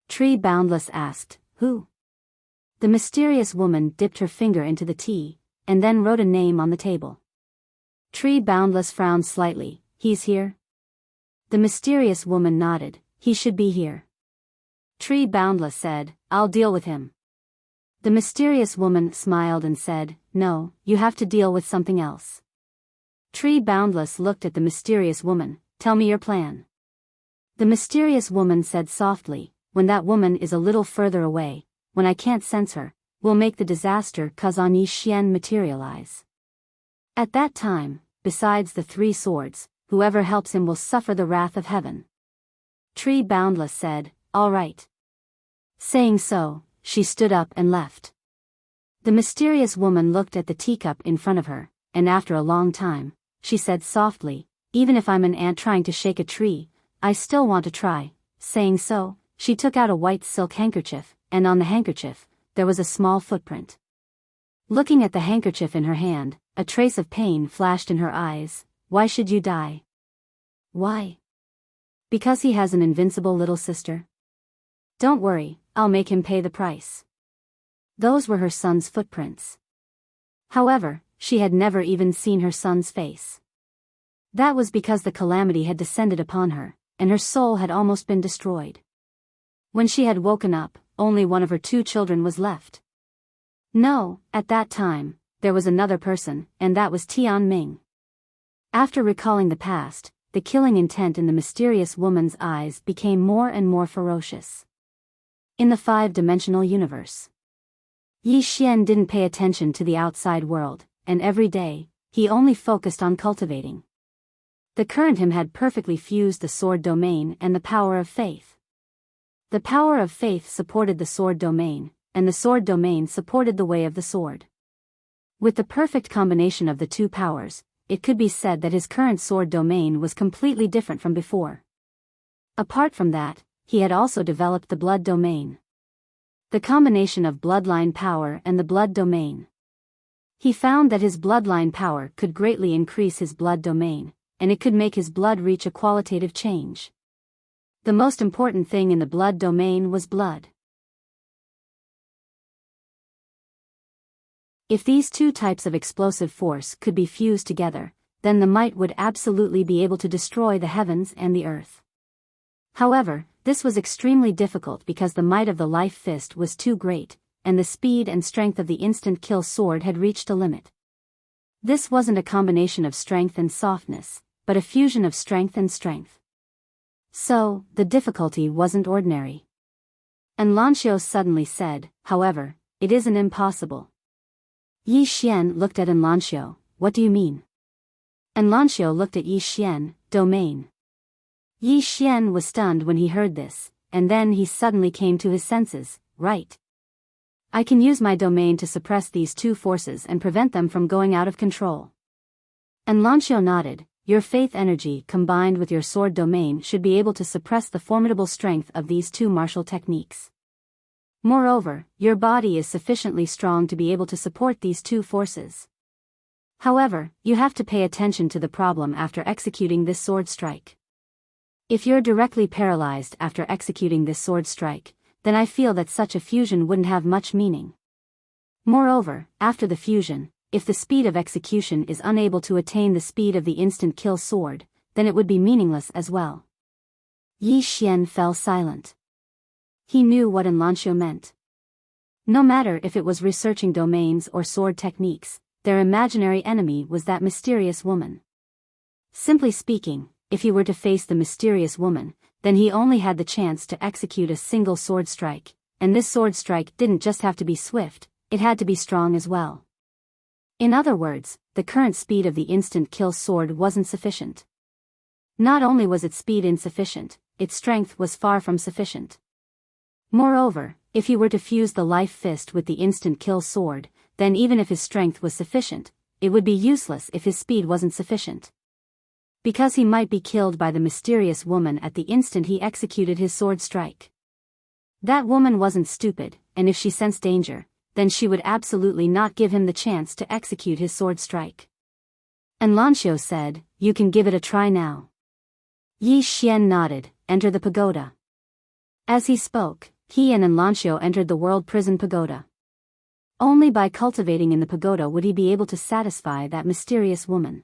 Tree Boundless asked, who? The mysterious woman dipped her finger into the tea, and then wrote a name on the table. Tree Boundless frowned slightly, he's here? The mysterious woman nodded, he should be here. Tree Boundless said, I'll deal with him. The mysterious woman smiled and said, no, you have to deal with something else. Tree Boundless looked at the mysterious woman, tell me your plan. The mysterious woman said softly, when that woman is a little further away, when I can't sense her, we'll make the disaster cause on Yi Xian materialize. At that time, besides the 3 swords, whoever helps him will suffer the wrath of heaven. Tree Boundless said, all right. Saying so, she stood up and left. The mysterious woman looked at the teacup in front of her, and after a long time, she said softly, even if I'm an ant trying to shake a tree, I still want to try. Saying so, she took out a white silk handkerchief, and on the handkerchief, there was a small footprint. Looking at the handkerchief in her hand, a trace of pain flashed in her eyes. Why should you die? Why? Because he has an invincible little sister? Don't worry, I'll make him pay the price. Those were her son's footprints. However, she had never even seen her son's face. That was because the calamity had descended upon her, and her soul had almost been destroyed. When she had woken up, only one of her 2 children was left. No, at that time, there was another person, and that was Tian Ming. After recalling the past, the killing intent in the mysterious woman's eyes became more and more ferocious. In the 5-dimensional universe, Yi Xian didn't pay attention to the outside world, and every day, he only focused on cultivating. The current him had perfectly fused the sword domain and the power of faith. The power of faith supported the sword domain, and the sword domain supported the way of the sword. With the perfect combination of the 2 powers, it could be said that his current sword domain was completely different from before. Apart from that, he had also developed the blood domain. The combination of bloodline power and the blood domain. He found that his bloodline power could greatly increase his blood domain, and it could make his blood reach a qualitative change. The most important thing in the blood domain was blood. If these 2 types of explosive force could be fused together, then the might would absolutely be able to destroy the heavens and the earth. However, this was extremely difficult because the might of the life fist was too great, and the speed and strength of the instant kill sword had reached a limit. This wasn't a combination of strength and softness, but a fusion of strength and strength. So, the difficulty wasn't ordinary. And Lanxiu suddenly said, however, it isn't impossible. Yi Xian looked at Lanxiu, what do you mean? And Lanxiu looked at Yi Xian, domain. Yi Xian was stunned when he heard this, and then he suddenly came to his senses, right. I can use my domain to suppress these 2 forces and prevent them from going out of control. And Lanxiu nodded, your faith energy combined with your sword domain should be able to suppress the formidable strength of these 2 martial techniques. Moreover, your body is sufficiently strong to be able to support these 2 forces. However, you have to pay attention to the problem after executing this sword strike. If you're directly paralyzed after executing this sword strike, then I feel that such a fusion wouldn't have much meaning. Moreover, after the fusion, if the speed of execution is unable to attain the speed of the instant kill sword, then it would be meaningless as well. Yi Xian fell silent. He knew what Lanxiu meant. No matter if it was researching domains or sword techniques, their imaginary enemy was that mysterious woman. Simply speaking, if he were to face the mysterious woman, then he only had the chance to execute a single sword strike, and this sword strike didn't just have to be swift, it had to be strong as well. In other words, the current speed of the instant kill sword wasn't sufficient. Not only was its speed insufficient, its strength was far from sufficient. Moreover, if he were to fuse the life fist with the instant kill sword, then even if his strength was sufficient, it would be useless if his speed wasn't sufficient. Because he might be killed by the mysterious woman at the instant he executed his sword strike. That woman wasn't stupid, and if she sensed danger, then she would absolutely not give him the chance to execute his sword strike. Enrich said, "You can give it a try now." Yi Xian nodded, "Enter the pagoda." As he spoke, he and Enrich entered the world prison pagoda. Only by cultivating in the pagoda would he be able to satisfy that mysterious woman.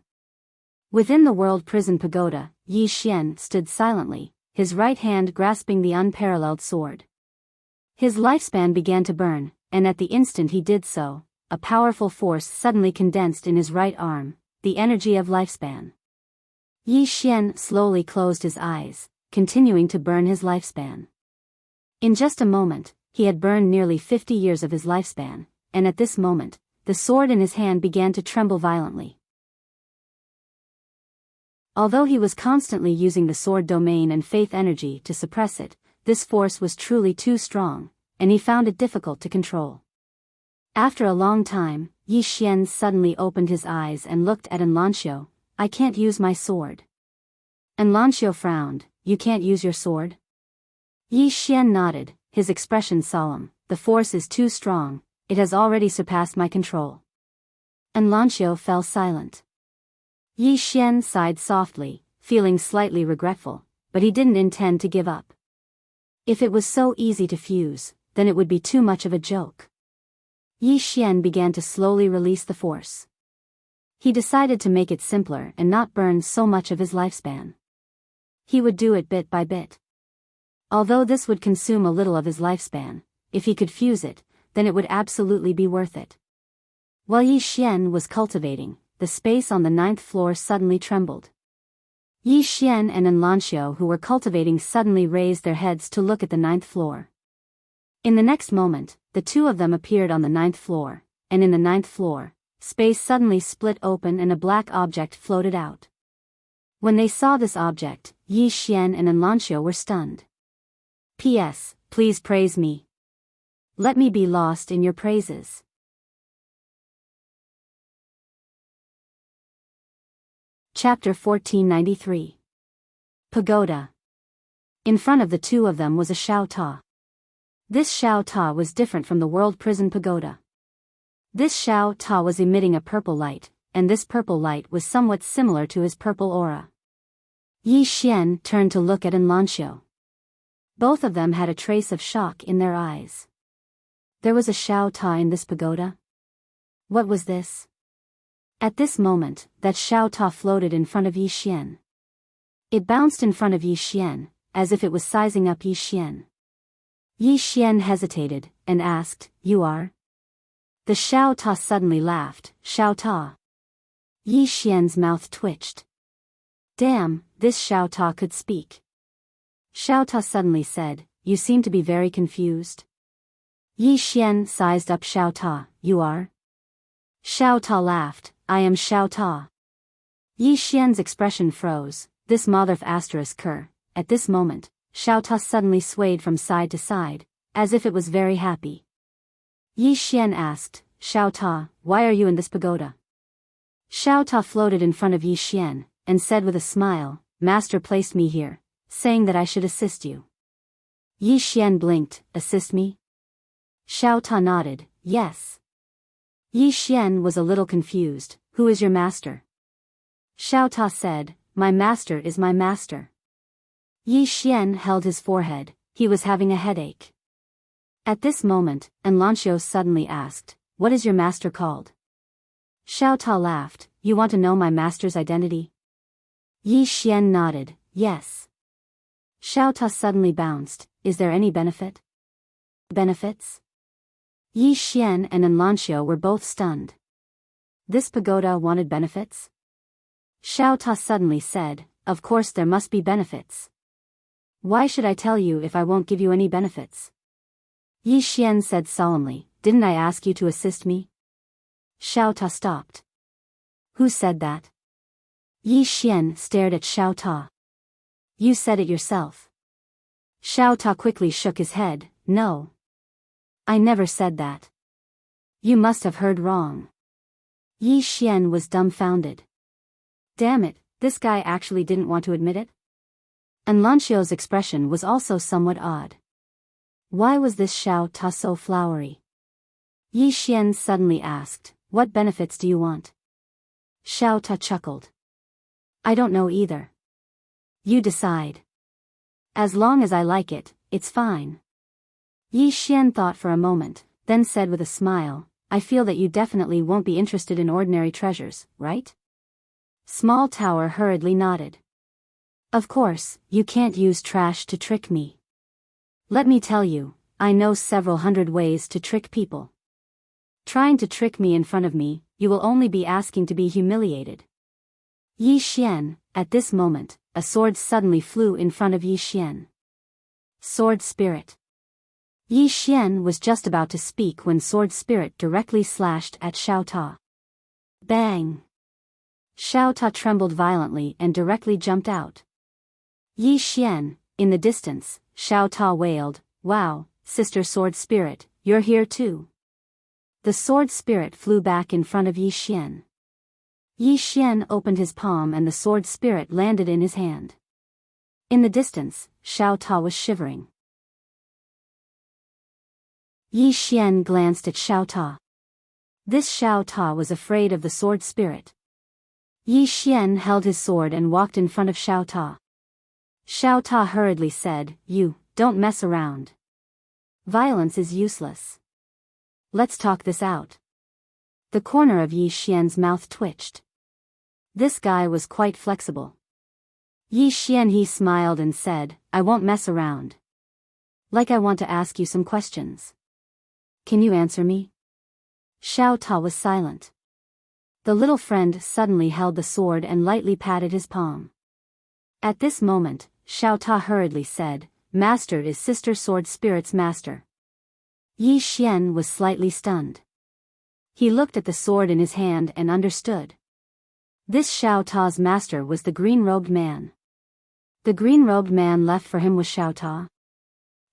Within the world prison pagoda, Yi Xian stood silently, his right hand grasping the unparalleled sword. His lifespan began to burn, and at the instant he did so, a powerful force suddenly condensed in his right arm, the energy of lifespan. Yi Xian slowly closed his eyes, continuing to burn his lifespan. In just a moment, he had burned nearly 50 years of his lifespan, and at this moment, the sword in his hand began to tremble violently. Although he was constantly using the sword domain and faith energy to suppress it, this force was truly too strong, and he found it difficult to control. After a long time, Yi Xian suddenly opened his eyes and looked at Enrich. "I can't use my sword." Enrich frowned, "You can't use your sword?" Yi Xian nodded, his expression solemn, "The force is too strong, it has already surpassed my control." Enrich fell silent. Yi Xian sighed softly, feeling slightly regretful, but he didn't intend to give up. If it was so easy to fuse, then it would be too much of a joke. Yi Xian began to slowly release the force. He decided to make it simpler and not burn so much of his lifespan. He would do it bit by bit. Although this would consume a little of his lifespan, if he could fuse it, then it would absolutely be worth it. While Yi Xian was cultivating, the space on the 9th floor suddenly trembled. Yi Xian and Enrich, who were cultivating, suddenly raised their heads to look at the 9th floor. In the next moment, the two of them appeared on the 9th floor, and in the 9th floor, space suddenly split open and a black object floated out. When they saw this object, Yi Xian and Enrich were stunned. "P.S. Please praise me. Let me be lost in your praises." Chapter 1493. Pagoda. In front of the two of them was a Shao Ta. This Shao Ta was different from the world prison pagoda. This Shao Ta was emitting a purple light, and this purple light was somewhat similar to his purple aura. Yi Xian turned to look at Enrich. Both of them had a trace of shock in their eyes. There was a Shao Ta in this pagoda? What was this? At this moment, that Shao Ta floated in front of Yi Xian. It bounced in front of Yi Xian, as if it was sizing up Yi Xian. Yi Xian hesitated, and asked, "You are?" The Shao Ta suddenly laughed, "Shao Ta." Yi Xian's mouth twitched. Damn, this Shao Ta could speak. Shao Ta suddenly said, "You seem to be very confused." Yi Xian sized up Shao Ta, "You are?" Shao Ta laughed, "I am Shao Ta." Yi Xian's expression froze, this motherf asterisk cur. At this moment, Shao Ta suddenly swayed from side to side, as if it was very happy. Yi Xian asked, "Shao Ta, why are you in this pagoda?" Shao Ta floated in front of Yi Xian, and said with a smile, "Master placed me here, saying that I should assist you." Yi Xian blinked, "Assist me?" Shao Ta nodded, "Yes." Yi Xian was a little confused, "Who is your master?" Shao Ta said, "My master is my master." Yi Xian held his forehead, he was having a headache. At this moment, Enrich suddenly asked, "What is your master called?" Shao Ta laughed, "You want to know my master's identity?" Yi Xian nodded, "Yes." Shao Ta suddenly bounced, "Is there any benefit?" "Benefits?" Yi Xian and Enlancio were both stunned. This pagoda wanted benefits? Xiao Ta suddenly said, of course there must be benefits. Why should I tell you if I won't give you any benefits? Yi Xian said solemnly, didn't I ask you to assist me? Xiao Ta stopped. Who said that? Yi Xian stared at Xiao Ta. You said it yourself. Xiao Ta quickly shook his head, no. I never said that. You must have heard wrong. Yi Xian was dumbfounded. Damn it, this guy actually didn't want to admit it? Enlancio's expression was also somewhat odd. Why was this Xiao Ta so flowery? Yi Xian suddenly asked, what benefits do you want? Xiao Ta chuckled. I don't know either. You decide. As long as I like it, it's fine. Yi Xian thought for a moment, then said with a smile, I feel that you definitely won't be interested in ordinary treasures, right? Small Tower hurriedly nodded. Of course, you can't use trash to trick me. Let me tell you, I know several hundred ways to trick people. Trying to trick me in front of me, you will only be asking to be humiliated. Yi Xian, at this moment, a sword suddenly flew in front of Yi Xian. Sword Spirit. Yi Xian was just about to speak when Sword Spirit directly slashed at Xiao Ta. Bang! Xiao Ta trembled violently and directly jumped out. Yi Xian, in the distance, Xiao Ta wailed, wow, Sister Sword Spirit, you're here too. The Sword Spirit flew back in front of Yi Xian. Yi Xian opened his palm and the Sword Spirit landed in his hand. In the distance, Xiao Ta was shivering. Yi Xian glanced at Xiao Ta. This Xiao Ta was afraid of the Sword Spirit. Yi Xian held his sword and walked in front of Xiao Ta. Xiao Ta hurriedly said, you, don't mess around. Violence is useless. Let's talk this out. The corner of Yi Xian's mouth twitched. This guy was quite flexible. Yi Xian he smiled and said, I won't mess around. Like I want to ask you some questions. Can you answer me? Xiao Ta was silent. The little friend suddenly held the sword and lightly patted his palm. At this moment, Xiao Ta hurriedly said, Master is Sister Sword Spirit's master. Yi Xian was slightly stunned. He looked at the sword in his hand and understood. This Xiao Ta's master was the green-robed man. The green-robed man left for him was Xiao Ta.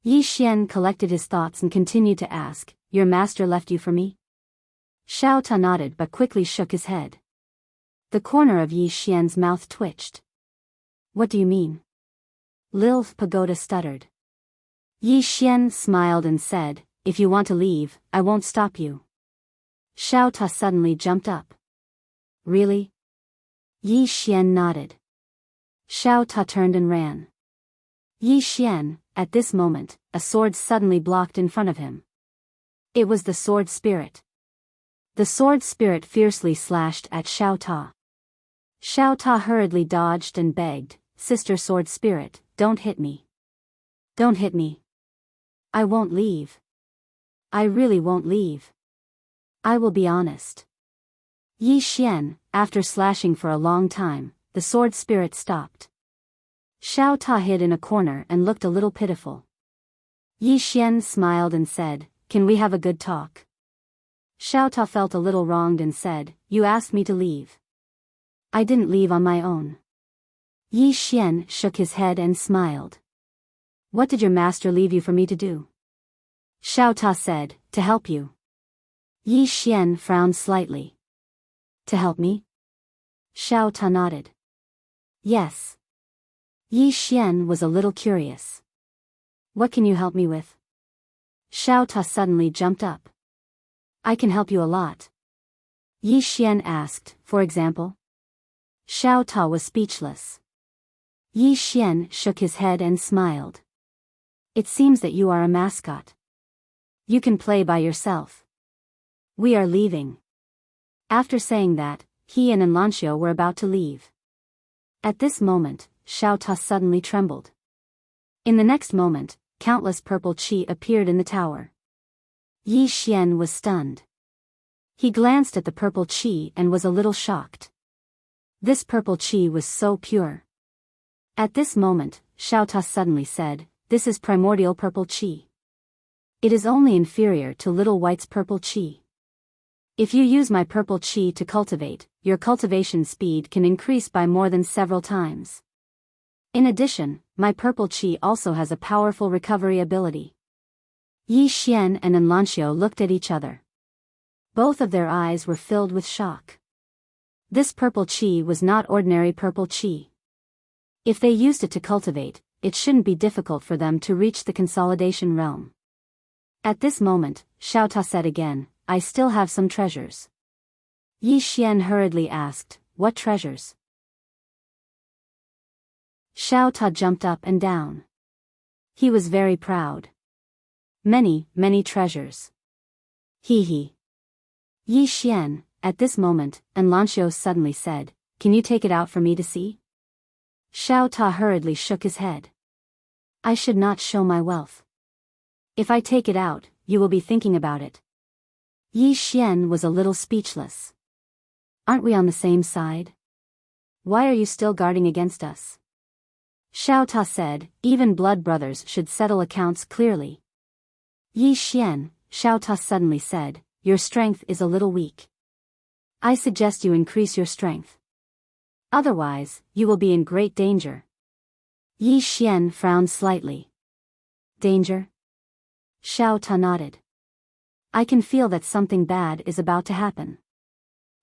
Yi Xian collected his thoughts and continued to ask, your master left you for me? Xiao Ta nodded but quickly shook his head. The corner of Yi Xian's mouth twitched. What do you mean? Lil Pagoda stuttered. Yi Xian smiled and said, if you want to leave, I won't stop you. Xiao Ta suddenly jumped up. Really? Yi Xian nodded. Xiao Ta turned and ran. Yi Xian, at this moment, a sword suddenly blocked in front of him. It was the Sword Spirit. The Sword Spirit fiercely slashed at Xiao Ta. Xiao Ta hurriedly dodged and begged, Sister Sword Spirit, don't hit me. Don't hit me. I won't leave. I really won't leave. I will be honest. Yi Xian, after slashing for a long time, the Sword Spirit stopped. Xiao Ta hid in a corner and looked a little pitiful. Yi Xian smiled and said, can we have a good talk? Xiao Ta felt a little wronged and said, you asked me to leave. I didn't leave on my own. Yi Xian shook his head and smiled. What did your master leave you for me to do? Xiao Ta said, to help you. Yi Xian frowned slightly. To help me? Xiao Ta nodded. Yes. Yi Xian was a little curious. What can you help me with? Xiao Ta suddenly jumped up. I can help you a lot. Yi Xian asked, for example? Xiao Ta was speechless. Yi Xian shook his head and smiled. It seems that you are a mascot. You can play by yourself. We are leaving. After saying that, he and Enlancio were about to leave. At this moment, Xiao Ta suddenly trembled. In the next moment, countless purple chi appeared in the tower. Yi Xian was stunned. He glanced at the purple qi and was a little shocked. This purple qi was so pure. At this moment, Xiao Ta suddenly said, "This is primordial purple qi. It is only inferior to Little White's purple qi. If you use my purple qi to cultivate, your cultivation speed can increase by more than several times. In addition, my purple qi also has a powerful recovery ability." Yi Xian and Enlancio looked at each other. Both of their eyes were filled with shock. This purple qi was not ordinary purple qi. If they used it to cultivate, it shouldn't be difficult for them to reach the consolidation realm. At this moment, Xiao Ta said again, "I still have some treasures." Yi Xian hurriedly asked, "What treasures?" Xiao Ta jumped up and down. He was very proud. "Many, many treasures. He. Yi Xian, at this moment, Enlancio suddenly said, "Can you take it out for me to see?" Xiao Ta hurriedly shook his head. "I should not show my wealth. If I take it out, you will be thinking about it." Yi Xian was a little speechless. "Aren't we on the same side? Why are you still guarding against us?" Xiao Ta said, "Even blood brothers should settle accounts clearly." "Yi Xian," Xiao Ta suddenly said, "your strength is a little weak. I suggest you increase your strength. Otherwise, you will be in great danger." Yi Xian frowned slightly. "Danger?" Xiao Ta nodded. "I can feel that something bad is about to happen.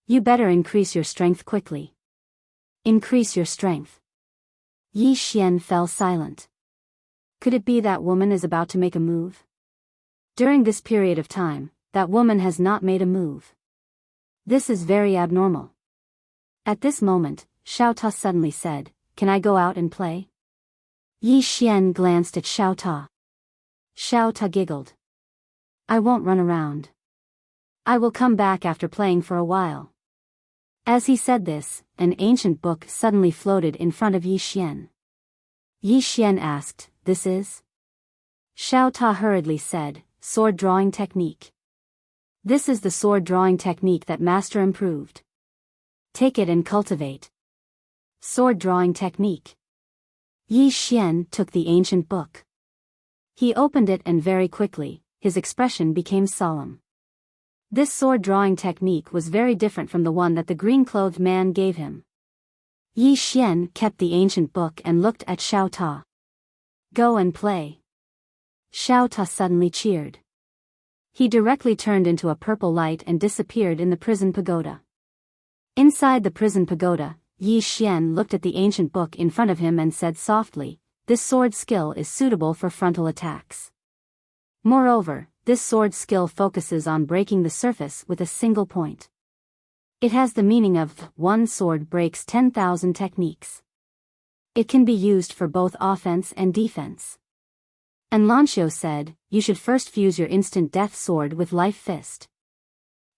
You better increase your strength quickly." "Increase your strength." Yi Xian fell silent. Could it be that woman is about to make a move? During this period of time, that woman has not made a move. This is very abnormal. At this moment, Xiao Ta suddenly said, "Can I go out and play?" Yi Xian glanced at Xiao Ta. Xiao Ta giggled. "I won't run around. I will come back after playing for a while." As he said this, an ancient book suddenly floated in front of Yi Xian. Yi Xian asked, "This is?" Xiao Ta hurriedly said, "Sword drawing technique. This is the sword drawing technique that Master improved. Take it and cultivate." Sword drawing technique. Yi Xian took the ancient book. He opened it and very quickly, his expression became solemn. This sword drawing technique was very different from the one that the green-clothed man gave him. Yi Xian kept the ancient book and looked at Xiao Ta. "Go and play." Xiao Ta suddenly cheered. He directly turned into a purple light and disappeared in the prison pagoda. Inside the prison pagoda, Yi Xian looked at the ancient book in front of him and said softly, "This sword skill is suitable for frontal attacks. Moreover, this sword skill focuses on breaking the surface with a single point. It has the meaning of one sword breaks 10,000 techniques. It can be used for both offense and defense." Enlancio said, "You should first fuse your instant death sword with life fist."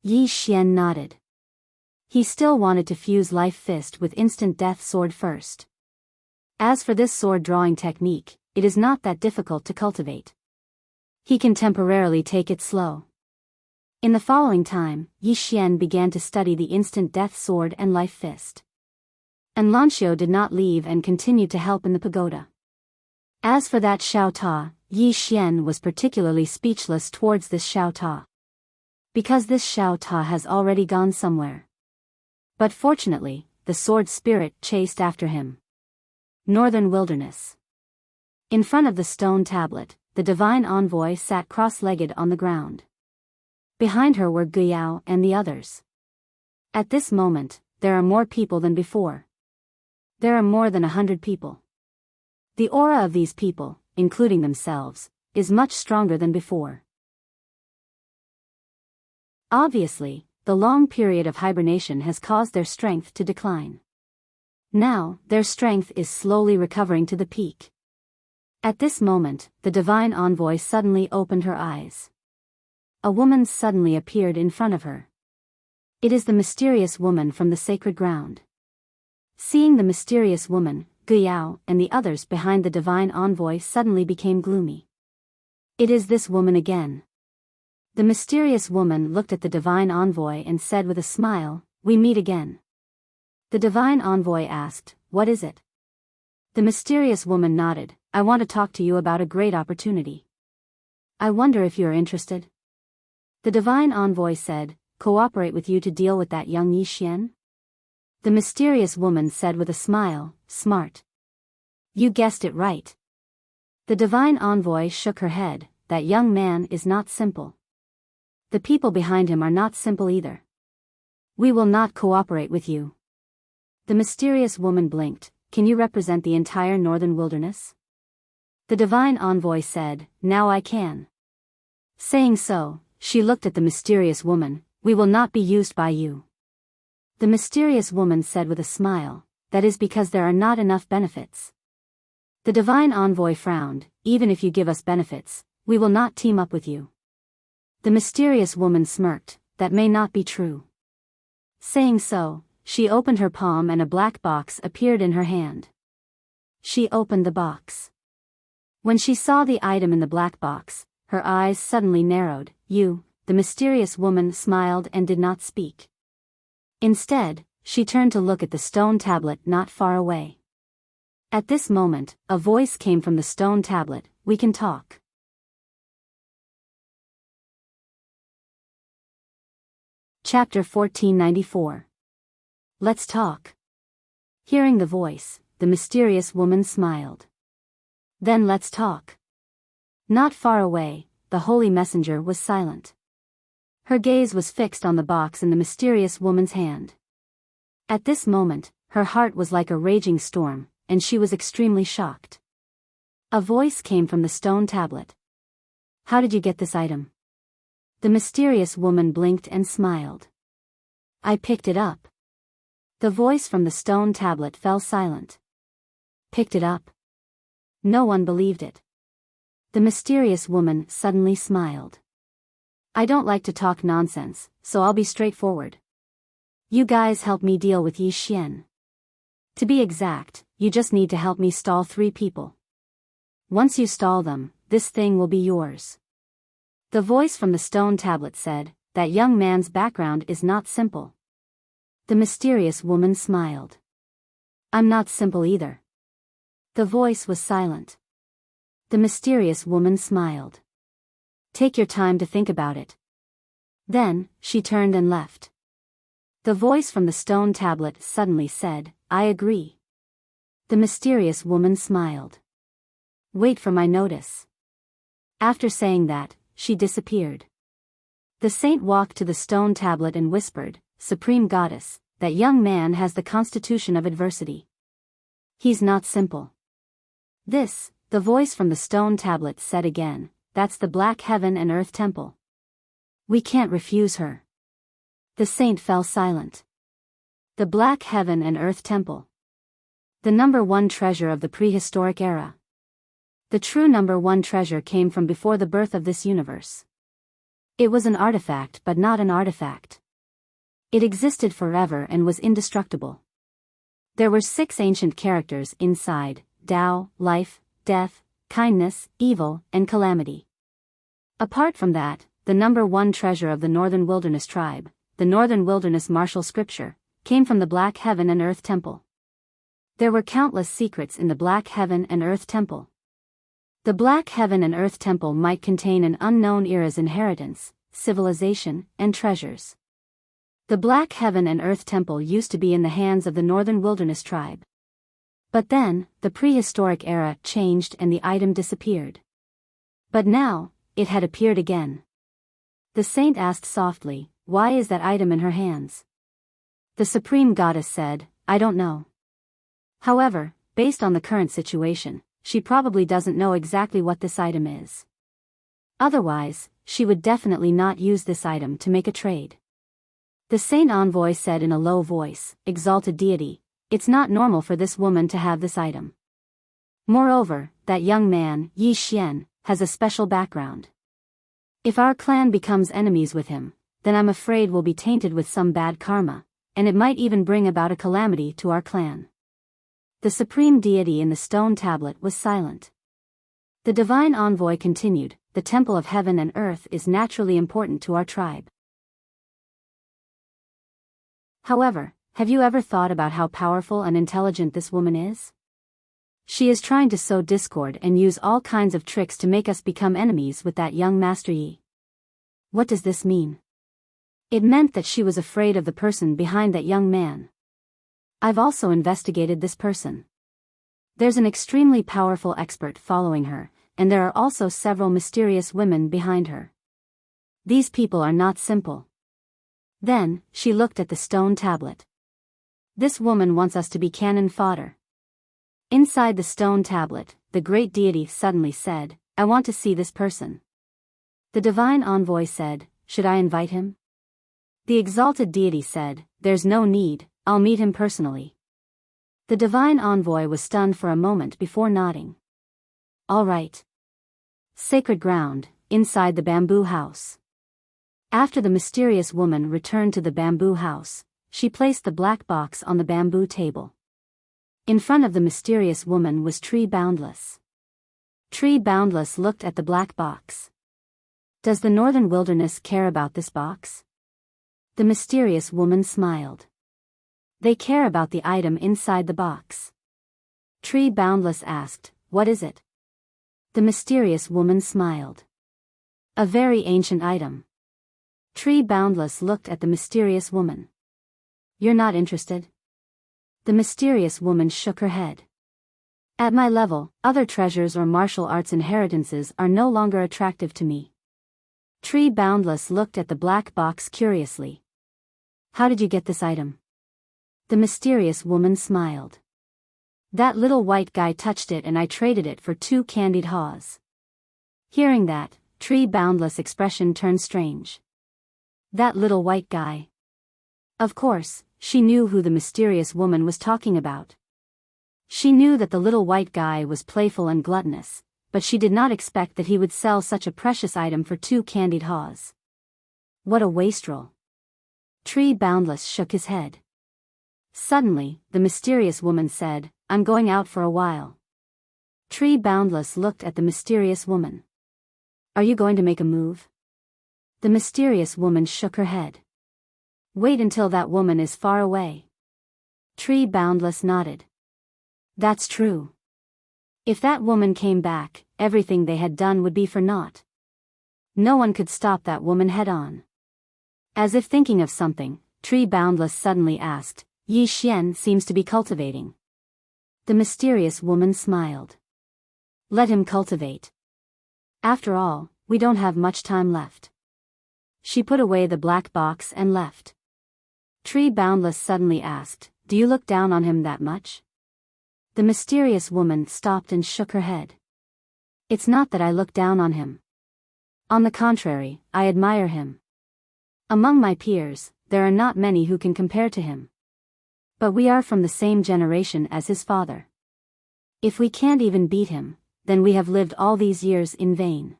Yi Xian nodded. He still wanted to fuse life fist with instant death sword first. As for this sword drawing technique, it is not that difficult to cultivate. He can temporarily take it slow. In the following time, Yi Xian began to study the instant death sword and life fist. Enlancio did not leave and continued to help in the pagoda. As for that Xiao Ta, Yi Xian was particularly speechless towards this Xiao Ta. Because this Xiao Ta has already gone somewhere. But fortunately, the sword spirit chased after him. Northern Wilderness. In front of the stone tablet, the divine envoy sat cross-legged on the ground. Behind her were Guyao and the others. At this moment, there are more people than before. There are more than 100 people. The aura of these people, including themselves, is much stronger than before. Obviously, the long period of hibernation has caused their strength to decline. Now, their strength is slowly recovering to the peak. At this moment, the divine envoy suddenly opened her eyes. A woman suddenly appeared in front of her. It is the mysterious woman from the sacred ground. Seeing the mysterious woman, Guyao and the others behind the divine envoy suddenly became gloomy. It is this woman again. The mysterious woman looked at the divine envoy and said with a smile, "We meet again." The divine envoy asked, "What is it?" The mysterious woman nodded, "I want to talk to you about a great opportunity. I wonder if you are interested." The divine envoy said, "Cooperate with you to deal with that young Yi Xian?" The mysterious woman said with a smile, "Smart. You guessed it right." The divine envoy shook her head, "That young man is not simple. The people behind him are not simple either. We will not cooperate with you." The mysterious woman blinked, "Can you represent the entire northern wilderness?" The divine envoy said, "Now I can." Saying so, she looked at the mysterious woman, "We will not be used by you." The mysterious woman said with a smile, "That is because there are not enough benefits." The divine envoy frowned, "Even if you give us benefits, we will not team up with you." The mysterious woman smirked, "That may not be true." Saying so, she opened her palm and a black box appeared in her hand. She opened the box. When she saw the item in the black box, her eyes suddenly narrowed. "You," the mysterious woman smiled and did not speak. Instead, she turned to look at the stone tablet not far away. At this moment, a voice came from the stone tablet, "We can talk." Chapter 1494. Let's talk. Hearing the voice, the mysterious woman smiled. "Then let's talk." Not far away, the holy messenger was silent. Her gaze was fixed on the box in the mysterious woman's hand. At this moment, her heart was like a raging storm, and she was extremely shocked. A voice came from the stone tablet. "How did you get this item?" The mysterious woman blinked and smiled. "I picked it up." The voice from the stone tablet fell silent. "Picked it up?" No one believed it. The mysterious woman suddenly smiled. "I don't like to talk nonsense, so I'll be straightforward. You guys help me deal with Yi Xian. To be exact, you just need to help me stall 3 people. Once you stall them, this thing will be yours." The voice from the stone tablet said, "That young man's background is not simple." The mysterious woman smiled. "I'm not simple either." The voice was silent. The mysterious woman smiled. "Take your time to think about it." Then, she turned and left. The voice from the stone tablet suddenly said, "I agree." The mysterious woman smiled. "Wait for my notice." After saying that, she disappeared. The saint walked to the stone tablet and whispered, "Supreme Goddess, that young man has the constitution of adversity. He's not simple." "This," the voice from the stone tablet said again, "that's the Black Heaven and Earth Temple. We can't refuse her." The saint fell silent. The Black Heaven and Earth Temple. The number 1 treasure of the prehistoric era. The true number 1 treasure came from before the birth of this universe. It was an artifact but not an artifact. It existed forever and was indestructible. There were 6 ancient characters inside: Tao, life, death, kindness, evil, and calamity. Apart from that, the number 1 treasure of the Northern Wilderness tribe, the Northern Wilderness martial scripture, came from the Black Heaven and Earth Temple. There were countless secrets in the Black Heaven and Earth Temple. The Black Heaven and Earth Temple might contain an unknown era's inheritance, civilization, and treasures. The Black Heaven and Earth Temple used to be in the hands of the Northern Wilderness tribe. But then, the prehistoric era changed and the item disappeared. But now, it had appeared again. The saint asked softly, "Why is that item in her hands?" The Supreme Goddess said, "I don't know. However, based on the current situation, she probably doesn't know exactly what this item is. Otherwise, she would definitely not use this item to make a trade." The saint envoy said in a low voice, "Exalted deity, it's not normal for this woman to have this item. Moreover, that young man, Yi Xian, has a special background. If our clan becomes enemies with him, then I'm afraid we'll be tainted with some bad karma, and it might even bring about a calamity to our clan." The supreme deity in the stone tablet was silent. The divine envoy continued, the temple of heaven and earth is naturally important to our tribe. However, have you ever thought about how powerful and intelligent this woman is? She is trying to sow discord and use all kinds of tricks to make us become enemies with that young Master Yi. What does this mean? It meant that she was afraid of the person behind that young man. I've also investigated this person. There's an extremely powerful expert following her, and there are also several mysterious women behind her. These people are not simple. Then, she looked at the stone tablet. This woman wants us to be cannon fodder. Inside the stone tablet, the great deity suddenly said, I want to see this person. The divine envoy said, should I invite him? The exalted deity said, there's no need, I'll meet him personally. The divine envoy was stunned for a moment before nodding. All right. Sacred ground, inside the bamboo house. After the mysterious woman returned to the bamboo house, she placed the black box on the bamboo table. In front of the mysterious woman was Tree Boundless. Tree Boundless looked at the black box. Does the northern wilderness care about this box? The mysterious woman smiled. They care about the item inside the box. Tree Boundless asked, what is it? The mysterious woman smiled. A very ancient item. Tree Boundless looked at the mysterious woman. You're not interested? The mysterious woman shook her head. At my level, other treasures or martial arts inheritances are no longer attractive to me. Tree Boundless looked at the black box curiously. How did you get this item? The mysterious woman smiled. That little white guy touched it and I traded it for 2 candied haws. Hearing that, Tree Boundless' expression turned strange. That little white guy. Of course, she knew who the mysterious woman was talking about. She knew that the little white guy was playful and gluttonous, but she did not expect that he would sell such a precious item for 2 candied haws. What a wastrel. Tree Boundless shook his head. Suddenly, the mysterious woman said, I'm going out for a while. Tree Boundless looked at the mysterious woman. Are you going to make a move? The mysterious woman shook her head. Wait until that woman is far away. Tree Boundless nodded. That's true. If that woman came back, everything they had done would be for naught. No one could stop that woman head on. As if thinking of something, Tree Boundless suddenly asked, Yi Xian seems to be cultivating. The mysterious woman smiled. Let him cultivate. After all, we don't have much time left. She put away the black box and left. Tree Boundless suddenly asked, do you look down on him that much? The mysterious woman stopped and shook her head. It's not that I look down on him. On the contrary, I admire him. Among my peers, there are not many who can compare to him. But we are from the same generation as his father. If we can't even beat him, then we have lived all these years in vain.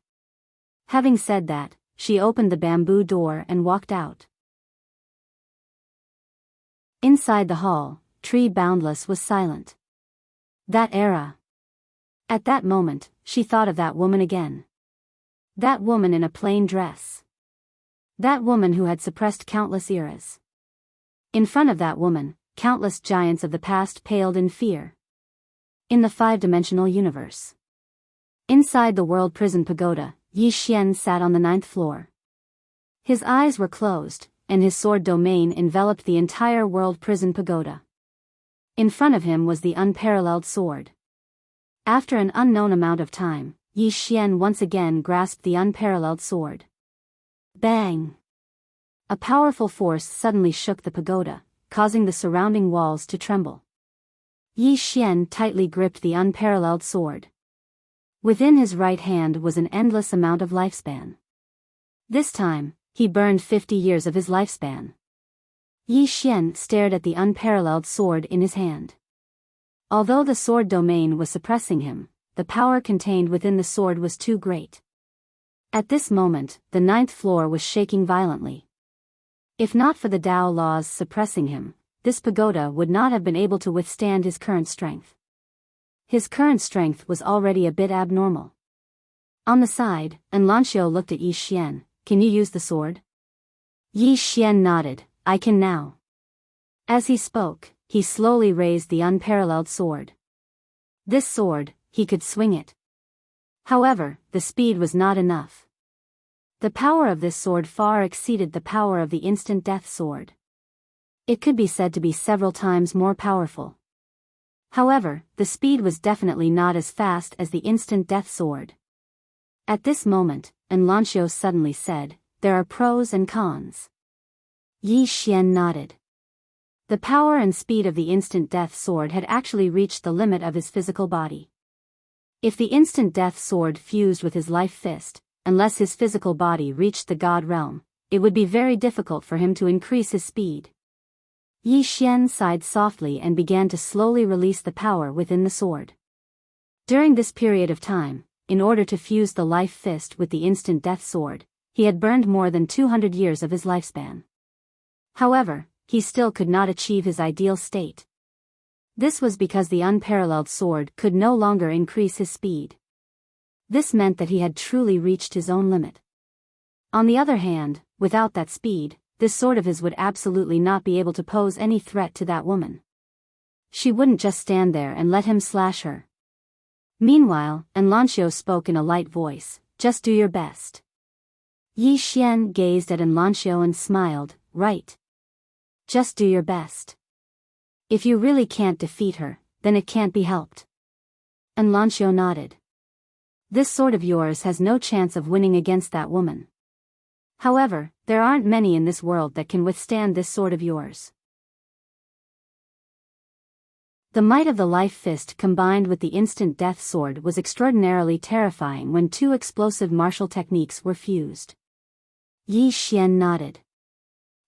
Having said that, she opened the bamboo door and walked out. Inside the hall, Tree Boundless was silent. That era. At that moment, she thought of that woman again. That woman in a plain dress. That woman who had suppressed countless eras. In front of that woman, countless giants of the past paled in fear. In the 5-dimensional universe. Inside the world prison pagoda, Yi Xian sat on the 9th floor. His eyes were closed, and his sword domain enveloped the entire world prison pagoda. In front of him was the unparalleled sword. After an unknown amount of time, Yi Xian once again grasped the unparalleled sword. Bang! A powerful force suddenly shook the pagoda, causing the surrounding walls to tremble. Yi Xian tightly gripped the unparalleled sword. Within his right hand was an endless amount of lifespan. This time, he burned 50 years of his lifespan. Yi Xian stared at the unparalleled sword in his hand. Although the sword domain was suppressing him, the power contained within the sword was too great. At this moment, the 9th floor was shaking violently. If not for the Tao laws suppressing him, this pagoda would not have been able to withstand his current strength. His current strength was already a bit abnormal. On the side, Enlancio looked at Yi Xian. Can you use the sword? Yi Xian nodded. I can now. As he spoke, he slowly raised the unparalleled sword. This sword, he could swing it. However, the speed was not enough. The power of this sword far exceeded the power of the instant death sword. It could be said to be several times more powerful. However, the speed was definitely not as fast as the instant death sword. At this moment, Enlancio suddenly said, there are pros and cons. Yi Xian nodded. The power and speed of the instant death sword had actually reached the limit of his physical body. If the instant death sword fused with his life fist, unless his physical body reached the god realm, it would be very difficult for him to increase his speed. Yi Xian sighed softly and began to slowly release the power within the sword. During this period of time, in order to fuse the life fist with the instant death sword, he had burned more than 200 years of his lifespan. However, he still could not achieve his ideal state. This was because the unparalleled sword could no longer increase his speed. This meant that he had truly reached his own limit. On the other hand, without that speed, this sword of his would absolutely not be able to pose any threat to that woman. She wouldn't just stand there and let him slash her. Meanwhile, Enlancio spoke in a light voice, just do your best. Yi Xian gazed at Enlancio and smiled, right. Just do your best. If you really can't defeat her, then it can't be helped. Enlancio nodded. This sword of yours has no chance of winning against that woman. However, there aren't many in this world that can withstand this sword of yours. The might of the life fist combined with the instant death sword was extraordinarily terrifying when two explosive martial techniques were fused. Yi Xian nodded.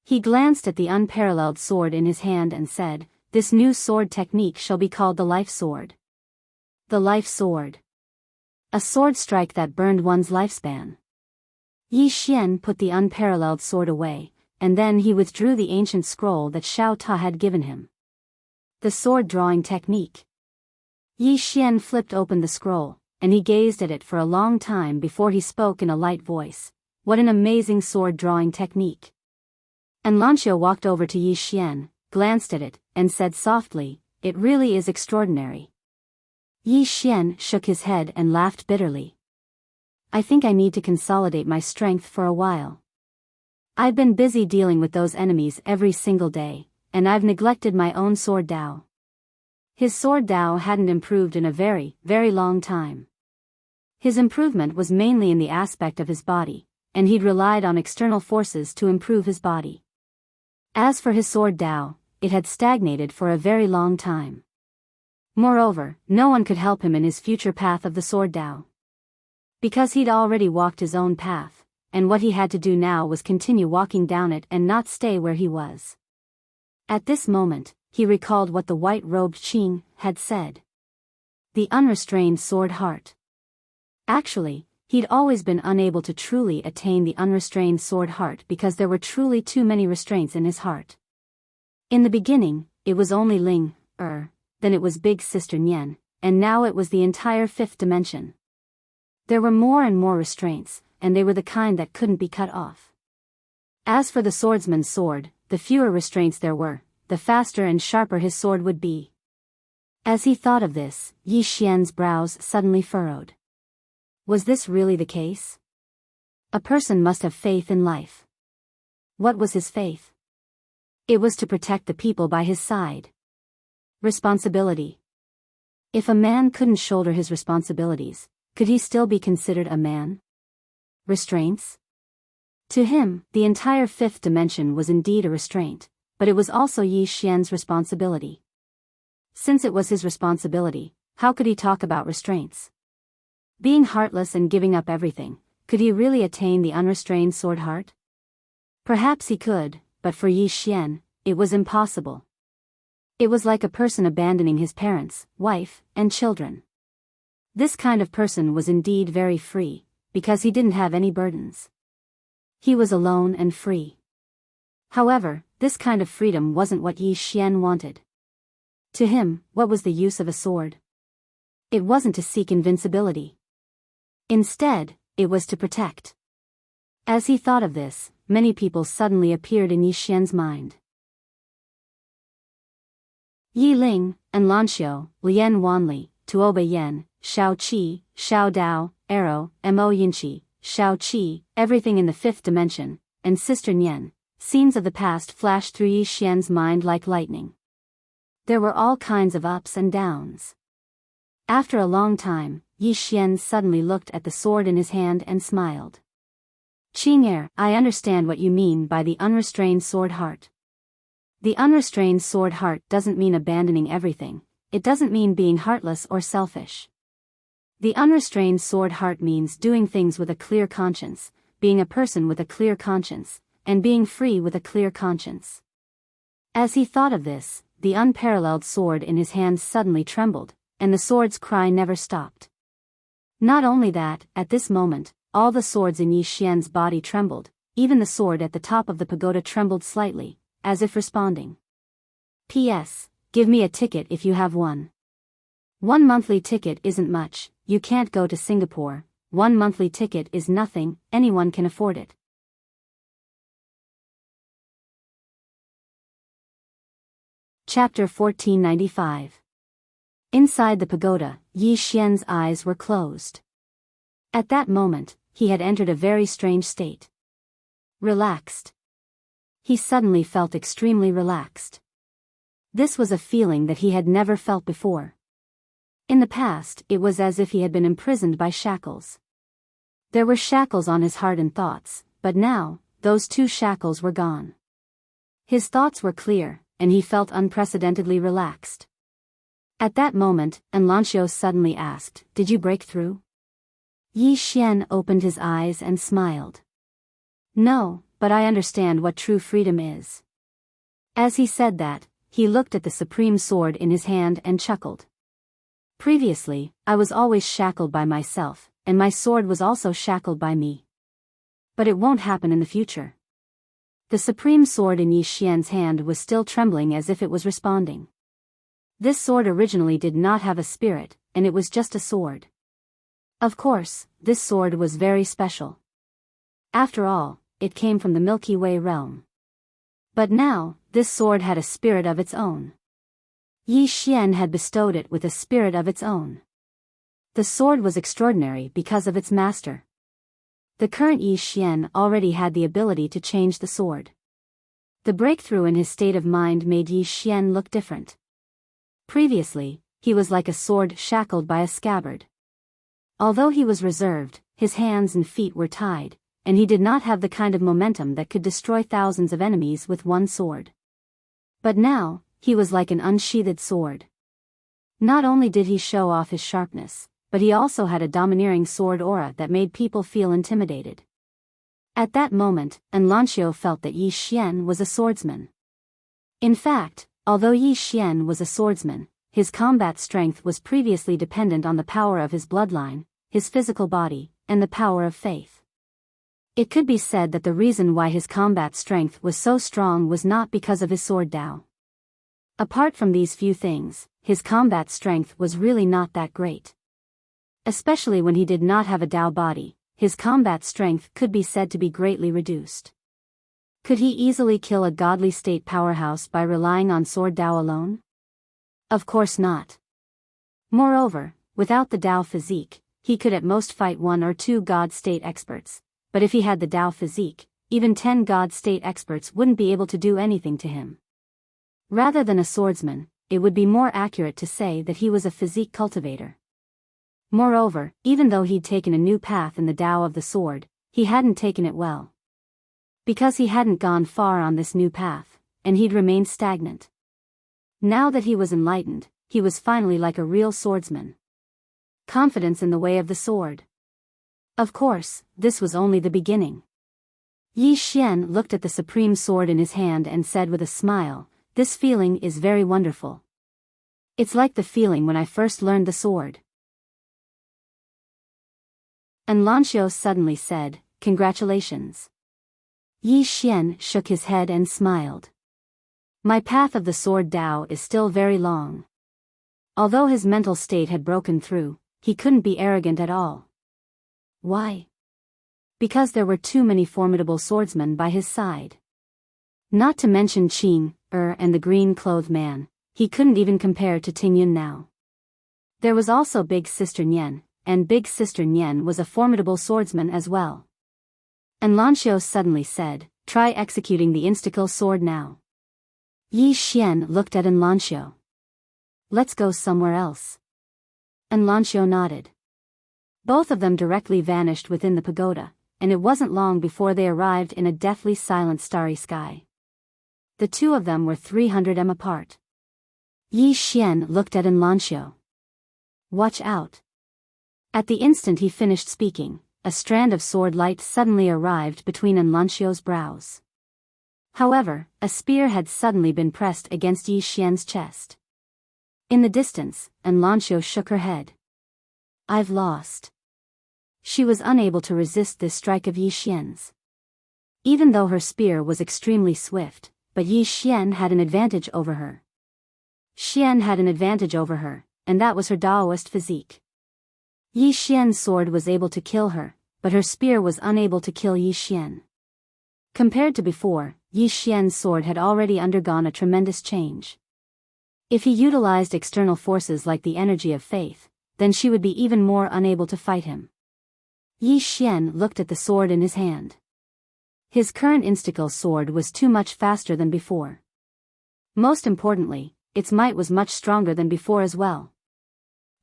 He glanced at the unparalleled sword in his hand and said, this new sword technique shall be called the life sword. The life sword. A sword strike that burned one's lifespan. Yi Xian put the unparalleled sword away, and then he withdrew the ancient scroll that Xiao Ta had given him. The sword drawing technique. Yi Xian flipped open the scroll, and he gazed at it for a long time before he spoke in a light voice. What an amazing sword drawing technique. Enlancio walked over to Yi Xian, glanced at it, and said softly, it really is extraordinary. Yi Xian shook his head and laughed bitterly. I think I need to consolidate my strength for a while. I've been busy dealing with those enemies every single day, and I've neglected my own sword Dao. His sword Dao hadn't improved in a very, very long time. His improvement was mainly in the aspect of his body, and he'd relied on external forces to improve his body. As for his sword Dao, it had stagnated for a very long time. Moreover, no one could help him in his future path of the sword Dao. Because he'd already walked his own path, and what he had to do now was continue walking down it and not stay where he was. At this moment, he recalled what the white-robed Qing had said. The unrestrained sword heart. Actually, he'd always been unable to truly attain the unrestrained sword heart because there were truly too many restraints in his heart. In the beginning, it was only Ling, then it was Big Sister Nian, and now it was the entire fifth dimension. There were more and more restraints, and they were the kind that couldn't be cut off. As for the swordsman's sword, the fewer restraints there were, the faster and sharper his sword would be. As he thought of this, Yi Xian's brows suddenly furrowed. Was this really the case? A person must have faith in life. What was his faith? It was to protect the people by his side. Responsibility. If a man couldn't shoulder his responsibilities, could he still be considered a man? Restraints? To him, the entire fifth dimension was indeed a restraint, but it was also Yi Xian's responsibility. Since it was his responsibility, how could he talk about restraints? Being heartless and giving up everything, could he really attain the unrestrained sword heart? Perhaps he could, but for Yi Xian, it was impossible. It was like a person abandoning his parents, wife, and children. This kind of person was indeed very free, because he didn't have any burdens. He was alone and free. However, this kind of freedom wasn't what Yi Xian wanted. To him, what was the use of a sword? It wasn't to seek invincibility. Instead, it was to protect. As he thought of this, many people suddenly appeared in Yi Xian's mind. Yi Ling, Enlanxiu, Lian Wanli, Tuoba Yan, Shao Qi, Shao Dao, Arrow, Mo Yinqi, Shao Qi, everything in the fifth dimension, and Sister Nian. Scenes of the past flashed through Yi Xian's mind like lightning. There were all kinds of ups and downs. After a long time, Yi Xian suddenly looked at the sword in his hand and smiled. Qing'er, I understand what you mean by the unrestrained sword heart. The unrestrained sword heart doesn't mean abandoning everything, it doesn't mean being heartless or selfish. The unrestrained sword heart means doing things with a clear conscience, being a person with a clear conscience, and being free with a clear conscience. As he thought of this, the unparalleled sword in his hand suddenly trembled, and the sword's cry never stopped. Not only that, at this moment, all the swords in Yi Xian's body trembled, even the sword at the top of the pagoda trembled slightly, as if responding. P.S. Give me a ticket if you have one. 1 monthly ticket isn't much, you can't go to Singapore, 1 monthly ticket is nothing, anyone can afford it. Chapter 1495. Inside the pagoda, Yi Xian's eyes were closed. At that moment, he had entered a very strange state. Relaxed. He suddenly felt extremely relaxed. This was a feeling that he had never felt before. In the past, it was as if he had been imprisoned by shackles. There were shackles on his heart and thoughts, but now, those 2 shackles were gone. His thoughts were clear, and he felt unprecedentedly relaxed. At that moment, Enlanxiu suddenly asked, Did you break through? Yi Xian opened his eyes and smiled. No, but I understand what true freedom is. As he said that, he looked at the supreme sword in his hand and chuckled. Previously, I was always shackled by myself, and my sword was also shackled by me. But it won't happen in the future. The supreme sword in Yi Xian's hand was still trembling as if it was responding. This sword originally did not have a spirit, and it was just a sword. Of course, this sword was very special. After all, it came from the Milky Way realm. But now, this sword had a spirit of its own. Yi Xian had bestowed it with a spirit of its own. The sword was extraordinary because of its master. The current Yi Xian already had the ability to change the sword. The breakthrough in his state of mind made Yi Xian look different. Previously, he was like a sword shackled by a scabbard. Although he was reserved, his hands and feet were tied, and he did not have the kind of momentum that could destroy thousands of enemies with one sword. But now, he was like an unsheathed sword. Not only did he show off his sharpness, but he also had a domineering sword aura that made people feel intimidated. At that moment, Enlanxiu felt that Yi Xian was a swordsman. In fact, although Yi Xian was a swordsman, his combat strength was previously dependent on the power of his bloodline, his physical body, and the power of faith. It could be said that the reason why his combat strength was so strong was not because of his sword Dao. Apart from these few things, his combat strength was really not that great. Especially when he did not have a Dao body, his combat strength could be said to be greatly reduced. Could he easily kill a godly state powerhouse by relying on sword Dao alone? Of course not. Moreover, without the Dao physique, he could at most fight 1 or 2 god state experts, but if he had the Dao physique, even 10 god state experts wouldn't be able to do anything to him. Rather than a swordsman, it would be more accurate to say that he was a physique cultivator. Moreover, even though he'd taken a new path in the Dao of the sword, he hadn't taken it well. Because he hadn't gone far on this new path, and he'd remained stagnant. Now that he was enlightened, he was finally like a real swordsman. Confidence in the way of the sword. Of course, this was only the beginning. Yi Xian looked at the supreme sword in his hand and said with a smile, "This feeling is very wonderful. It's like the feeling when I first learned the sword." Enlanxiu suddenly said, "Congratulations." Yi Xian shook his head and smiled. "My path of the sword Dao is still very long." Although his mental state had broken through, he couldn't be arrogant at all. Why? Because there were too many formidable swordsmen by his side. Not to mention Qing, and the green-clothed man, he couldn't even compare to Ting Yun now. There was also Big Sister Nian, and Big Sister Nian was a formidable swordsman as well. And Lanxiu suddenly said, "Try executing the insta-kill sword now." Yi Xian looked at Lanxiu. "Let's go somewhere else." And Lanxiu nodded. Both of them directly vanished within the pagoda, and it wasn't long before they arrived in a deathly silent starry sky. The two of them were 300 m apart. Yi Xian looked at Lanxiu. "Watch out." At the instant he finished speaking, a strand of sword light suddenly arrived between Lanxiu's brows. However, a spear had suddenly been pressed against Yi Xian's chest. In the distance, Lanxiu shook her head. "I've lost." She was unable to resist this strike of Yi Xian's. Even though her spear was extremely swift, but Yi Xian had an advantage over her. Xian had an advantage over her, and that was her Daoist physique. Yi Xian's sword was able to kill her, but her spear was unable to kill Yi Xian. Compared to before, Yi Xian's sword had already undergone a tremendous change. If he utilized external forces like the energy of faith, then she would be even more unable to fight him. Yi Xian looked at the sword in his hand. His current insta-kill sword was too much faster than before. Most importantly, its might was much stronger than before as well.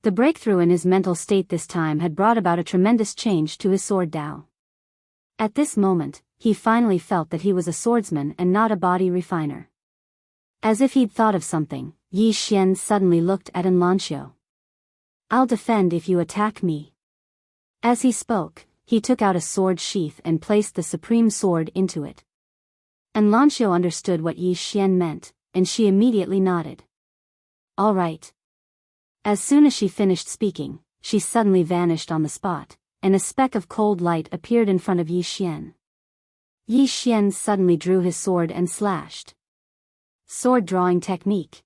The breakthrough in his mental state this time had brought about a tremendous change to his sword Dao. At this moment, he finally felt that he was a swordsman and not a body refiner. As if he'd thought of something, Yi Xian suddenly looked at Lanxiu. "I'll defend if you attack me." As he spoke, he took out a sword sheath and placed the supreme sword into it. Lanxiu understood what Yi Xian meant, and she immediately nodded. "All right." As soon as she finished speaking, she suddenly vanished on the spot, and a speck of cold light appeared in front of Yi Xian. Yi Xian suddenly drew his sword and slashed. Sword drawing technique.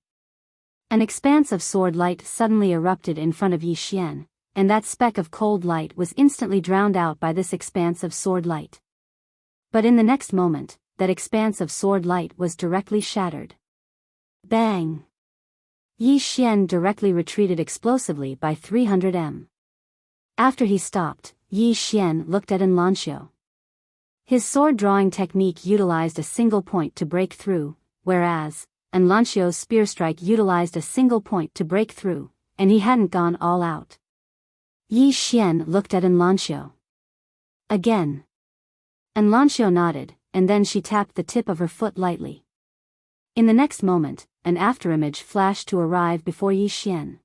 An expanse of sword light suddenly erupted in front of Yi Xian, and that speck of cold light was instantly drowned out by this expanse of sword light. But in the next moment, that expanse of sword light was directly shattered. Bang! Yi Xian directly retreated explosively by 300 m. After he stopped, Yi Xian looked at Lanxiu. His sword drawing technique utilized a single point to break through, whereas Lanxiu's spear strike utilized a single point to break through, and he hadn't gone all out. Yi Xian looked at Lanxiu. Again. Lanxiu nodded, and then she tapped the tip of her foot lightly. In the next moment, an afterimage flashed to arrive before Yi Xian.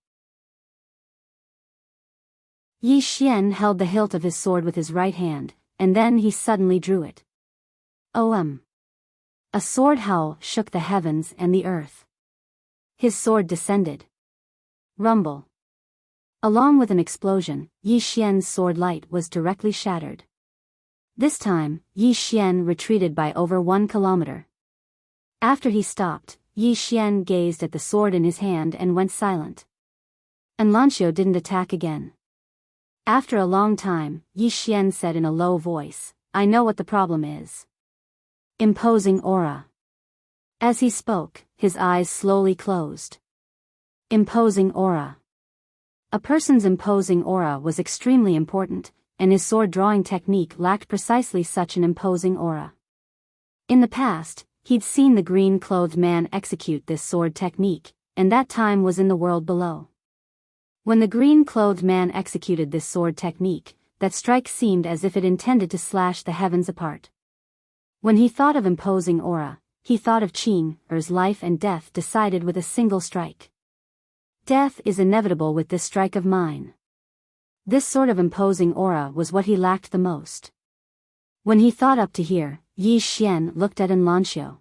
Yi Xian held the hilt of his sword with his right hand, and then he suddenly drew it. OM. A sword howl shook the heavens and the earth. His sword descended. Rumble. Along with an explosion, Yi Xian's sword light was directly shattered. This time, Yi Xian retreated by over 1 kilometer. After he stopped, Yi Xian gazed at the sword in his hand and went silent. Lanxiu didn't attack again. After a long time, Yi Xian said in a low voice, "I know what the problem is. Imposing aura." As he spoke, his eyes slowly closed. Imposing aura. A person's imposing aura was extremely important, and his sword drawing technique lacked precisely such an imposing aura. In the past, he'd seen the green-clothed man execute this sword technique, and that time was in the world below. When the green-clothed man executed this sword technique, that strike seemed as if it intended to slash the heavens apart. When he thought of imposing aura, he thought of Qing's life and death decided with a single strike. Death is inevitable with this strike of mine. This sort of imposing aura was what he lacked the most. When he thought up to here, Yi Xian looked at Lanxiu.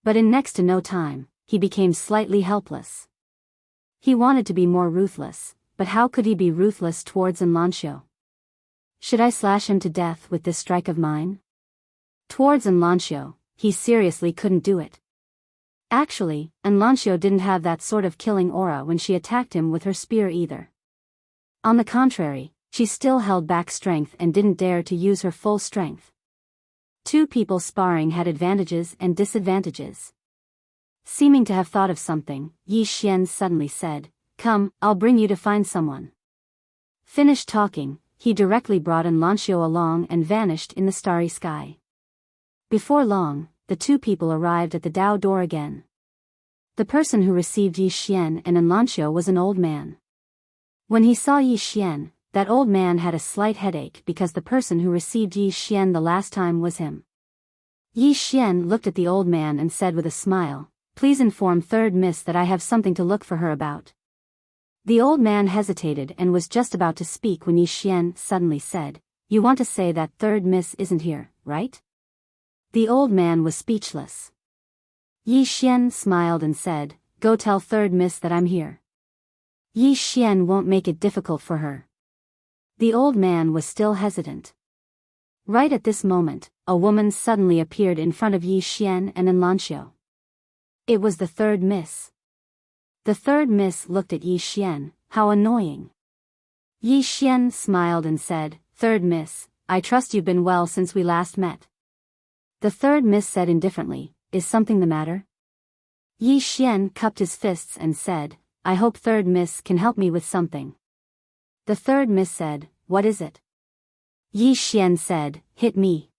But in next to no time, he became slightly helpless. He wanted to be more ruthless, but how could he be ruthless towards Lanxiu? Should I slash him to death with this strike of mine? Towards Lanxiu, he seriously couldn't do it. Actually, Lanxiu didn't have that sort of killing aura when she attacked him with her spear either. On the contrary, She still held back strength and didn't dare to use her full strength. Two people sparring had advantages and disadvantages. Seeming to have thought of something, Yi Xian suddenly said, "Come, I'll bring you to find someone." Finished talking, he directly brought Enrich along and vanished in the starry sky. Before long, the two people arrived at the Dao door again. The person who received Yi Xian and Enrich was an old man. When he saw Yi Xian, that old man had a slight headache because the person who received Yi Xian the last time was him. Yi Xian looked at the old man and said with a smile, "Please inform Third Miss that I have something to look for her about." The old man hesitated and was just about to speak when Yi Xian suddenly said, "You want to say that Third Miss isn't here, right?" The old man was speechless. Yi Xian smiled and said, "Go tell Third Miss that I'm here. Yi Xian won't make it difficult for her." The old man was still hesitant. Right at this moment, a woman suddenly appeared in front of Yi Xian and Enrich. It was the Third Miss. The Third Miss looked at Yi Xian. How annoying. Yi Xian smiled and said, "Third Miss, I trust you've been well since we last met." The Third Miss said indifferently, "Is something the matter?" Yi Xian cupped his fists and said, "I hope Third Miss can help me with something." The Third Miss said, "What is it?" Yi Xian said, "Hit me."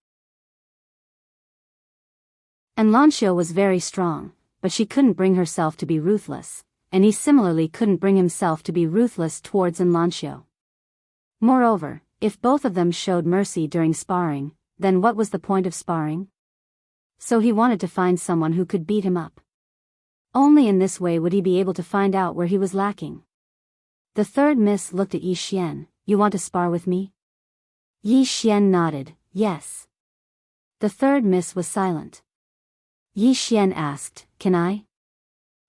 Enrich was very strong, but she couldn't bring herself to be ruthless, and he similarly couldn't bring himself to be ruthless towards Enrich. Moreover, if both of them showed mercy during sparring, then what was the point of sparring? So he wanted to find someone who could beat him up. Only in this way would he be able to find out where he was lacking. The Third Miss looked at Yi Xian. "You want to spar with me?" Yi Xian nodded, "Yes." The Third Miss was silent. Yi Xian asked, "Can I?"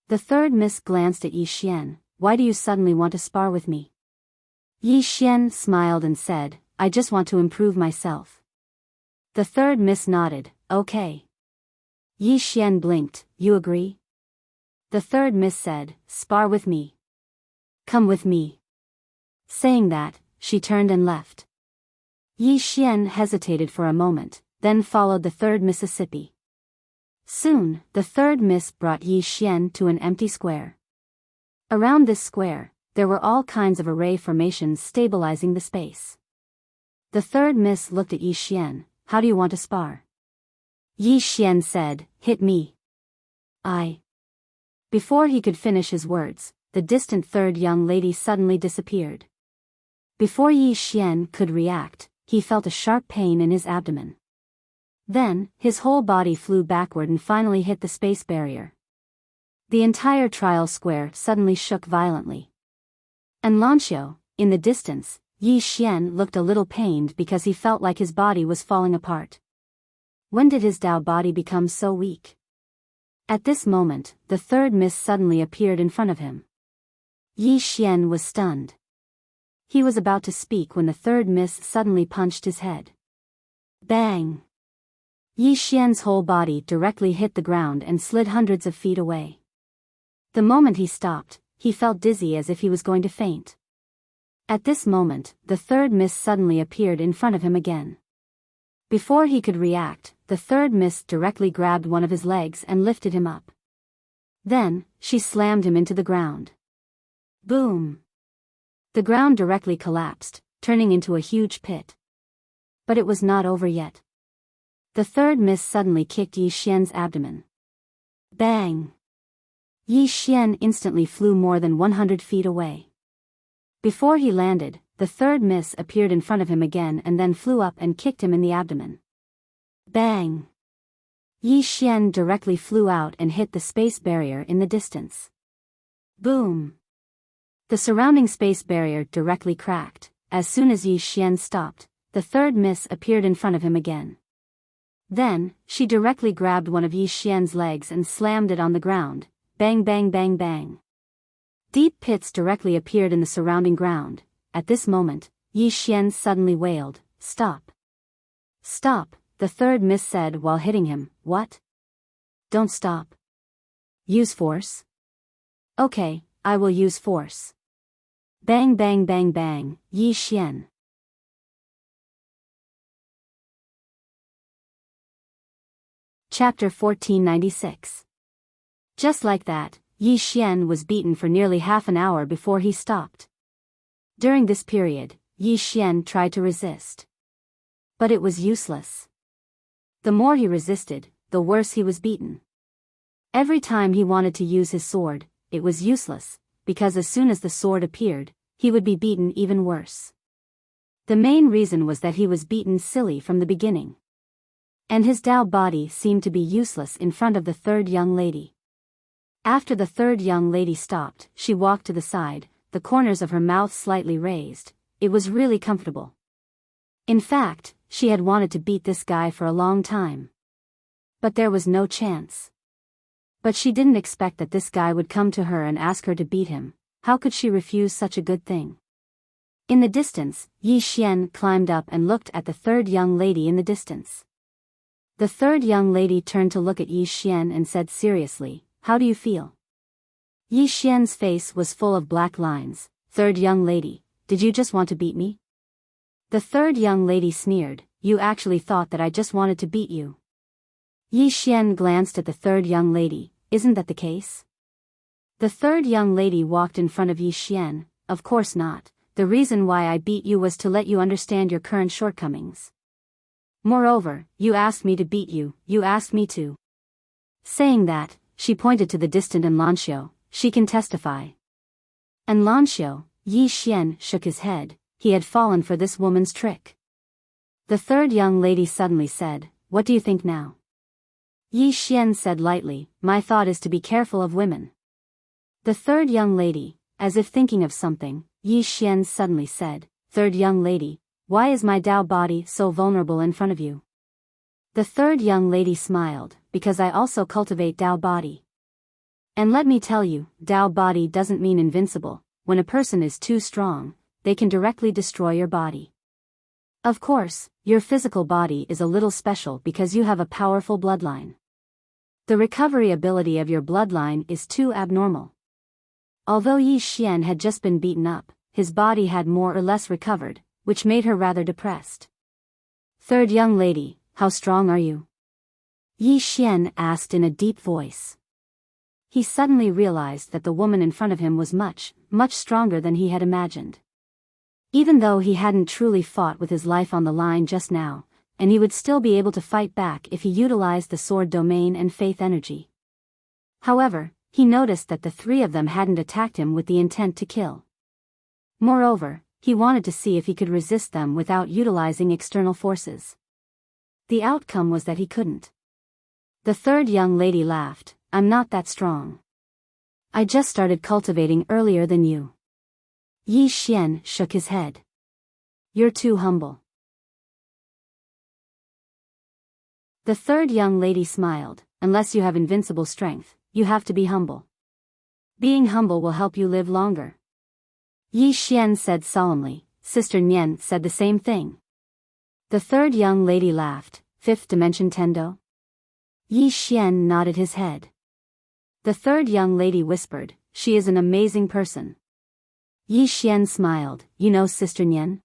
The Third Miss glanced at Yi Xian. "Why do you suddenly want to spar with me?" Yi Xian smiled and said, "I just want to improve myself." The Third Miss nodded, "Okay." Yi Xian blinked, "You agree?" The Third Miss said, "Spar with me. Come with me." Saying that, she turned and left. Yi Xian hesitated for a moment, then followed the Third Mississippi. Soon, the Third Miss brought Yi Xian to an empty square. Around this square, there were all kinds of array formations stabilizing the space. The Third Miss looked at Yi Xian. "How do you want to spar?" Yi Xian said, "Hit me." "I." Before he could finish his words, the distant third young lady suddenly disappeared. Before Yi Xian could react, he felt a sharp pain in his abdomen. Then, his whole body flew backward and finally hit the space barrier. The entire trial square suddenly shook violently. Enrich, in the distance, Yi Xian looked a little pained because he felt like his body was falling apart. When did his Dao body become so weak? At this moment, the Third Miss suddenly appeared in front of him. Yi Xian was stunned. He was about to speak when the Third Miss suddenly punched his head. Bang! Yi Xian's whole body directly hit the ground and slid hundreds of feet away. The moment he stopped, he felt dizzy as if he was going to faint. At this moment, the Third Miss suddenly appeared in front of him again. Before he could react, the Third Miss directly grabbed one of his legs and lifted him up. Then, she slammed him into the ground. Boom! The ground directly collapsed, turning into a huge pit. But it was not over yet. The Third Miss suddenly kicked Yi Xian's abdomen. Bang! Yi Xian instantly flew more than 100 feet away. Before he landed, the Third Miss appeared in front of him again and then flew up and kicked him in the abdomen. Bang! Yi Xian directly flew out and hit the space barrier in the distance. Boom! The surrounding space barrier directly cracked. As soon as Yi Xian stopped, the Third Miss appeared in front of him again. Then, she directly grabbed one of Yi Xian's legs and slammed it on the ground. Bang bang bang bang. Deep pits directly appeared in the surrounding ground. At this moment, Yi Xian suddenly wailed, "Stop! Stop!" the Third Miss said while hitting him. "What? Don't stop. Use force?" "Okay, I will use force." Bang bang bang bang, Yi Xian. Chapter 1496. Just like that, Yi Xian was beaten for nearly half an hour before he stopped. During this period, Yi Xian tried to resist. But it was useless. The more he resisted, the worse he was beaten. Every time he wanted to use his sword, it was useless, because as soon as the sword appeared, he would be beaten even worse. The main reason was that he was beaten silly from the beginning. And his Dao body seemed to be useless in front of the third young lady. After the third young lady stopped, she walked to the side, the corners of her mouth slightly raised. It was really comfortable. In fact, she had wanted to beat this guy for a long time. But there was no chance. But she didn't expect that this guy would come to her and ask her to beat him. How could she refuse such a good thing? In the distance, Yi Xian climbed up and looked at the third young lady in the distance. The third young lady turned to look at Yi Xian and said seriously, "How do you feel?" Yi Xian's face was full of black lines. "Third young lady, did you just want to beat me?" The third young lady sneered, "You actually thought that I just wanted to beat you." Yi Xian glanced at the third young lady. "Isn't that the case?" The third young lady walked in front of Yi Xian. "Of course not. The reason why I beat you was to let you understand your current shortcomings. Moreover, you asked me to beat you, you asked me to." Saying that, she pointed to the distant Enlanxiu. "She can testify." Enlanxiu, Yi Xian shook his head. He had fallen for this woman's trick. The third young lady suddenly said, "What do you think now?" Yi Xian said lightly, "My thought is to be careful of women." The third young lady, as if thinking of something, Yi Xian suddenly said, "Third young lady, why is my Dao body so vulnerable in front of you?" The third young lady smiled, "Because I also cultivate Dao body. And let me tell you, Dao body doesn't mean invincible. When a person is too strong, they can directly destroy your body. Of course, your physical body is a little special because you have a powerful bloodline. The recovery ability of your bloodline is too abnormal." Although Yi Xian had just been beaten up, his body had more or less recovered, which made her rather depressed. "Third young lady, how strong are you?" Yi Xian asked in a deep voice. He suddenly realized that the woman in front of him was much, much stronger than he had imagined. Even though he hadn't truly fought with his life on the line just now, and he would still be able to fight back if he utilized the sword domain and faith energy. However, he noticed that the three of them hadn't attacked him with the intent to kill. Moreover, he wanted to see if he could resist them without utilizing external forces. The outcome was that he couldn't. The third young lady laughed, "I'm not that strong. I just started cultivating earlier than you." Yi Xian shook his head. "You're too humble." The third young lady smiled, "Unless you have invincible strength, you have to be humble. Being humble will help you live longer." Yi Xian said solemnly. Sister Nian said the same thing. The third young lady laughed. "Fifth dimension Tendo?" Yi Xian nodded his head. The third young lady whispered, "She is an amazing person." Yi Xian smiled, "You know Sister Nian?"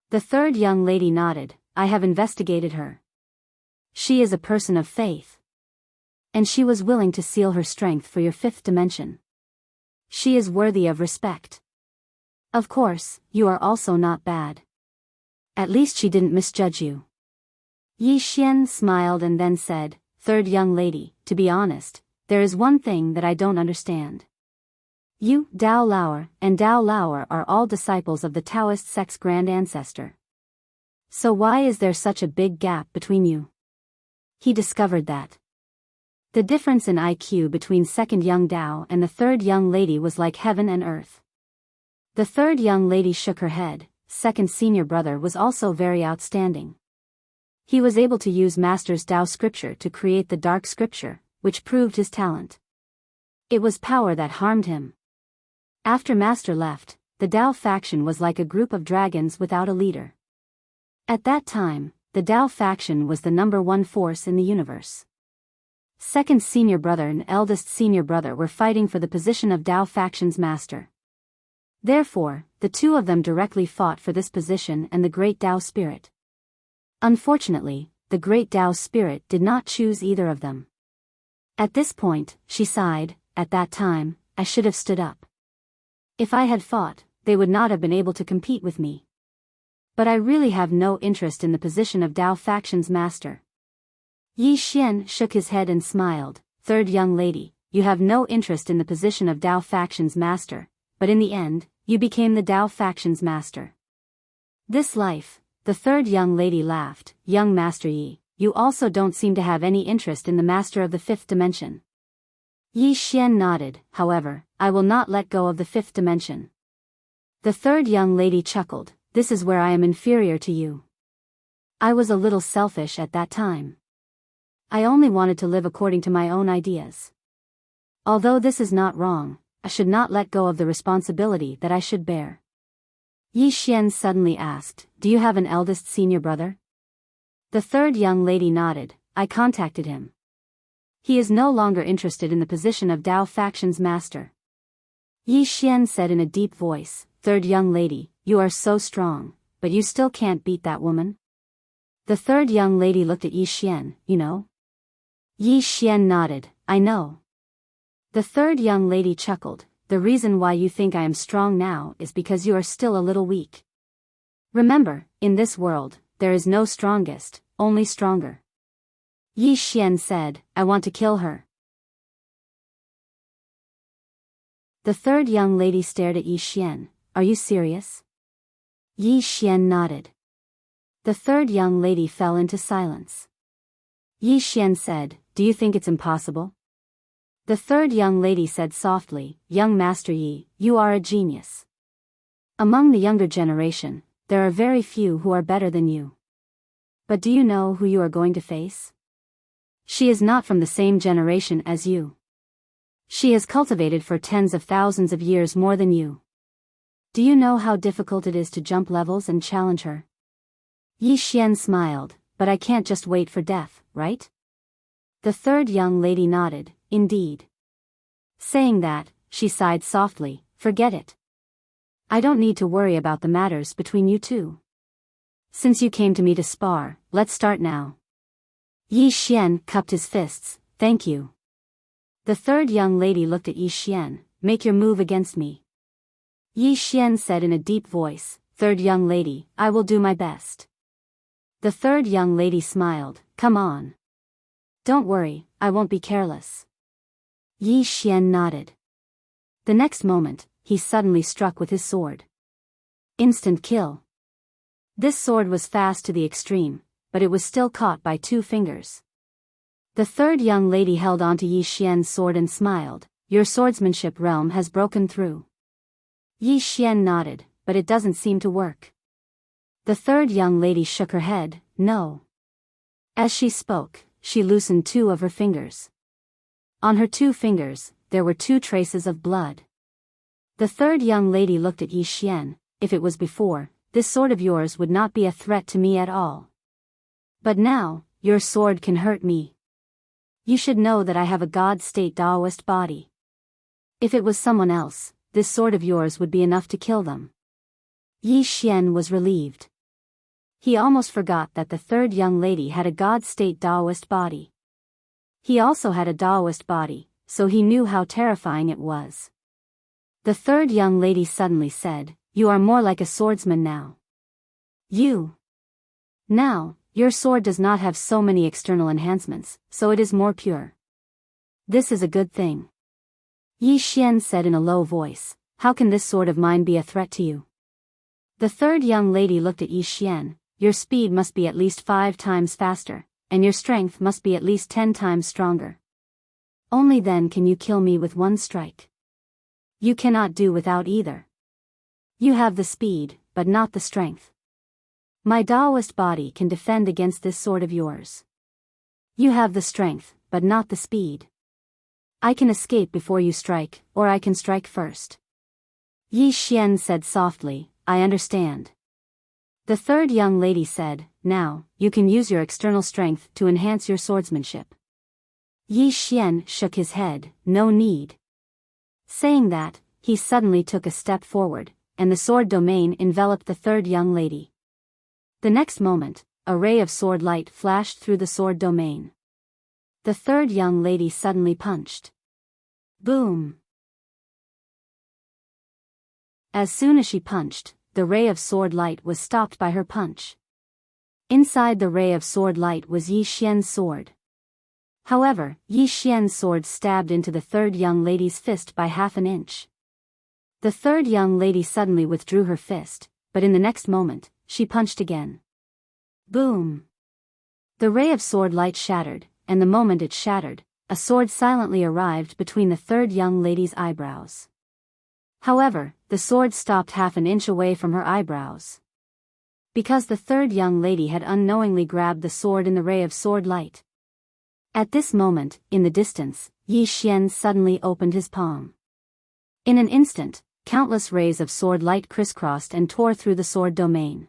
The third young lady nodded. "I have investigated her. She is a person of faith. And she was willing to seal her strength for your fifth dimension. She is worthy of respect. Of course, you are also not bad. At least she didn't misjudge you." Yi Xian smiled and then said, "Third young lady, to be honest, there is one thing that I don't understand. You, Dao Laoer, and Dao Laoer are all disciples of the Taoist sect's grand ancestor. So why is there such a big gap between you?" He discovered that the difference in IQ between second young Dao and the third young lady was like heaven and earth. The third young lady shook her head. Second senior brother was also very outstanding. He was able to use Master's Dao scripture to create the dark scripture, which proved his talent. It was power that harmed him. After Master left, the Dao faction was like a group of dragons without a leader. At that time, the Dao faction was the #1 force in the universe. Second senior brother and eldest senior brother were fighting for the position of Dao faction's master. Therefore, the two of them directly fought for this position and the great Tao spirit. Unfortunately, the great Tao spirit did not choose either of them. At this point, she sighed, at that time, I should have stood up. If I had fought, they would not have been able to compete with me. But I really have no interest in the position of Tao faction's master. Yi Xian shook his head and smiled. Third young lady, you have no interest in the position of Tao faction's master, but in the end, you became the Tao faction's master. This life, the third young lady laughed. Young Master Yi, you also don't seem to have any interest in the master of the fifth dimension. Yi Xian nodded. However, I will not let go of the fifth dimension. The third young lady chuckled. This is where I am inferior to you. I was a little selfish at that time. I only wanted to live according to my own ideas. Although this is not wrong, I should not let go of the responsibility that I should bear. Yi Xian suddenly asked, do you have an eldest senior brother? The third young lady nodded. I contacted him. He is no longer interested in the position of Tao faction's master. Yi Xian said in a deep voice, third young lady, you are so strong, but you still can't beat that woman? The third young lady looked at Yi Xian, you know? Yi Xian nodded, I know. The third young lady chuckled, the reason why you think I am strong now is because you are still a little weak. Remember, in this world, there is no strongest, only stronger. Yi Xian said, I want to kill her. The third young lady stared at Yi Xian, are you serious? Yi Xian nodded. The third young lady fell into silence. Yi Xian said, do you think it's impossible? The third young lady said softly, young Master Yi, you are a genius. Among the younger generation, there are very few who are better than you. But do you know who you are going to face? She is not from the same generation as you. She has cultivated for tens of thousands of years more than you. Do you know how difficult it is to jump levels and challenge her? Yi Xian smiled, but I can't just wait for death, right? The third young lady nodded, indeed. Saying that, she sighed softly, forget it. I don't need to worry about the matters between you two. Since you came to me to spar, let's start now. Yi Xian cupped his fists, thank you. The third young lady looked at Yi Xian, make your move against me. Yi Xian said in a deep voice, third young lady, I will do my best. The third young lady smiled, come on. Don't worry, I won't be careless. Yi Xian nodded. The next moment, he suddenly struck with his sword. Instant kill. This sword was fast to the extreme, but it was still caught by 2 fingers. The third young lady held onto Yi Xian's sword and smiled, your swordsmanship realm has broken through. Yi Xian nodded, but it doesn't seem to work. The third young lady shook her head, no. As she spoke, she loosened 2 of her fingers. On her 2 fingers, there were 2 traces of blood. The third young lady looked at Yi Xian, if it was before, this sword of yours would not be a threat to me at all. But now, your sword can hurt me. You should know that I have a God-state Taoist body. If it was someone else, this sword of yours would be enough to kill them. Yi Xian was relieved. He almost forgot that the third young lady had a God-state Taoist body. He also had a Taoist body, so he knew how terrifying it was. The third young lady suddenly said, you are more like a swordsman now. Now, your sword does not have so many external enhancements, so it is more pure. This is a good thing. Yi Xian said in a low voice, how can this sword of mine be a threat to you? The third young lady looked at Yi Xian, your speed must be at least 5 times faster, and your strength must be at least 10 times stronger. Only then can you kill me with 1 strike. You cannot do without either. You have the speed, but not the strength. My Taoist body can defend against this sword of yours. You have the strength, but not the speed. I can escape before you strike, or I can strike first. Yi Xian said softly, I understand. The third young lady said, now, you can use your external strength to enhance your swordsmanship. Yi Xian shook his head, no need. Saying that, he suddenly took a step forward, and the sword domain enveloped the third young lady. The next moment, a ray of sword light flashed through the sword domain. The third young lady suddenly punched. Boom! As soon as she punched, the ray of sword light was stopped by her punch. Inside the ray of sword light was Yi Xian's sword. However, Yi Xian's sword stabbed into the third young lady's fist by half an inch. The third young lady suddenly withdrew her fist, but in the next moment, she punched again. Boom! The ray of sword light shattered, and the moment it shattered, a sword silently arrived between the third young lady's eyebrows. However, the sword stopped half an inch away from her eyebrows. Because the third young lady had unknowingly grabbed the sword in the ray of sword light. At this moment, in the distance, Yi Xian suddenly opened his palm. In an instant, countless rays of sword light crisscrossed and tore through the sword domain.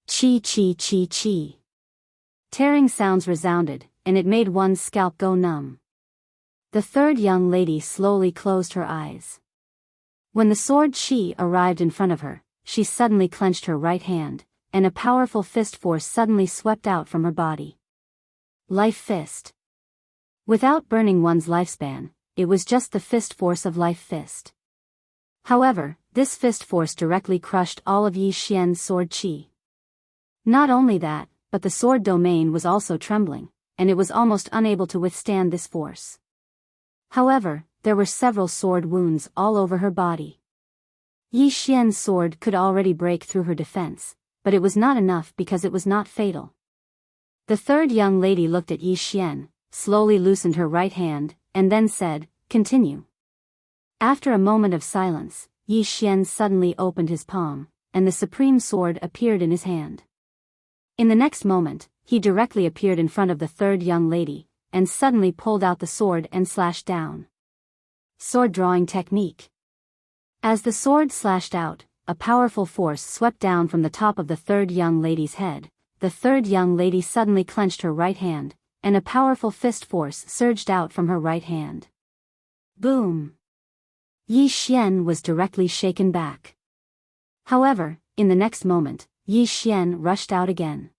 Chi chi chi chi. Tearing sounds resounded, and it made one's scalp go numb. The third young lady slowly closed her eyes. When the sword chi arrived in front of her, she suddenly clenched her right hand, and a powerful fist force suddenly swept out from her body. Life fist. Without burning one's lifespan, it was just the fist force of life fist. However, this fist force directly crushed all of Yi Xian's sword chi. Not only that, but the sword domain was also trembling, and it was almost unable to withstand this force. However, there were several sword wounds all over her body. Yi Xian's sword could already break through her defense, but it was not enough because it was not fatal. The third young lady looked at Yi Xian, slowly loosened her right hand, and then said, "Continue." After a moment of silence, Yi Xian suddenly opened his palm, and the supreme sword appeared in his hand. In the next moment, he directly appeared in front of the third young lady, and suddenly pulled out the sword and slashed down. Sword drawing technique. As the sword slashed out, a powerful force swept down from the top of the third young lady's head. The third young lady suddenly clenched her right hand, and a powerful fist force surged out from her right hand. Boom! Yi Xian was directly shaken back. However, in the next moment, Yi Xian rushed out again.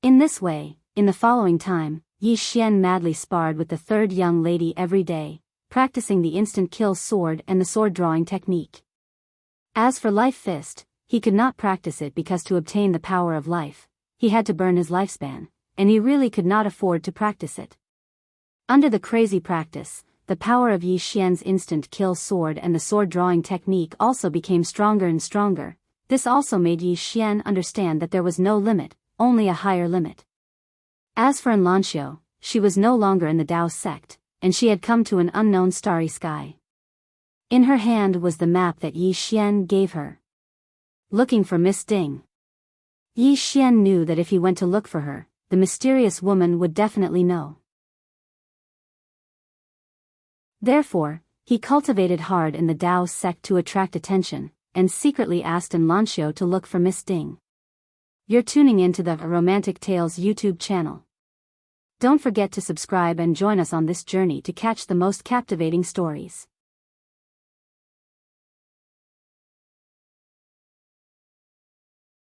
In this way, in the following time, Yi Xian madly sparred with the third young lady every day, practicing the instant kill sword and the sword drawing technique. As for life fist, he could not practice it because to obtain the power of life, he had to burn his lifespan, and he really could not afford to practice it. Under the crazy practice, the power of Yi Xian's instant kill sword and the sword drawing technique also became stronger and stronger. This also made Yi Xian understand that there was no limit, only a higher limit. As for Enlancio, she was no longer in the Dao sect, and she had come to an unknown starry sky. In her hand was the map that Yi Xian gave her. Looking for Miss Ding. Yi Xian knew that if he went to look for her, the mysterious woman would definitely know. Therefore, he cultivated hard in the Dao sect to attract attention, and secretly asked Enlancio to look for Miss Ding. You're tuning in to the Romantic Tales YouTube channel. Don't forget to subscribe and join us on this journey to catch the most captivating stories.